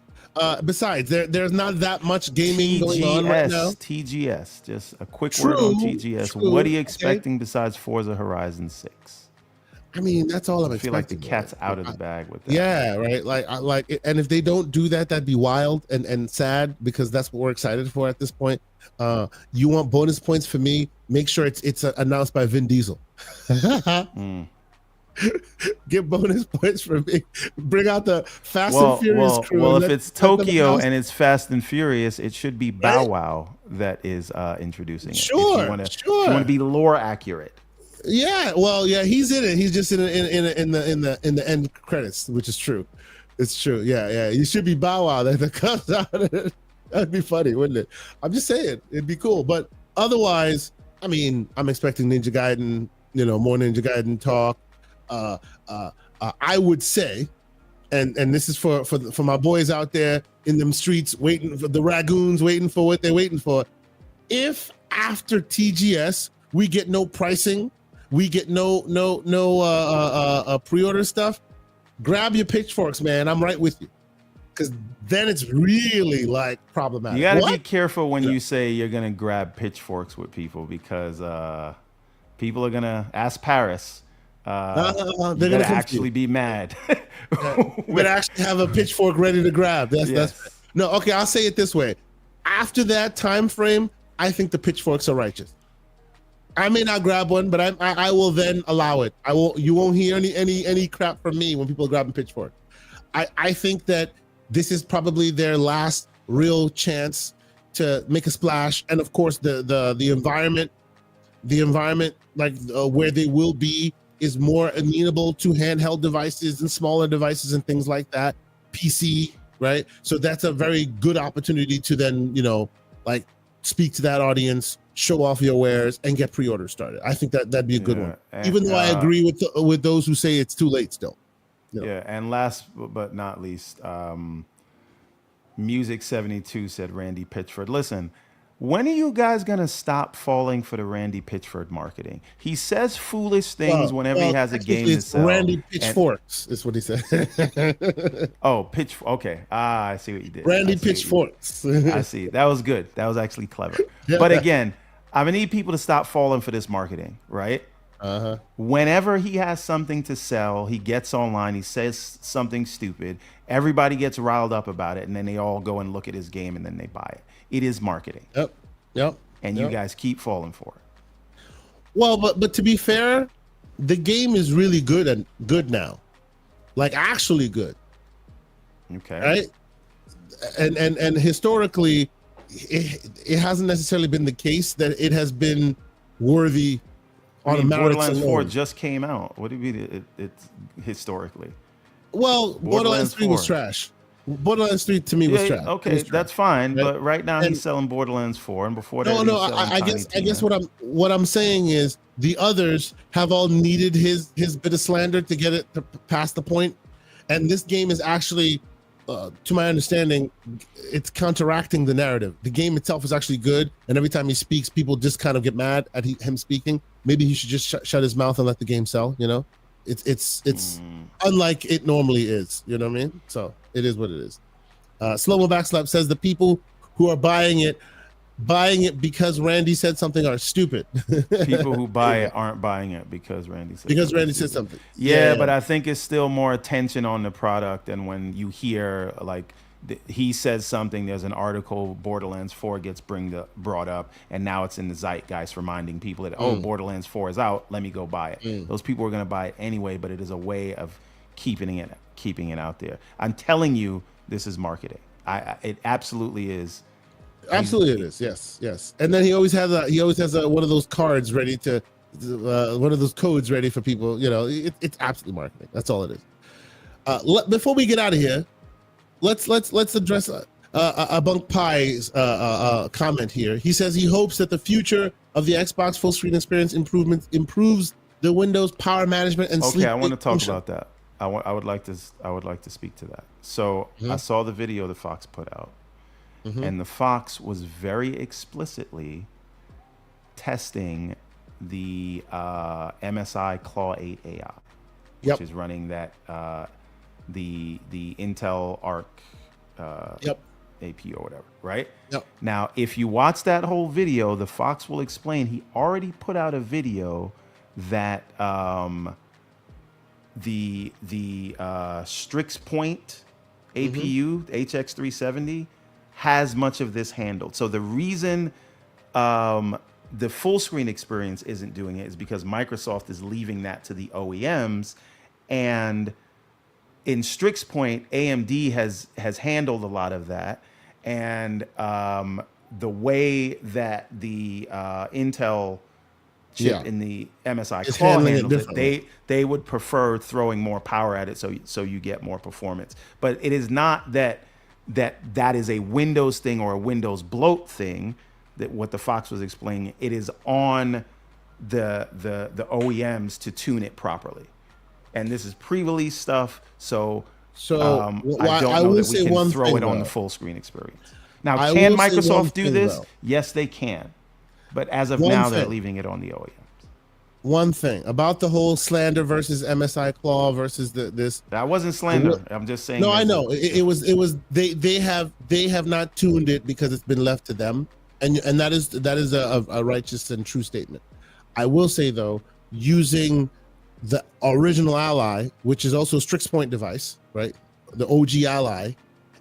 Besides, there's not that much gaming going on right now. TGS, just a quick word on TGS. What are you expecting besides Forza Horizon 6? I mean, that's all I'm expecting. I feel like the cat's out of the bag with that. Yeah, right. And if they don't do that, that'd be wild and sad, because that's what we're excited for at this point. You want bonus points for me? Make sure it's announced by Vin Diesel. Get bonus points for me. Bring out the Fast and Furious crew. Well, if it's Tokyo and it's Fast and Furious, it should be Bow Wow that is introducing it. Sure. If you want to be lore accurate. Yeah, well, yeah, he's in it. He's just in the end credits, which is true. It's true. Yeah. You should be Bow Wow that comes out. That'd be funny, wouldn't it? I'm just saying, it'd be cool. But otherwise, I mean, I'm expecting Ninja Gaiden. More Ninja Gaiden talk. I would say, and this is for my boys out there in them streets waiting for the Ragoons, waiting for what they're waiting for. If after TGS we get no pricing, we get no pre-order stuff, grab your pitchforks, man. I'm right with you, because then it's really like problematic. You gotta be careful when you say you're gonna grab pitchforks with people, because people are gonna ask Paris. They're gonna actually be mad. We're gonna actually have a pitchfork ready to grab. That's no. Okay, I'll say it this way: after that time frame, I think the pitchforks are righteous. I may not grab one, but I will then allow it. You won't hear any crap from me when people are grabbing pitchfork. I think that this is probably their last real chance to make a splash, and of course the environment, like where they will be, is more amenable to handheld devices and smaller devices and things like that. PC, right? So that's a very good opportunity to then, like speak to that audience, show off your wares, and get pre-orders started. I think that'd be a good one. Even though I agree with those who say it's too late still. Yeah, and last but not least, Music72 said Randy Pitchford. Listen, when are you guys going to stop falling for the Randy Pitchford marketing? He says foolish things whenever he has a game to sell. Randy Pitchforks is what he said. Okay. I see what you did. Randy Pitchforks. I see. That was good. That was actually clever. But again, I need people to stop falling for this marketing, right? Whenever he has something to sell, he gets online, he says something stupid, everybody gets riled up about it, and then they all go and look at his game, and then they buy it. It is marketing. Yep. And you guys keep falling for it. Well, but to be fair, the game is really good now, like actually good. Okay. Right. And historically, it hasn't necessarily been the case that it has been worthy. Borderlands 4 just came out. What do you mean it's historically? Well, Borderlands 3 was trash. Borderlands 3 to me was trash. Okay, that's fine. Right? But right now he's selling Borderlands 4, and before that, I guess what I'm saying is the others have all needed his bit of slander to get it to past the point, and this game is actually, to my understanding, it's counteracting the narrative. The game itself is actually good, and every time he speaks, people just kind of get mad at him speaking. Maybe he should just shut his mouth and let the game sell. It's unlike it normally is. You know what I mean? So it is what it is. Slow-mo backslap says the people who are buying it buying it because Randy said something are stupid. People who buy it aren't buying it because Randy said because something Randy stupid. said something. Yeah, but I think it's still more attention on the product than when you hear like he says something. There's an article, Borderlands 4 gets brought up, and now it's in the zeitgeist, reminding people that Borderlands 4 is out. Let me go buy it. Those people are going to buy it anyway, but it is a way of keeping it out there. I'm telling you, this is marketing. It absolutely is. Absolutely, it is. Yes. And then he always has one of those cards ready to, one of those codes ready for people. You know, it's absolutely marketing. That's all it is. Before we get out of here, let's address a Bunk Pie's comment here. He says he hopes that the future of the Xbox full screen experience improves the Windows power management and sleep. Okay, I want to talk about that. I would like to speak to that. So I saw the video the Fox put out. And the Fox was very explicitly testing the MSI Claw 8 AI, which is running that the Intel Arc APU or whatever, right? Now, if you watch that whole video, the Fox will explain he already put out a video that the Strix Point APU, HX370, has much of this handled. So the reason the full screen experience isn't doing it is because Microsoft is leaving that to the OEMs, and in Strix Point, AMD has handled a lot of that, and the way that the Intel chip in the MSI Claw handles it, they would prefer throwing more power at it so you get more performance. But it is not that is a Windows thing or a Windows bloat thing. That what the Fox was explaining, it is on the OEMs to tune it properly, and this is pre-release stuff. So I don't know that we can throw it on the full screen experience. Now, can Microsoft do this? Yes, they can, but as of now, they're leaving it on the OEMs. One thing about the whole slander versus MSI Claw versus this. That wasn't slander. I'm just saying. No, I know it was. They have not tuned it because it's been left to them, and that is a righteous and true statement. I will say though, using the original Ally, which is also a Strix Point device, right? The OG Ally,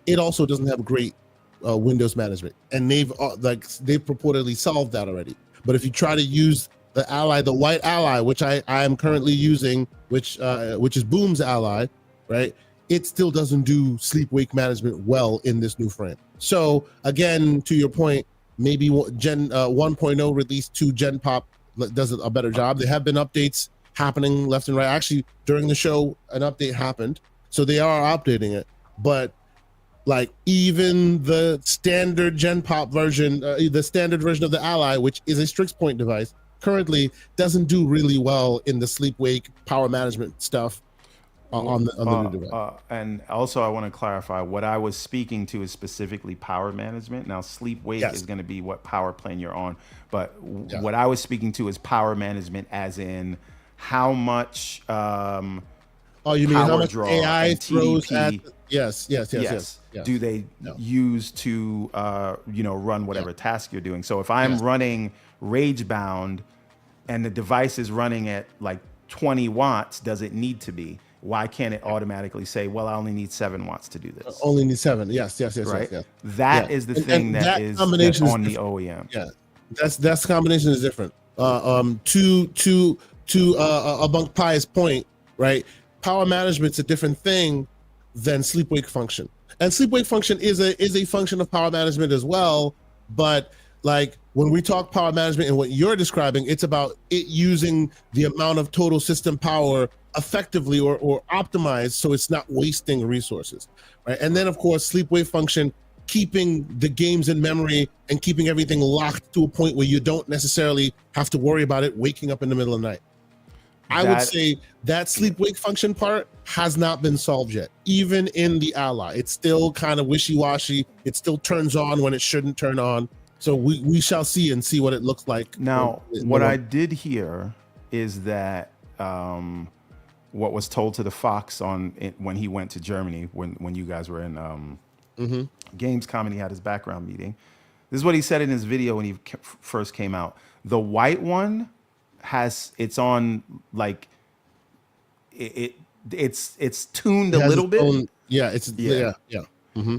it also doesn't have great Windows management, and they've purportedly solved that already. But if you try to use the Ally, the white Ally, which I am currently using, which is Boom's Ally, right? It still doesn't do sleep-wake management well in this new frame. So again, to your point, maybe Gen 1.0 release 2 Gen Pop does a better job. There have been updates happening left and right. Actually, during the show, an update happened, so they are updating it. But like even the standard Gen Pop version, the standard version of the Ally, which is a Strix Point device, currently doesn't do really well in the sleep-wake power management stuff on the new device. And also, I want to clarify what I was speaking to is specifically power management. Now, sleep-wake is going to be what power plane you're on, but what I was speaking to is power management, as in how much. You mean how much AI throws at? Yes. Do they use to run whatever task you're doing? So if I'm running Ragebound and the device is running at like 20 watts, does it need to be? Why can't it automatically say, well, I only need 7 watts to do this? Only need 7. Yes. Right. That is the thing that is on the OEM. Yeah, that's combination is different. To a Bunk Pie's point, right? Power management's a different thing than sleep-wake function, and sleep-wake function is a function of power management as well. But like when we talk power management and what you're describing, it's about it using the amount of total system power effectively or optimized so it's not wasting resources, right? And then of course sleep-wake function, keeping the games in memory and keeping everything locked to a point where you don't necessarily have to worry about it waking up in the middle of the night. I would say that sleep-wake function part has not been solved yet. Even in the Ally, it's still kind of wishy-washy. It still turns on when it shouldn't turn on. So we shall see what it looks like. Now, what I did hear is that what was told to the Fox when he went to Germany, when you guys were in Gamescom and he had his background meeting, This is what he said in his video when he first came out. The white one it's on like it's tuned a little bit. Yeah. Mm-hmm.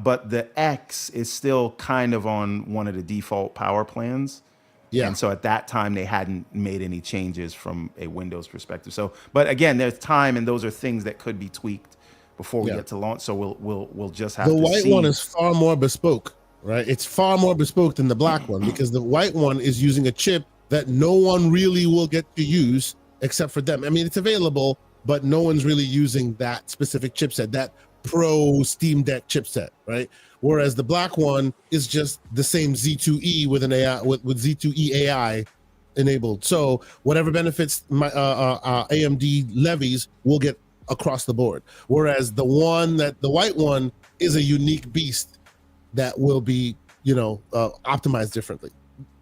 But the X is still kind of on one of the default power plans. Yeah. And so at that time they hadn't made any changes from a Windows perspective. So, but again, there's time, and those are things that could be tweaked before we get to launch. So we'll just have to see. The white one is far more bespoke, right? It's far more bespoke than the black one, because the white one is using a chip that no one really will get to use except for them. I mean, it's available, but no one's really using that specific chipset, that Pro Steam Deck chipset, right? Whereas the black one is just the same Z2E with an AI, with Z2E AI enabled. So whatever benefits my AMD levies will get across the board. Whereas the white one is a unique beast that will be, optimized differently.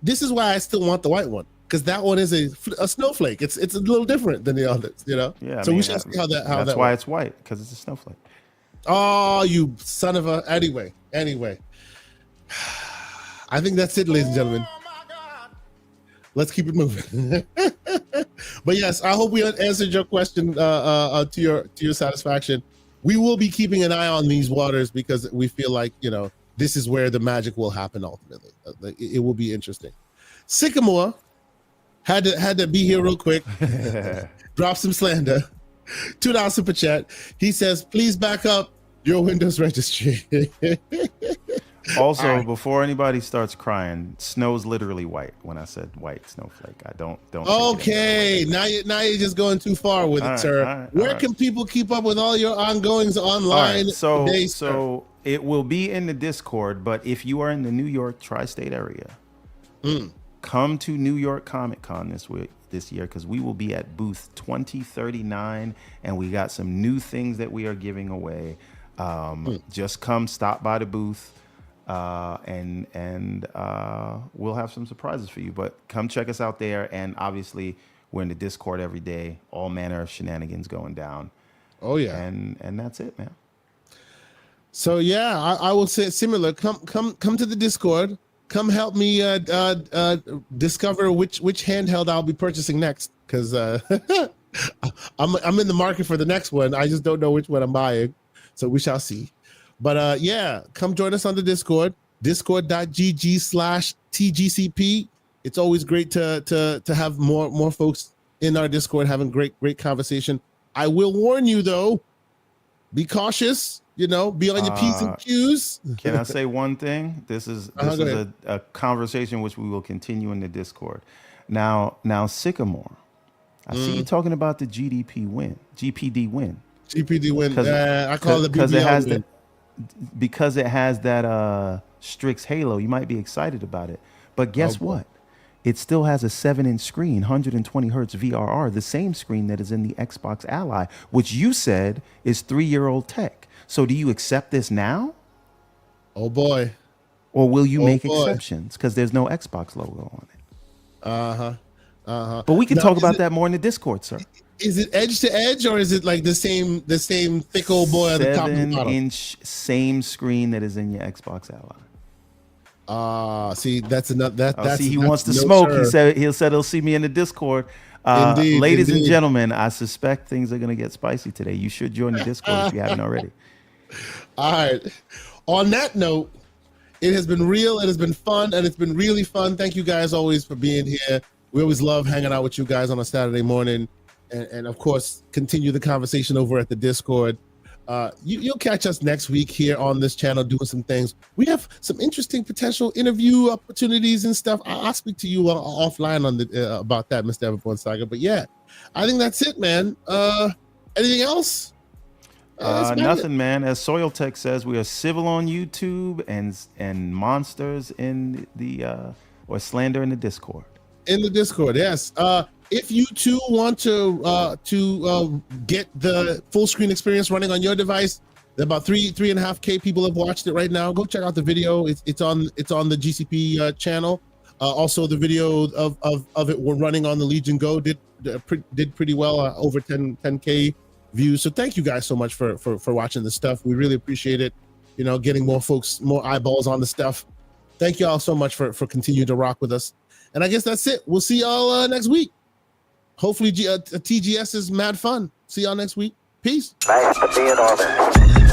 This is why I still want the white one, because that one is a snowflake. It's a little different than the others, Yeah. So we should see how that. That's why it's white, because it's a snowflake. Oh, you son of a! Anyway, I think that's it, ladies and gentlemen. Let's keep it moving. But yes, I hope we answered your question to your satisfaction. We will be keeping an eye on these waters, because we feel like this is where the magic will happen ultimately. It will be interesting. Sycamore had to be here real quick. Drop some slander. $2 super chat. He says, please back up your Windows registry. Also, right, before anybody starts crying, snow's literally white. When I said white snowflake, I don't. Okay, now you're just going too far with it, sir. Where can people keep up with all your ongoings online? So it will be in the Discord, but if you are in the New York tri-state area, come to New York Comic Con this year, because we will be at booth 2039, and we got some new things that we are giving away. Just come stop by the booth, and we'll have some surprises for you. But come check us out there, and obviously we're in the Discord every day. All manner of shenanigans going down. Oh yeah, and that's it, man. So yeah, I will say similar. Come to the Discord. Come help me discover which handheld I'll be purchasing next, because I'm in the market for the next one. I just don't know which one I'm buying, so we shall see. But yeah, come join us on the Discord, discord.gg/TGCP. It's always great to have more folks in our Discord having great conversation. I will warn you though, be cautious. Be on your P's and Q's. Can I say one thing? This is a conversation which we will continue in the Discord. Now, Sycamore, I see you talking about the GPD win. GPD win. I call it BBL win. Because it has that Strix Halo. You might be excited about it, but guess what? It still has a 7-inch screen, 120 hertz VRR, the same screen that is in the Xbox Ally, which you said is 3-year-old tech. So do you accept this now? Oh boy. Or will you make exceptions because there's no Xbox logo on it? But we can talk about that more in the Discord, sir. Is it edge to edge, or is it like the same thick old boy at the top of the bottom? 7-inch, same screen that is in your Xbox Ally. See, that's enough. He wants to smoke. Sir. He said he'll see me in the Discord. Ladies and gentlemen, I suspect things are going to get spicy today. You should join the Discord if you haven't already. All right. On that note, it has been real. It has been fun, and it's been really fun. Thank you guys always for being here. We always love hanging out with you guys on a Saturday morning, and of course, continue the conversation over at the Discord. You'll catch us next week here on this channel doing some things. We have some interesting potential interview opportunities and stuff. I'll speak to you offline on about that, Mr. Everborn Saga. But yeah, I think that's it, man. Anything else? Nothing, man. As Soil Tech says, we are civil on YouTube and monsters in the or slander in the Discord. In the Discord, yes. If you too want to get the full screen experience running on your device, about 3.5K people have watched it right now. Go check out the video. It's on the GCP channel. Also, the video of it we're running on the Legion Go did pretty well, over 10K views. So thank you guys so much for watching this stuff. We really appreciate it. Getting more folks, more eyeballs on the stuff. Thank you all so much for continuing to rock with us. And I guess that's it. We'll see y'all next week. Hopefully TGS is mad fun. See y'all next week. Peace. Nice to be in orbit.